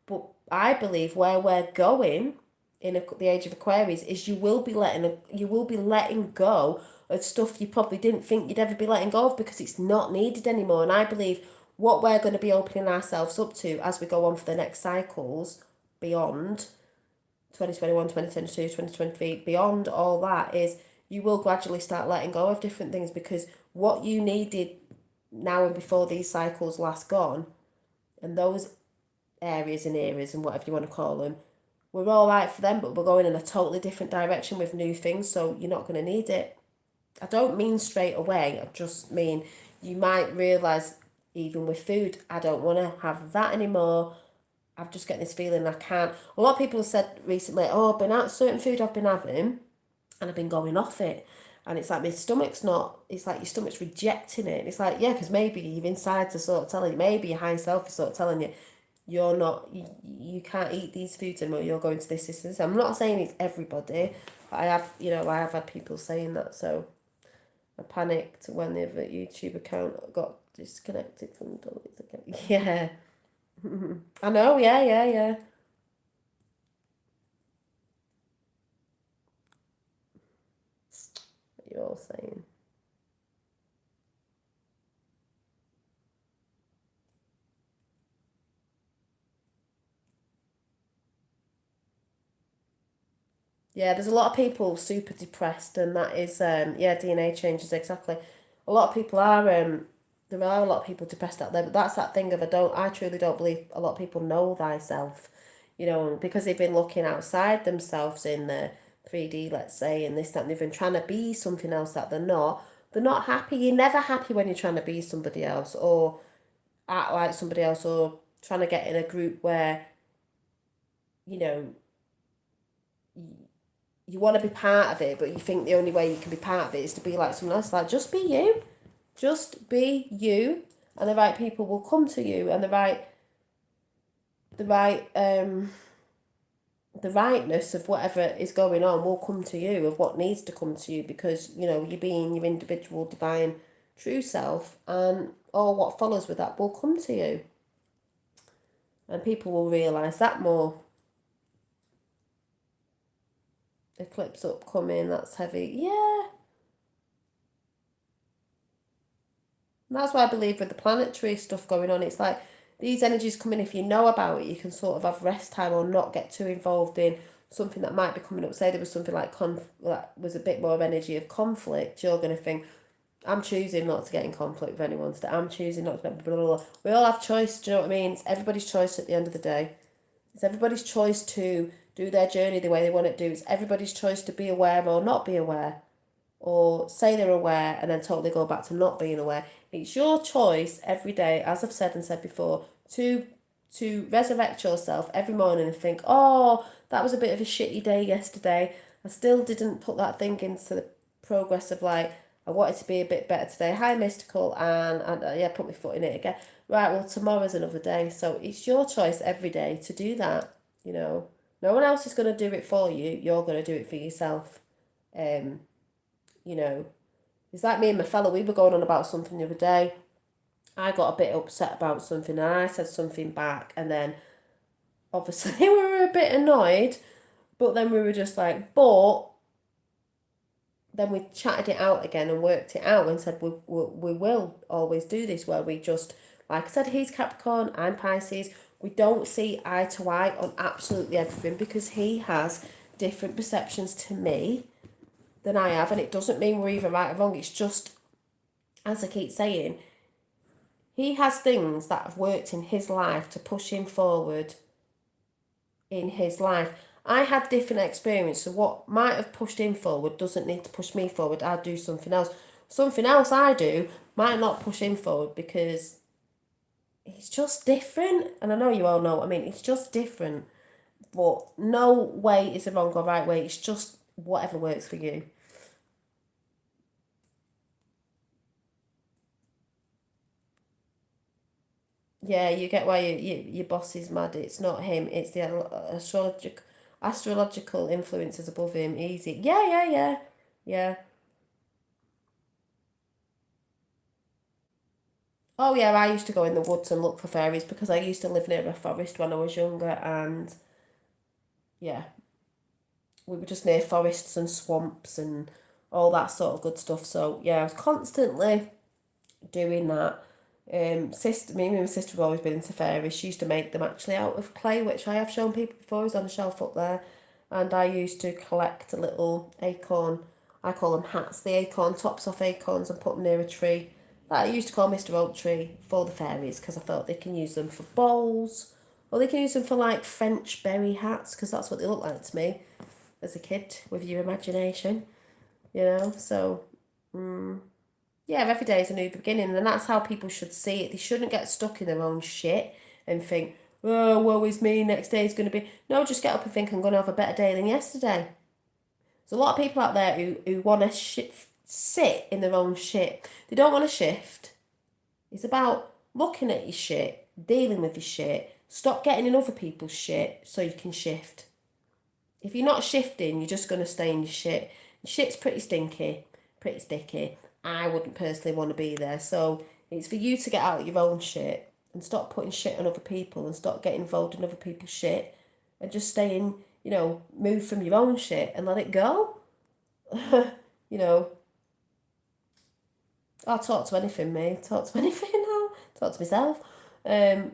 but I believe where we're going in the age of Aquarius is you will be letting go of stuff you probably didn't think you'd ever be letting go of because it's not needed anymore. And I believe what we're going to be opening ourselves up to as we go on for the next cycles beyond 2021, 2022, 2023, beyond all that, is you will gradually start letting go of different things because what you needed now and before these cycles last gone, and those areas and eras and whatever you want to call them, we're all right for them, but we're going in a totally different direction with new things, so you're not going to need it. I don't mean straight away, I just mean you might realise, even with food, I don't want to have that anymore. I've just getting this feeling I can't. A lot of people have said recently, oh, I've been out certain food I've been having and I've been going off it. And it's like my stomach's not, it's like your stomach's rejecting it. It's like, yeah, because maybe your insides are sort of telling you, maybe your high self is sort of telling you, you're not, you can't eat these foods anymore, you're going to this. I'm not saying it's everybody, but I have had people saying that, so I panicked when the other YouTube account got disconnected from Dolly's account. Yeah. I know, yeah. What you're all saying. Yeah, there's a lot of people super depressed, and that is DNA changes exactly. A lot of people are there are a lot of people depressed out there, but that's that thing of I truly don't believe a lot of people know thyself, because they've been looking outside themselves in the 3D, let's say, and this, that, and they've been trying to be something else that they're not. They're not happy. You're never happy when you're trying to be somebody else or act like somebody else or trying to get in a group where, you know, you want to be part of it, but you think the only way you can be part of it is to be like someone else. Like, just be you. Just be you, and the right people will come to you, and the right the rightness of whatever is going on will come to you, of what needs to come to you, because you're being your individual divine true self, and all what follows with that will come to you, and people will realize that more. Eclipse upcoming, that's heavy. Yeah. And that's why I believe with the planetary stuff going on, it's like these energies come in. If you know about it, you can sort of have rest time or not get too involved in something that might be coming up. Say there was something like that was a bit more of energy of conflict. You're going to think, I'm choosing not to get in conflict with anyone today. I'm choosing not to blah, blah, blah. We all have choice, do you know what I mean? It's everybody's choice at the end of the day. It's everybody's choice to do their journey the way they want it to do. It's everybody's choice to be aware or not be aware, or say they're aware and then totally go back to not being aware. It's your choice every day, as I've said and said before, to resurrect yourself every morning and think, oh, that was a bit of a shitty day yesterday. I still didn't put that thing into the progress of like, I wanted to be a bit better today. Hi, Mystical, and yeah, put my foot in it again. Right, well, tomorrow's another day. So it's your choice every day to do that, you know. No one else is going to do it for you. You're going to do it for yourself. Um, you know, it's like me and my fella, we were going on about something the other day. I got a bit upset about something and I said something back, and then obviously we were a bit annoyed, but then we were just like, but then we chatted it out again and worked it out and said we will always do this, where we just, like I said, he's Capricorn, I'm Pisces, we don't see eye to eye on absolutely everything because he has different perceptions to me than I have, and it doesn't mean we're either right or wrong. It's just, as I keep saying, he has things that have worked in his life to push him forward in his life. I had different experience, so what might have pushed him forward doesn't need to push me forward. I'll do something else. Something else I do might not push him forward because he's just different. And I know you all know what I mean. It's just different. But no way is a wrong or right way. It's just whatever works for you. Yeah, you get why your boss is mad. It's not him. It's the astrological influences above him. Easy. Yeah, yeah, yeah, yeah. Oh yeah, I used to go in the woods and look for fairies because I used to live near a forest when I was younger, and yeah, we were just near forests and swamps and all that sort of good stuff. So yeah, I was constantly doing that. Me and my sister have always been into fairies. She used to make them actually out of clay, which I have shown people before. It's on the shelf up there, and I used to collect a little acorn. I call them hats. The acorn tops off acorns and put them near a tree. That I used to call Mr. Oak Tree for the fairies because I thought they can use them for bowls, or they can use them for like French berry hats because that's what they look like to me as a kid with your imagination, you know. So yeah, every day is a new beginning, and that's how people should see it. They shouldn't get stuck in their own shit and think, oh, woe is me, next day is going to be... No, just get up and think, I'm going to have a better day than yesterday. There's a lot of people out there who want to sit in their own shit. They don't want to shift. It's about looking at your shit, dealing with your shit, stop getting in other people's shit so you can shift. If you're not shifting, you're just going to stay in your shit. Shit's pretty stinky, pretty sticky. I wouldn't personally want to be there. So it's for you to get out of your own shit and stop putting shit on other people and stop getting involved in other people's shit and just stay in, move from your own shit and let it go. you know, I'll talk to anything, mate. Talk to anything now. Talk to myself. Um,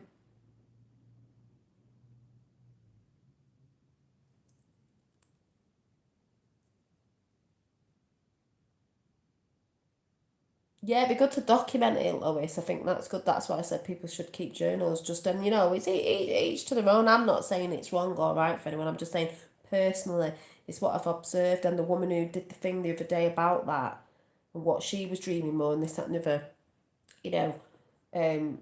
Yeah, it'd be good to document it, Lois. I think that's good. That's why I said people should keep journals. Just and it's each to their own. I'm not saying it's wrong or right for anyone. I'm just saying personally, it's what I've observed. And the woman who did the thing the other day about that and what she was dreaming more and this that and the other, you know, um,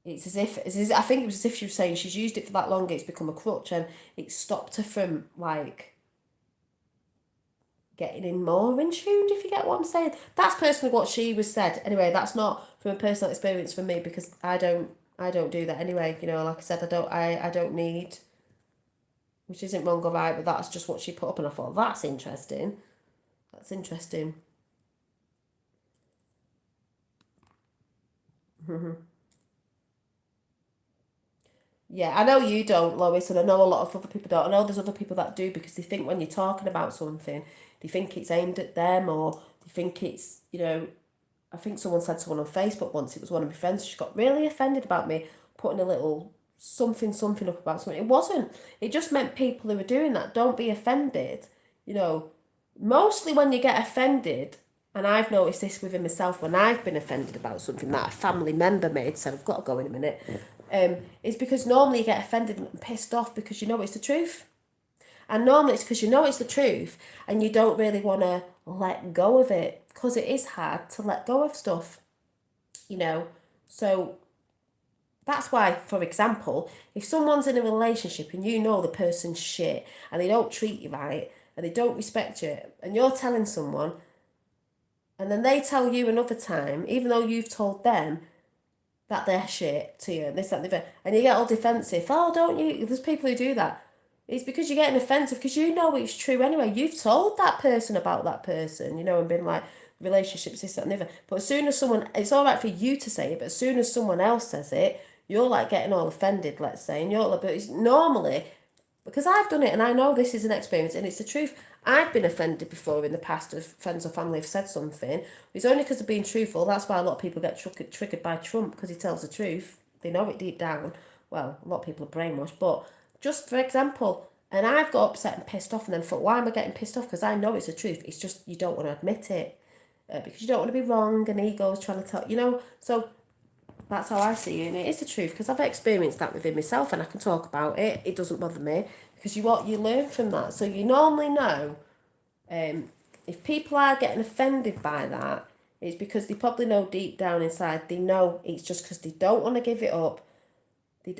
it's as if I think it was as if she was saying she's used it for that long. It's become a crutch and it stopped her from like getting in more in tune, if you get what I'm saying. That's personally what she was said. Anyway, that's not from a personal experience for me because I don't do that anyway. Like I said, I don't need which isn't wrong or right, but that's just what she put up, and I thought, that's interesting. That's interesting. Yeah, I know you don't, Lois, and I know a lot of other people don't. I know there's other people that do because they think when you're talking about something, they think it's aimed at them, or they think it's, I think someone said to someone on Facebook once, it was one of my friends, she got really offended about me putting a little something up about something. It wasn't. It just meant people who were doing that, don't be offended. You know, mostly when you get offended, and I've noticed this within myself when I've been offended about something that a family member made, said, I've got to go in a minute, it's because normally you get offended and pissed off because you know it's the truth. And normally it's because you know it's the truth and you don't really want to let go of it because it is hard to let go of stuff, you know. So that's why, for example, if someone's in a relationship and you know the person's shit and they don't treat you right and they don't respect you and you're telling someone and then they tell you another time, even though you've told them that they're shit to you and this, that, and the other, and you get all defensive, oh, don't you? There's people who do that. It's because you're getting offensive because you know it's true anyway. You've told that person about that person, and been like, relationships, this, that, and the other. But as soon as someone, it's all right for you to say it, but as soon as someone else says it, you're like getting all offended, let's say, and you're like, but it's normally, because I've done it and I know this is an experience and it's the truth. I've been offended before in the past if friends or family have said something. It's only because of being truthful. That's why a lot of people get triggered by Trump because he tells the truth. They know it deep down. Well, a lot of people are brainwashed, but just for example, and I've got upset and pissed off and then thought, why am I getting pissed off? Because I know it's the truth. It's just you don't want to admit it because you don't want to be wrong and ego's trying to tell. So that's how I see it, and it is the truth because I've experienced that within myself, and I can talk about it. It doesn't bother me because you learn from that. So you normally know, if people are getting offended by that, it's because they probably know deep down inside they know it's just because they don't want to give it up,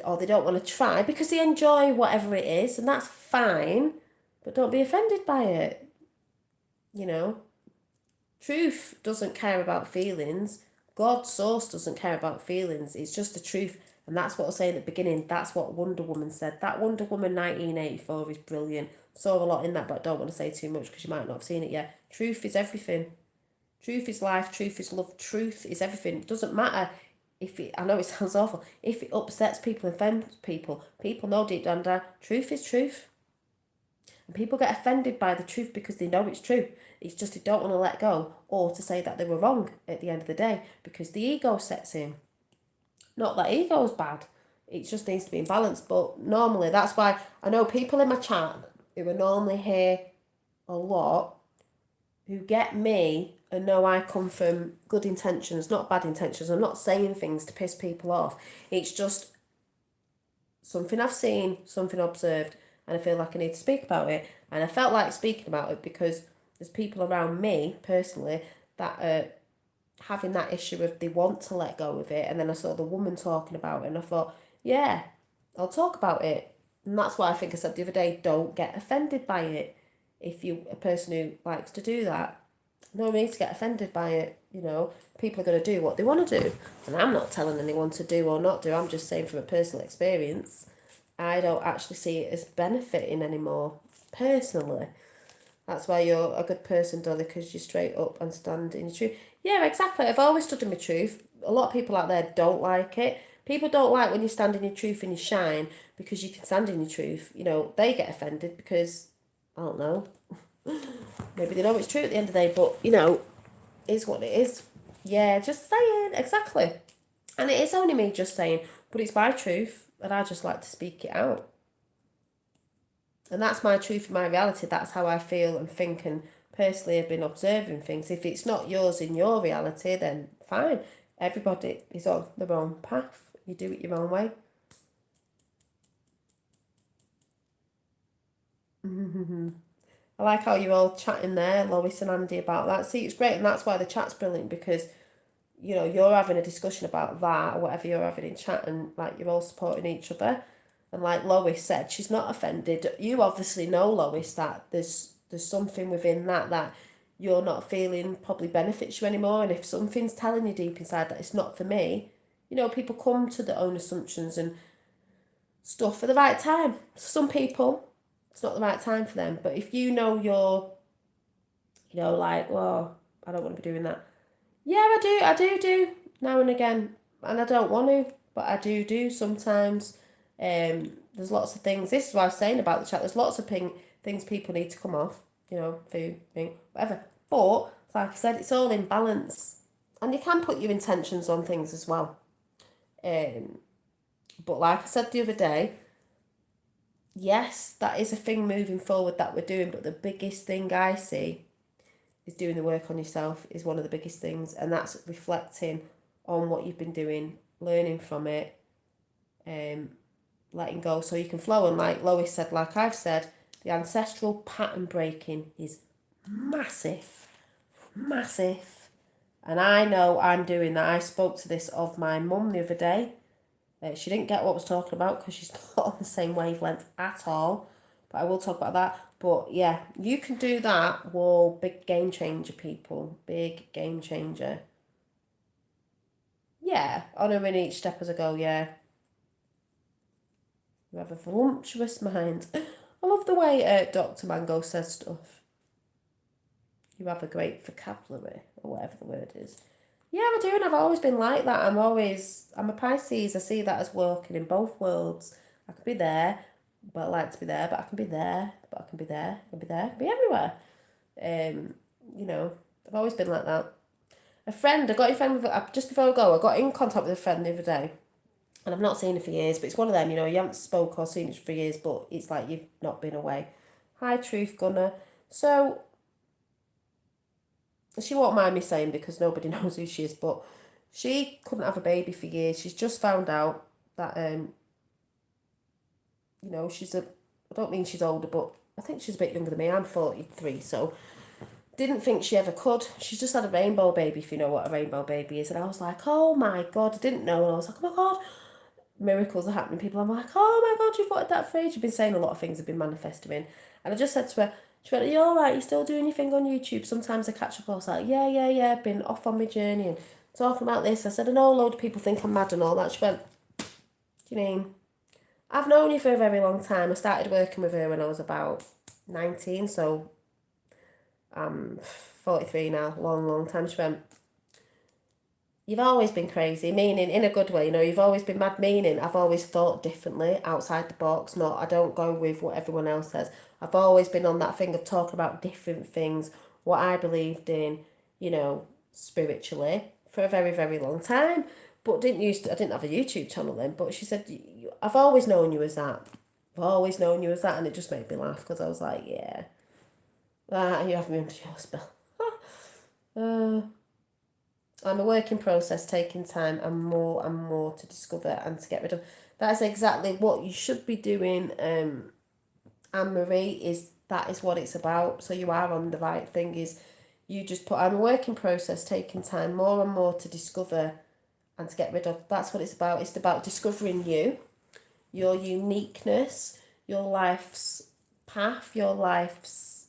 or they don't want to try because they enjoy whatever it is, and that's fine. But don't be offended by it. You know. Truth doesn't care about feelings. God's source doesn't care about feelings. It's just the truth. And that's what I was saying at the beginning. That's what Wonder Woman said. That Wonder Woman 1984 is brilliant. Saw a lot in that, but I don't want to say too much because you might not have seen it yet. Truth is everything. Truth is life. Truth is love. Truth is everything. It doesn't matter if it, I know it sounds awful, if it upsets people, offends people. People know deep down, truth is truth. And people get offended by the truth because they know it's true. It's just they don't want to let go or to say that they were wrong at the end of the day because the ego sets in. Not that ego's bad. It just needs to be in balance. But normally, that's why I know people in my chat who are normally here a lot who get me and know I come from good intentions, not bad intentions. I'm not saying things to piss people off. It's just something I've seen, something observed, and I feel like I need to speak about it. And I felt like speaking about it because there's people around me, personally, that are having that issue of they want to let go of it. And then I saw the woman talking about it and I thought, yeah, I'll talk about it. And that's why I think I said the other day, don't get offended by it. If you're a person who likes to do that, no need to get offended by it. People are going to do what they want to do. And I'm not telling anyone to do or not do. I'm just saying from a personal experience, I don't actually see it as benefiting anymore, personally. That's why you're a good person, Dolly, because you're straight up and stand in your truth. Yeah, exactly. I've always stood in my truth. A lot of people out there don't like it. People don't like when you stand in your truth and you shine because you can stand in your truth. They get offended because, I don't know, maybe they know it's true at the end of the day, but, is what it is. Yeah, just saying, exactly. And it is only me just saying, but it's my truth, and I just like to speak it out. And that's my truth and my reality. That's how I feel and think, and personally I've been observing things. If it's not yours in your reality, then fine. Everybody is on their own path. You do it your own way. I like how you're all chatting there, Lois and Andy, about that. See, it's great, and that's why the chat's brilliant, because you're having a discussion about that or whatever you're having in chat, and like you're all supporting each other. And like Lois said, she's not offended. You obviously know, Lois, that there's something within that you're not feeling probably benefits you anymore. And if something's telling you deep inside that it's not for me, people come to their own assumptions and stuff for the right time. Some people, it's not the right time for them. But if you know you're, like, well, I don't want to be doing that. Yeah, I do now and again, and I don't want to, but I do sometimes. There's lots of things. This is what I was saying about the chat. There's lots of things people need to come off. Food, thing, whatever. But like I said, it's all in balance, and you can put your intentions on things as well. But like I said the other day, yes, that is a thing moving forward that we're doing. But the biggest thing I see is doing the work on yourself is one of the biggest things, and that's reflecting on what you've been doing, learning from it, letting go so you can flow. And like Lois said, like I've said, the ancestral pattern breaking is massive, massive. And I know I'm doing that. I spoke to this of my mum the other day. She didn't get what I was talking about because she's not on the same wavelength at all. But I will talk about that. But yeah, you can do that. Whoa, big game changer, people. Big game changer. Yeah, honouring each step as I go, yeah. You have a voluptuous mind. I love the way Dr. Mango says stuff. You have a great vocabulary, or whatever the word is. Yeah, I do, and I've always been like that. I'm a Pisces. I see that as working in both worlds. I could be there, but I like to be there, but I can be there, but I can be there, I can be there, I can be everywhere. I've always been like that. Just before I go, I got in contact with a friend the other day, and I've not seen her for years, but it's one of them, you haven't spoke or seen each for years, but it's like you've not been away. Hi, Truth Gunner. So, she won't mind me saying because nobody knows who she is, but she couldn't have a baby for years. She's just found out that, I don't mean she's older, but I think she's a bit younger than me. I'm 43, so didn't think she ever could. She's just had a rainbow baby, if you know what a rainbow baby is. And I was like, oh my God, I didn't know. And I was like, oh my God, miracles are happening. People, I'm like, oh my God, you've wanted that for age. You've been saying a lot of things have been manifesting. And I just said to her, she went, are you all right? You still doing your thing on YouTube? Sometimes I catch up. I was like, yeah. Been off on my journey and talking about this. I said, I know a load of people think I'm mad and all that. She went, do you mean? I've known you for a very long time. I started working with her when I was about 19, so I'm 43 now. Long time. She went, you've always been crazy, meaning in a good way, you've always been mad, meaning I've always thought differently, outside the box, I don't go with what everyone else says. I've always been on that thing of talking about different things, what I believed in, spiritually, for a very, very long time. But I didn't have a YouTube channel then, but she said, I've always known you as that. I've always known you as that, and it just made me laugh, because I was like, yeah, you have me under your spell. I'm a work in process, taking time and more to discover and to get rid of. That's exactly what you should be doing, Anne-Marie, that is what it's about. So you are on the right thing, is you just put, I'm a work in process, taking time more and more to discover and to get rid of. That's what it's about. It's about discovering you, your uniqueness, your life's path, your life's,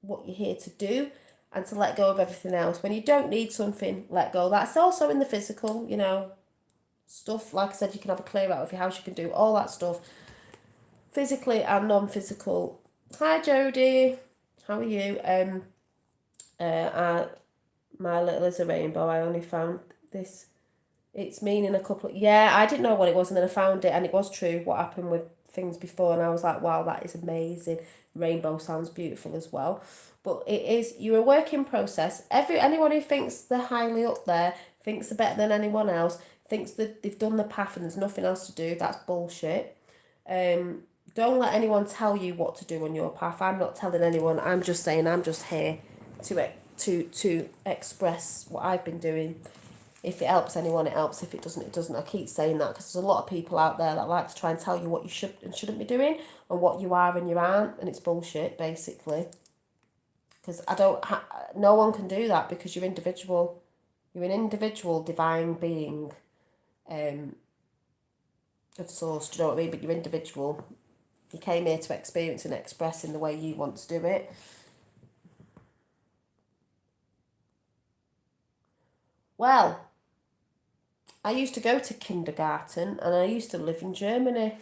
what you're here to do, and to let go of everything else. When you don't need something, let go. That's also in the physical, stuff. Like I said, you can have a clear out of your house, you can do all that stuff, physically and non-physical. Hi, Jodie. How are you? My little is a rainbow. I only found this. It's meaning a couple of... Yeah, I didn't know what it was, and then I found it, and it was true what happened with things before, and I was like, wow, that is amazing. Rainbow sounds beautiful as well. But it is, you're a work in process. Anyone who thinks they're highly up there, thinks they're better than anyone else, thinks that they've done the path and there's nothing else to do, that's bullshit. Don't let anyone tell you what to do on your path. I'm not telling anyone. I'm just saying, I'm just here to express what I've been doing. If it helps anyone, it helps. If it doesn't, it doesn't. I keep saying that because there's a lot of people out there that like to try and tell you what you should and shouldn't be doing, and what you are and you aren't, and it's bullshit, basically. Because no one can do that, because you're individual. You're an individual divine being, of source. Do you know what I mean? But you're individual. You came here to experience and express in the way you want to do it. Well, I used to go to kindergarten, and I used to live in Germany.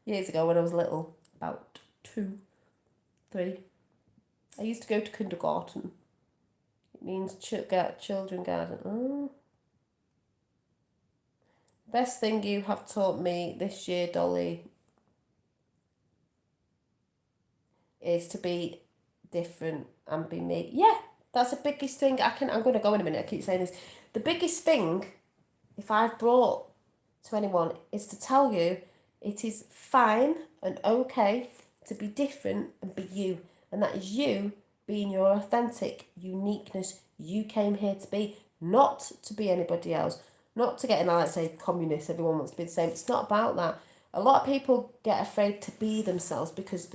years ago when I was little, about 2, 3. I used to go to kindergarten. It means children garden. Oh. Best thing you have taught me this year, Dolly, is to be different and be me. Yeah, that's the biggest thing. I'm going to go in a minute. I keep saying this. The biggest thing, if I've brought to anyone, is to tell you it is fine and okay to be different and be you. And that is you being your authentic uniqueness. You came here to be, not to be anybody else. Not to get in, let's say, communist, everyone wants to be the same. It's not about that. A lot of people get afraid to be themselves because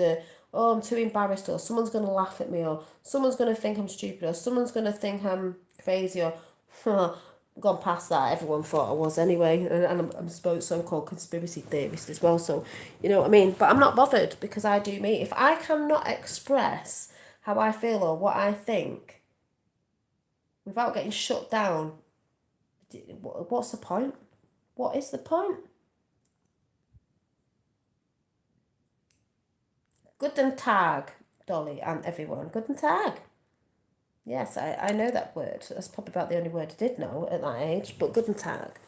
I'm too embarrassed, or someone's going to laugh at me, or someone's going to think I'm stupid, or someone's going to think I'm crazy, or gone past that. Everyone thought I was anyway, and I'm so-called conspiracy theorist as well, so you know what I mean. But I'm not bothered because I do me. If I cannot express how I feel or what I think without getting shut down, what's the point? What is the point? Guten Tag, Dolly, and everyone. Guten Tag. Yes, I know that word. That's probably about the only word I did know at that age, but Guten Tag.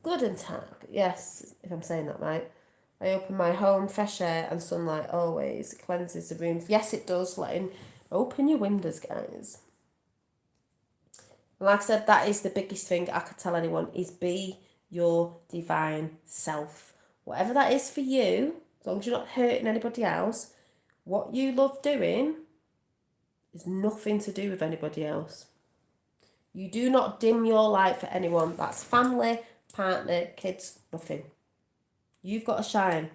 Guten Tag. Yes, if I'm saying that right. I open my home, fresh air and sunlight always. It cleanses the rooms. Yes, it does. Open your windows, guys. And like I said, that is the biggest thing I could tell anyone, is be your divine self. Whatever that is for you, as long as you're not hurting anybody else, what you love doing is nothing to do with anybody else. You do not dim your light for anyone. That's family, partner, kids, nothing. You've got to shine.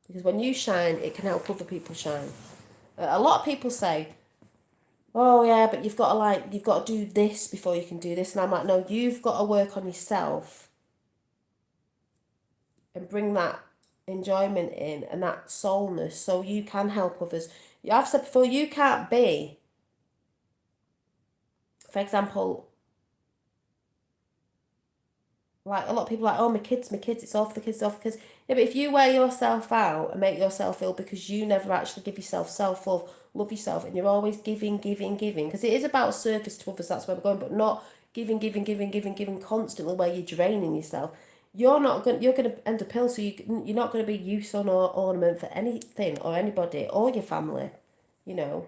Because when you shine, it can help other people shine. A lot of people say, oh yeah, but you've got to do this before you can do this. And I'm like, no, you've got to work on yourself and bring that enjoyment in and that soulness so you can help others. I've said before, you can't be, for example, like a lot of people are like, oh, my kids, it's all for the kids, it's all for the kids. Yeah, but if you wear yourself out and make yourself ill because you never actually give yourself self-love, love yourself, and you're always giving, because it is about service to others, that's where we're going, but not giving constantly where you're draining yourself. You're going to end up ill, so you're not going to be use or ornament for anything or anybody or your family, you know.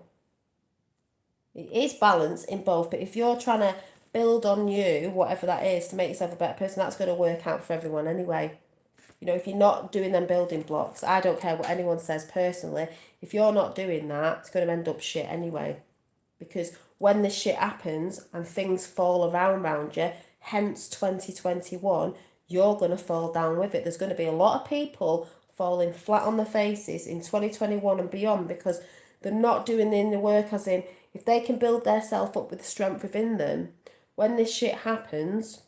It is balance in both, but if you're trying to build on you, whatever that is, to make yourself a better person, that's going to work out for everyone anyway. You know, if you're not doing them building blocks, I don't care what anyone says personally, if you're not doing that, it's going to end up shit anyway. Because when this shit happens and things fall around you, hence 2021, you're going to fall down with it. There's going to be a lot of people falling flat on their faces in 2021 and beyond because they're not doing the inner work, as in, if they can build their self up with the strength within them, when this shit happens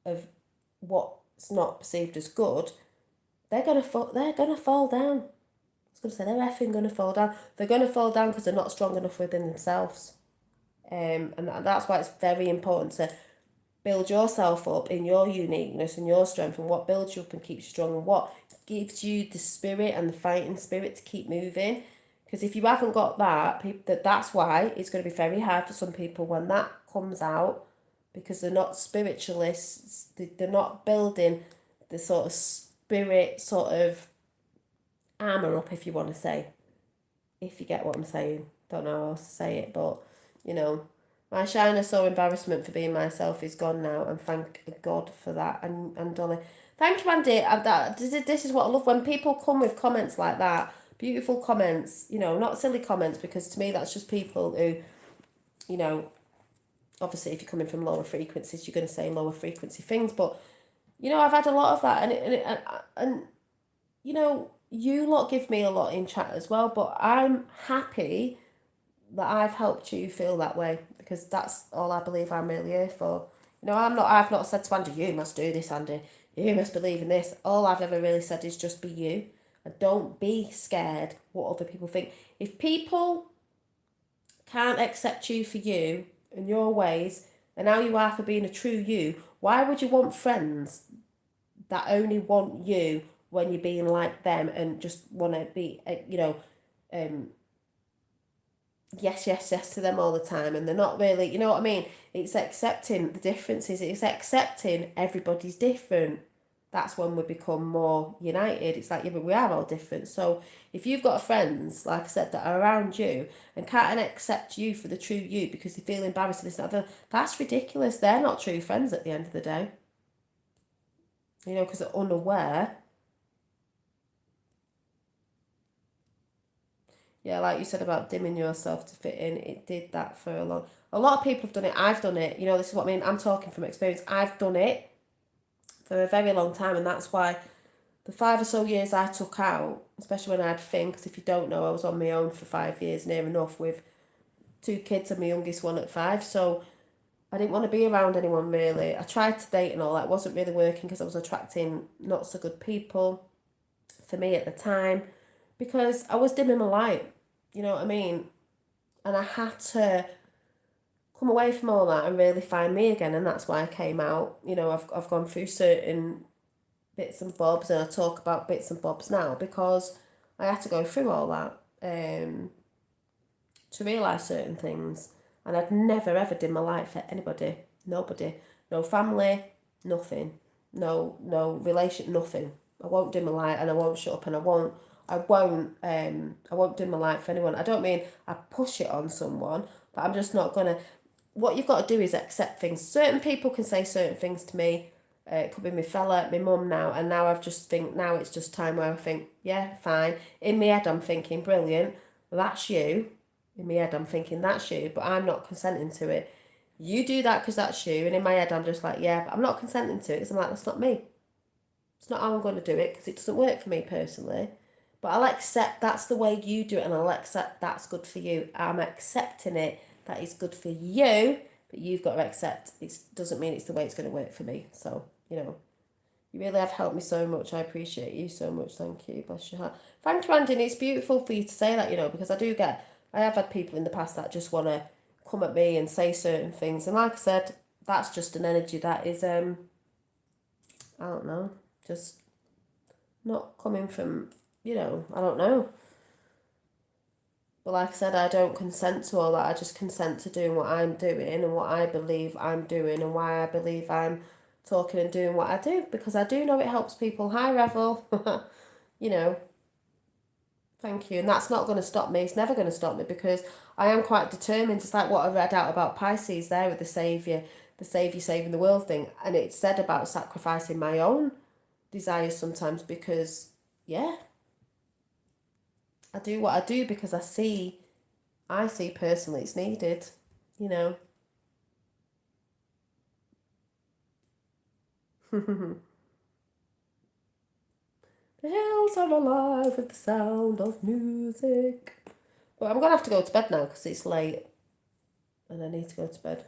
of what's not perceived as good, they're gonna fall down. I was gonna say they're effing gonna fall down. They're gonna fall down because they're not strong enough within themselves. And that's why it's very important to build yourself up in your uniqueness and your strength, and what builds you up and keeps you strong, and what gives you the spirit and the fighting spirit to keep moving. Because if you haven't got that, that's why it's going to be very hard for some people when that comes out, because they're not spiritualists, they're not building the sort of spirit sort of armour up, if you want to say, if you get what I'm saying. Don't know how else to say it, but, you know, my shyness or embarrassment for being myself is gone now, and thank God for that. And Dolly, thank you, Andy. This is what I love, when people come with comments like that. Beautiful comments, you know, not silly comments, because to me that's just people who, you know, obviously if you're coming from lower frequencies, you're going to say lower frequency things, but, you know, I've had a lot of that, and you know, you lot give me a lot in chat as well, but I'm happy that I've helped you feel that way, because that's all I believe I'm really here for. You know, I've not said to Andy, you must do this, Andy, you must believe in this. All I've ever really said is just be you. And don't be scared what other people think. If people can't accept you for you and your ways, and how you are for being a true you, why would you want friends that only want you when you're being like them and just want to be, yes, yes, yes to them all the time, and they're not really, you know what I mean? It's accepting the differences, it's accepting everybody's different. That's when we become more united. It's like, yeah, but we are all different. So if you've got friends, like I said, that are around you and can't accept you for the true you because they feel embarrassed and this and that, that's ridiculous. They're not true friends at the end of the day. You know, because they're unaware. Yeah, like you said about dimming yourself to fit in, it did that for a lot of people have done it. I've done it. You know, this is what I mean. I'm talking from experience. I've done it for a very long time, and that's why the 5 or so years I took out, especially when I had Finn, because if you don't know, I was on my own for 5 years, near enough, with 2 kids and my youngest one at 5. So I didn't want to be around anyone really. I tried to date and all that. It wasn't really working because I was attracting not so good people for me at the time because I was dimming my light. You know what I mean? And I had to come away from all that and really find me again, and that's why I came out. You know, I've gone through certain bits and bobs, and I talk about bits and bobs now because I had to go through all that to realise certain things. And I'd never ever dim my light for anybody, nobody, no family, nothing, no relation, nothing. I won't dim my light, and I won't shut up, and I won't dim my light for anyone. I don't mean I push it on someone, but I'm just not gonna. What you've got to do is accept things. Certain people can say certain things to me. It could be my fella, my mum now, and now I've just think now it's just time where I think, yeah, fine. In my head I'm thinking, brilliant, that's you. In my head I'm thinking, that's you, but I'm not consenting to it. You do that because that's you, and in my head I'm just like, yeah, but I'm not consenting to it because I'm like, that's not me. It's not how I'm going to do it because it doesn't work for me personally. But I'll accept that's the way you do it, and I'll accept that's good for you. I'm accepting it. That is good for you, but you've got to accept it doesn't mean it's the way it's going to work for me. So, you know, you really have helped me so much. I appreciate you so much. Thank you. Bless your heart. Thank you, Andy. And it's beautiful for you to say that, you know, because I have had people in the past that just want to come at me and say certain things. And like I said, that's just an energy that is, I don't know, just not coming from, you know, I don't know. But like I said, I don't consent to all that. I just consent to doing what I'm doing and what I believe I'm doing and why I believe I'm talking and doing what I do, because I do know it helps people. Hi, Revel. You know, thank you. And that's not going to stop me. It's never going to stop me because I am quite determined. It's like what I read out about Pisces there with the Saviour saving the world thing. And it said about sacrificing my own desires sometimes because, yeah, I do what I do because I see personally it's needed, you know. The hills are alive with the sound of music. But I'm going to have to go to bed now because it's late and I need to go to bed.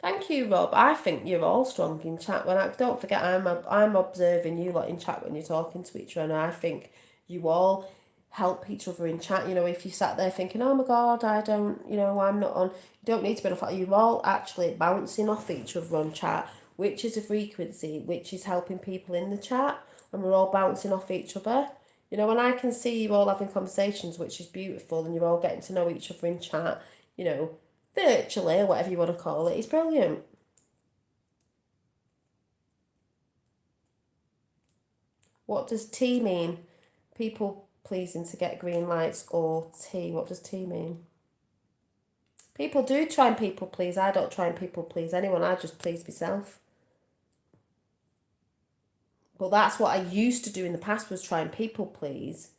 Thank you, Rob. I think you're all strong in chat. Don't forget, I'm observing you lot in chat when you're talking to each other, and I think you all help each other in chat. You know, if you sat there thinking, oh my God, I don't, you know, I'm not on, you don't need to be on that. You're all actually bouncing off each other on chat, which is a frequency, which is helping people in the chat, and we're all bouncing off each other. You know, when I can see you all having conversations, which is beautiful, and you're all getting to know each other in chat, you know, virtually, or whatever you want to call it, it's brilliant. What does T mean? People pleasing to get green lights, or T? What does T mean? People do try and people please. I don't try and people please anyone. I just please myself. But that's what I used to do in the past, was try and people please.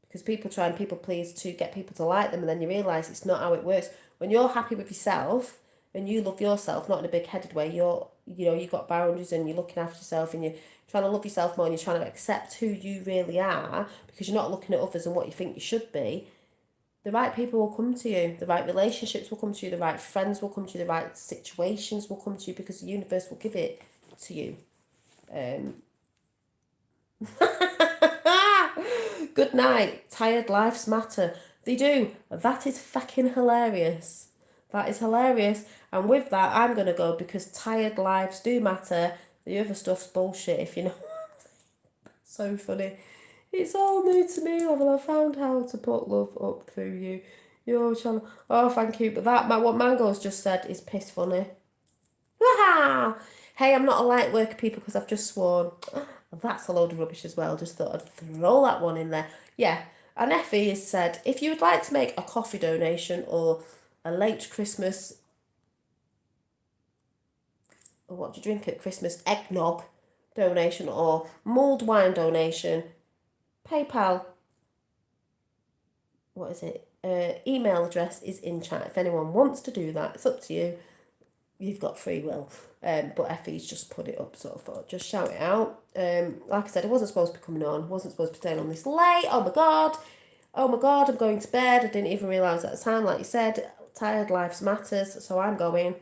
Because people try and people please to get people to like them, and then you realise it's not how it works. When you're happy with yourself and you love yourself, not in a big-headed way, you've got boundaries and you're looking after yourself and you're trying to love yourself more and you're trying to accept who you really are because you're not looking at others and what you think you should be, the right people will come to you, the right relationships will come to you, the right friends will come to you, the right situations will come to you because the universe will give it to you. Good night. Tired lives matter. They do. That is fucking hilarious. That is hilarious. And with that, I'm going to go because tired lives do matter. The other stuff's bullshit, if you know. So funny. It's all new to me, Lovell. I found how to put love up through you. Your channel. Oh, thank you. But what Mango's just said is piss funny. Hey, I'm not a light worker, people, because I've just sworn. That's a load of rubbish as well. Just thought I'd throw that one in there. Yeah. And Effie has said, if you would like to make a coffee donation or a late Christmas, or what do you drink at Christmas, eggnog donation or mulled wine donation, PayPal, what is it? Email address is in chat. If anyone wants to do that, it's up to you. You've got free will. But Effie's just put it up, sort of thought, just shout it out. Like I said, I wasn't supposed to be coming on, wasn't supposed to be staying on this late. Oh my god, I'm going to bed. I didn't even realise at the time, like you said, tired, life matters, so I'm going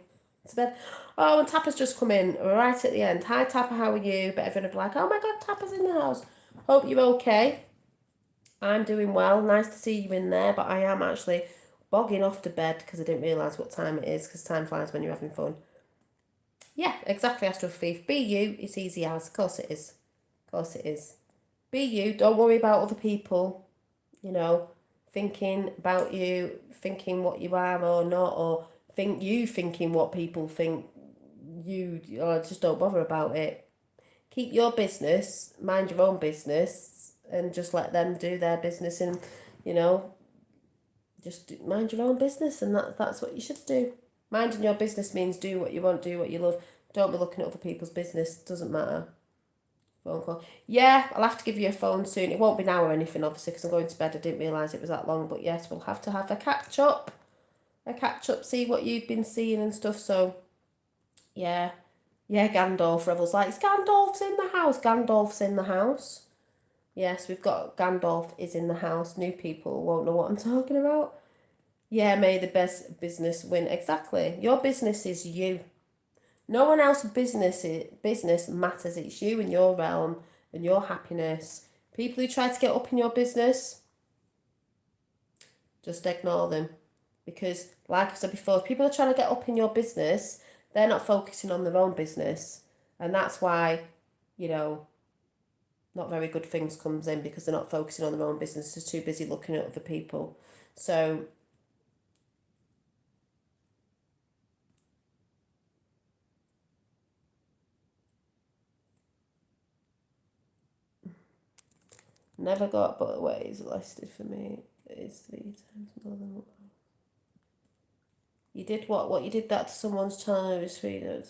to bed. Oh, and Tapper's just come in right at the end. Hi Tapper, how are you? But everyone will be like, oh my god, Tapper's in the house. Hope you're okay. I'm doing well. Nice to see you in there, but I am actually bogging off to bed because I didn't realise what time it is, because time flies when you're having fun. Yeah, exactly, Astro Thief. Be you, it's easy as. Of course it is. Of course it is. Be you, don't worry about other people, thinking about you, thinking what you are or not, or thinking what people think you, or just don't bother about it. Keep your business, mind your own business, and just let them do their business, and just mind your own business, and that's what you should do. Minding your business means do what you want, do what you love. Don't be looking at other people's business. Doesn't matter. Phone call. Yeah, I'll have to give you a phone soon. It won't be now or anything, obviously, because I'm going to bed. I didn't realise it was that long. But yes, we'll have to have a catch up. See what you've been seeing and stuff. So, yeah. Yeah, Gandalf. Rebel's like, Gandalf's in the house. Gandalf's in the house. Yes, we've got Gandalf is in the house. New people won't know what I'm talking about. Yeah, may the best business win. Exactly. Your business is you. No one else's business matters. It's you and your realm and your happiness. People who try to get up in your business, just ignore them. Because, like I said before, if people are trying to get up in your business, they're not focusing on their own business. And that's why, not very good things comes in, because they're not focusing on their own business. They're too busy looking at other people. So, never got but ways listed for me. It's 3 times more than what. You did what? What you did that to someone's channel over Sweden?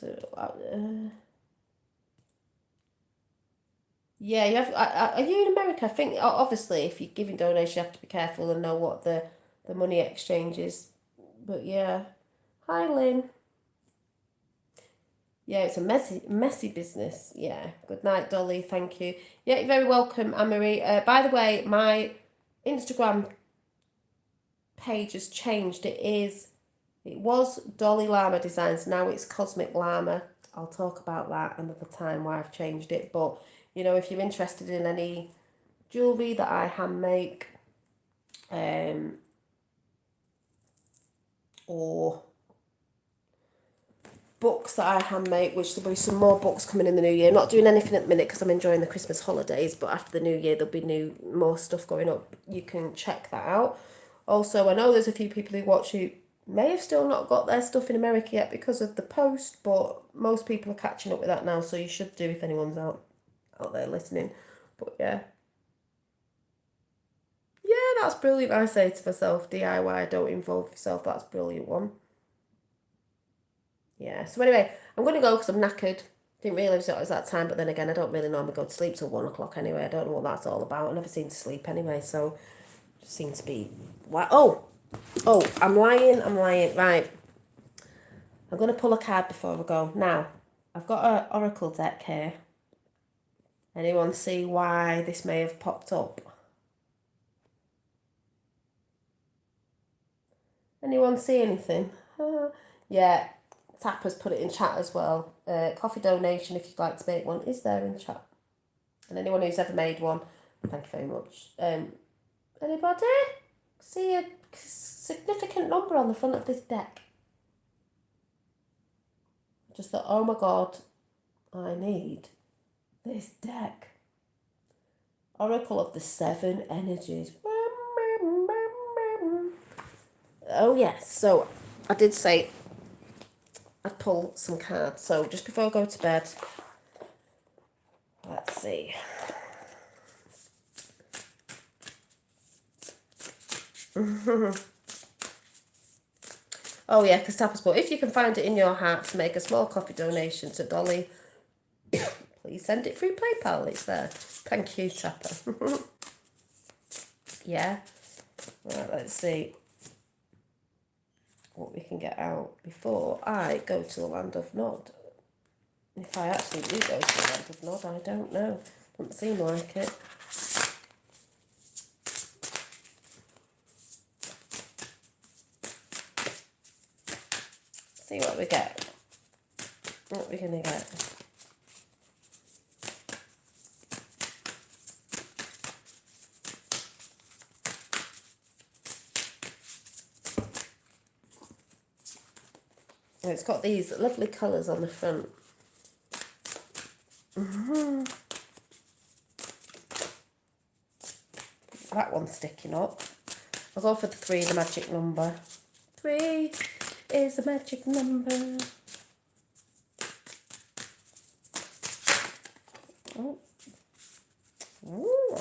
Yeah, you have. Are you in America? I think obviously, if you're giving donations, you have to be careful and know what the money exchange is. But yeah, hi Lynn. Yeah, it's a messy business. Yeah. Good night, Dolly. Thank you. Yeah, you're very welcome, Anne-Marie. By the way, my Instagram page has changed. It was Dolly Llama Designs. Now it's Cosmic Llama. I'll talk about that another time why I've changed it. But, if you're interested in any jewellery that I hand make, or books that I hand make, which there'll be some more books coming in the new year. I'm not doing anything at the minute because I'm enjoying the Christmas holidays, but after the new year there'll be more stuff going up. You can check that out. Also, I know there's a few people who watch who may have still not got their stuff in America yet because of the post, but most people are catching up with that now, so you should do if anyone's out there listening. But yeah, that's brilliant. I say to myself, DIY, don't involve yourself. That's a brilliant one. Yeah, so anyway, I'm going to go because I'm knackered. Didn't realise it was that time, but then again, I don't really normally go to sleep till 1 o'clock anyway. I don't know what that's all about. I never seem to sleep anyway, so it just seems to be... Oh, I'm lying. Right. I'm going to pull a card before I go. Now, I've got an oracle deck here. Anyone see why this may have popped up? Anyone see anything? Yeah, Tapper's put it in chat as well. Coffee donation if you'd like to make one is there in chat. And anyone who's ever made one, thank you very much. Anybody? See a significant number on the front of this deck. Just thought, oh my god, I need this deck. Oracle of the Seven Energies. Oh yes, so I did say I'd pull some cards. So just before I go to bed, let's see. Oh yeah, because Tapas put, if you can find it in your heart to make a small coffee donation to Dolly, please send it through PayPal. It's there. Thank you, Tapper. Yeah. Right, let's see what we can get out before I go to the land of Nod. If I actually do go to the land of Nod, I don't know. Doesn't seem like it. See what we get. What we're going to get. And it's got these lovely colours on the front. That one's sticking up. I'll go for the 3, the magic number. 3 is the magic number. Oh. Ooh.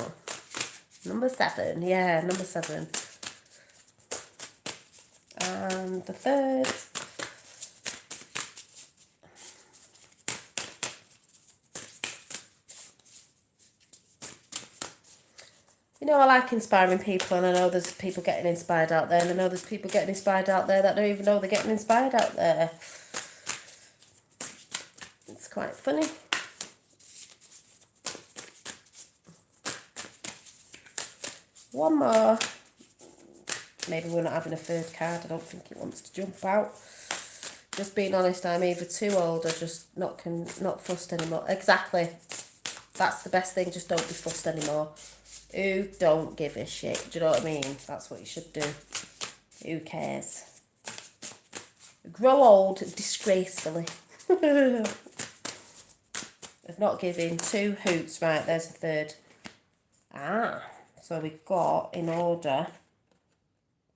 Number 7. Yeah, number 7. And the 3rd. You know, I like inspiring people, and I know there's people getting inspired out there, and I know there's people getting inspired out there that don't even know they're getting inspired out there. It's quite funny. One more. Maybe we're not having a 3rd card. I don't think it wants to jump out. Just being honest, I'm either too old or just not fussed anymore. Exactly. That's the best thing. Just don't be fussed anymore. Who don't give a shit? Do you know what I mean? That's what you should do. Who cares? Grow old disgracefully. Of not giving 2 hoots. Right, there's a 3rd. So we've got, in order,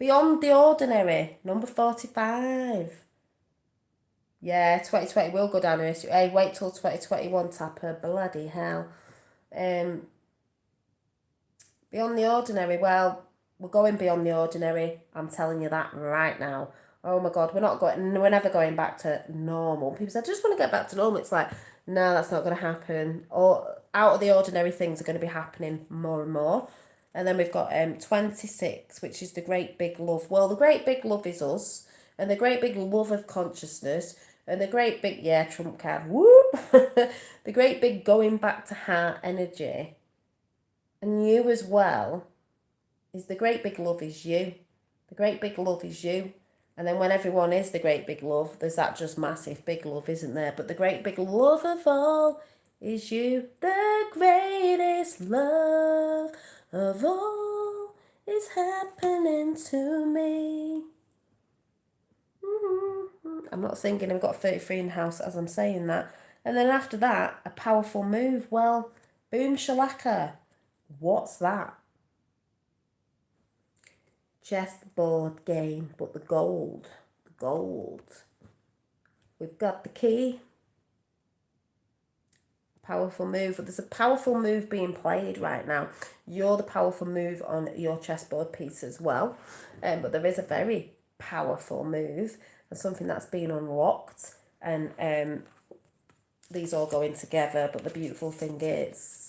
Beyond the Ordinary, number 45. Yeah, 2020 will go down here. Hey, wait till 2021, Tapper. Bloody hell. Beyond the Ordinary, well, we're going beyond the ordinary. I'm telling you that right now. Oh my God, we're never going back to normal. People say, I just want to get back to normal. It's like, no, that's not going to happen. Or out of the ordinary things are going to be happening more and more. And then we've got 26, which is the great big love. Well, the great big love is us. And the great big love of consciousness. And the great big, yeah, trump card, whoop. The great big going back to heart energy. And you as well, is the great big love is you. The great big love is you. And then when everyone is the great big love, there's that just massive big love, isn't there? But the great big love of all is you. The greatest love of all is happening to me. I'm not singing, I've got 33 in the house as I'm saying that. And then after that, a powerful move. Well, boom shalaka. What's that? Chessboard game, but the gold. We've got the key. Powerful move. There's a powerful move being played right now. You're the powerful move on your chessboard piece as well. But there is a very powerful move and something that's been unlocked. And these all go in together. But the beautiful thing is,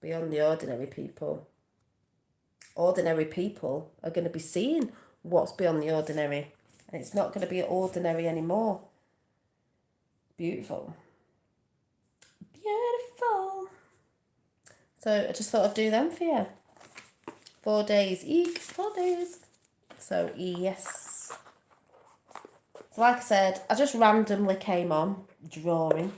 beyond the ordinary people are going to be seeing what's beyond the ordinary. And it's not going to be ordinary anymore. Beautiful. So I just thought I'd do them for you. 4 days. 4 days. So, yes. So like I said, I just randomly came on drawing.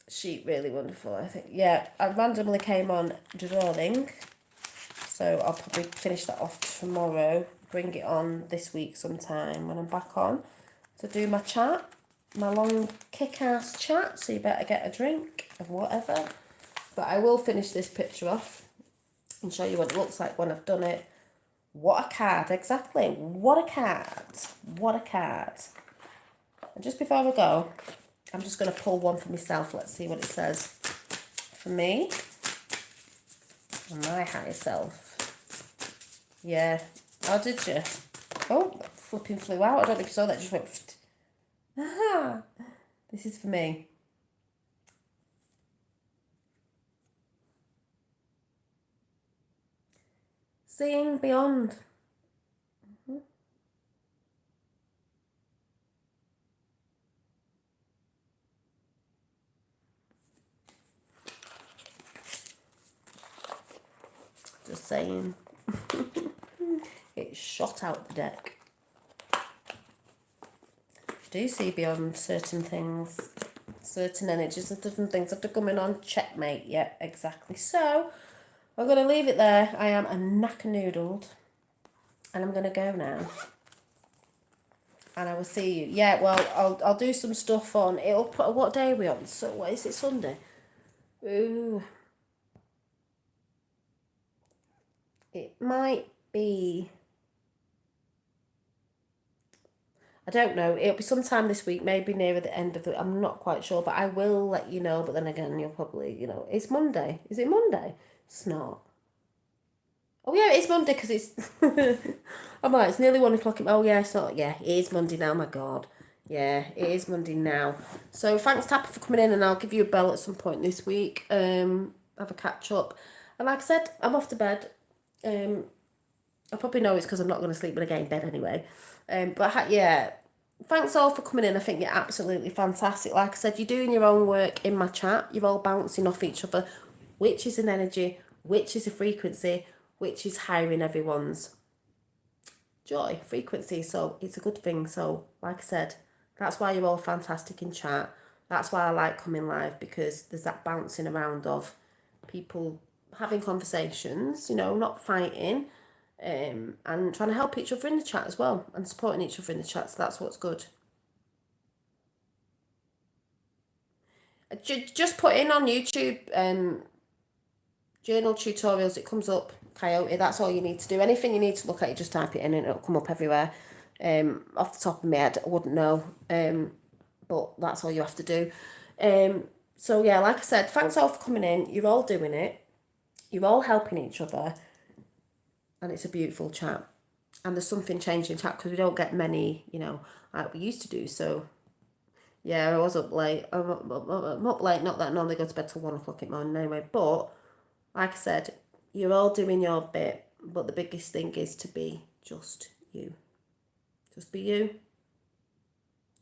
Sheet really wonderful, I think. Yeah, I randomly came on drawing. So I'll probably finish that off tomorrow. Bring it on this week sometime when I'm back on to do my chat. my long kick-ass chat, so you better get a drink of whatever. But I will finish this picture off and show you what it looks like when I've done it. What a card, exactly. What a card. What a card. And just before I go, I'm just going to pull one for myself. Let's see what it says. For me, and my higher self. Yeah. Oh, did you? Oh, that flipping flew out. I don't know if you saw that. It just went... Aha! This is for me. Seeing beyond. Just saying. It shot out the deck. Do see beyond certain things, certain energies and different things that are coming on. Checkmate, yeah, exactly. So, I'm going to leave it there. I am a knacker-noodled. And I'm going to go now. And I will see you. Yeah, well, I'll do some stuff on... What day are we on? So, what is it, Sunday? Ooh. It might be... I don't know. It'll be sometime this week, maybe nearer the end of the... I'm not quite sure, but I will let you know. But then again, you'll probably, It's Monday. Is it Monday? It's not. Oh, yeah, it is Monday because it's... I'm like, it's nearly 1 o'clock. Oh, yeah, it's not. Yeah, it is Monday now, my God. Yeah, it is Monday now. So thanks, Tapper, for coming in, and I'll give you a bell at some point this week. Have a catch up. And like I said, I'm off to bed. I probably know it's because I'm not going to sleep when I get in bed anyway. Yeah, thanks all for coming in. I think you're absolutely fantastic. Like I said, you're doing your own work in my chat. You're all bouncing off each other, which is an energy, which is a frequency, which is hiring everyone's joy, frequency. So it's a good thing. So like I said, that's why you're all fantastic in chat. That's why I like coming live, because there's that bouncing around of people having conversations, not fighting, and trying to help each other in the chat as well, and supporting each other in the chat. So that's what's good. Just put in on YouTube journal tutorials. It comes up, Coyote. That's all you need to do. Anything you need to look at, you just type it in and it'll come up everywhere. Off the top of my head, I wouldn't know. But that's all you have to do. So yeah, like I said, thanks all for coming in. You're all doing it. You're all helping each other. And it's a beautiful chat. And there's something changed in chat because we don't get many, like we used to do. So yeah, I was up late. I'm up late, not that I normally go to bed till 1 o'clock in the morning anyway. But like I said, you're all doing your bit. But the biggest thing is to be just you. Just be you.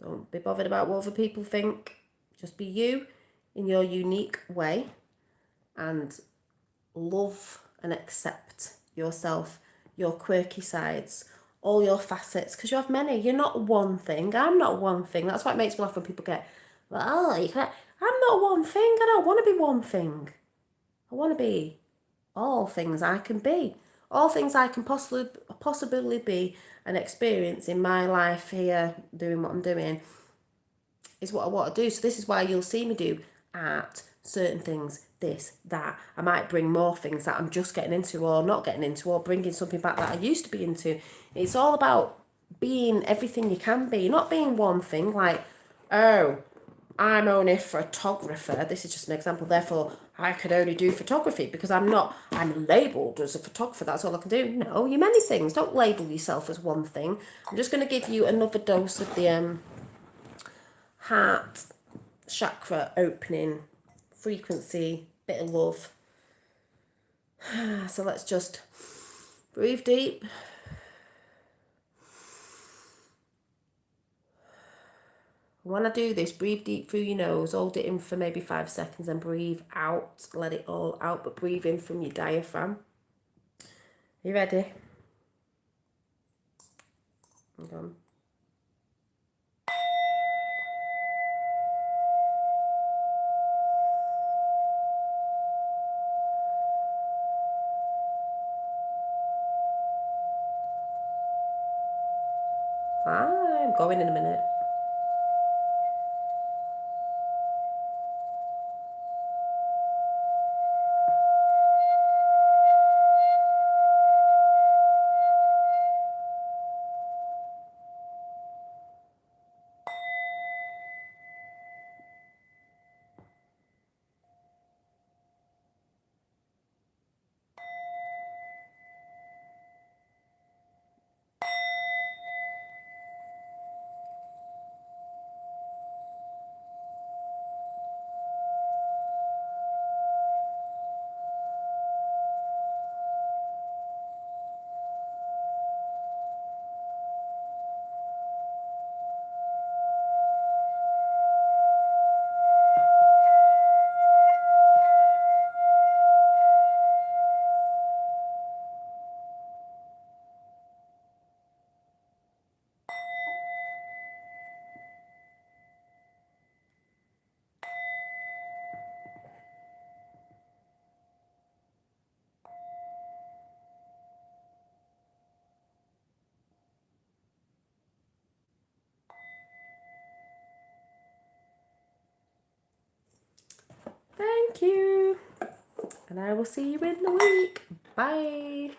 Don't be bothered about what other people think. Just be you in your unique way. And love and accept yourself, your quirky sides, all your facets, because you have many. You're not one thing. I'm not one thing. That's why it makes me laugh when people get, well, you can't. I'm not one thing. I don't want to be one thing. I want to be all things I can be. All things I can possibly be and experience in my life here, doing what I'm doing, is what I want to do. So this is why you'll see me do art, certain things, this, that. I might bring more things that I'm just getting into or not getting into, or bringing something back that I used to be into. It's all about being everything you can be, not being one thing like, oh, I'm only a photographer. This is just an example. Therefore, I could only do photography because I'm labelled as a photographer. That's all I can do. No, you're many things. Don't label yourself as one thing. I'm just going to give you another dose of the heart chakra opening frequency, bit of love. So let's just breathe deep. When I do this, breathe deep through your nose, hold it in for maybe 5 seconds and breathe out. Let it all out, but breathe in from your diaphragm. You ready? Hold on. I'm going in a minute. Thank you. And I will see you in the week. Bye.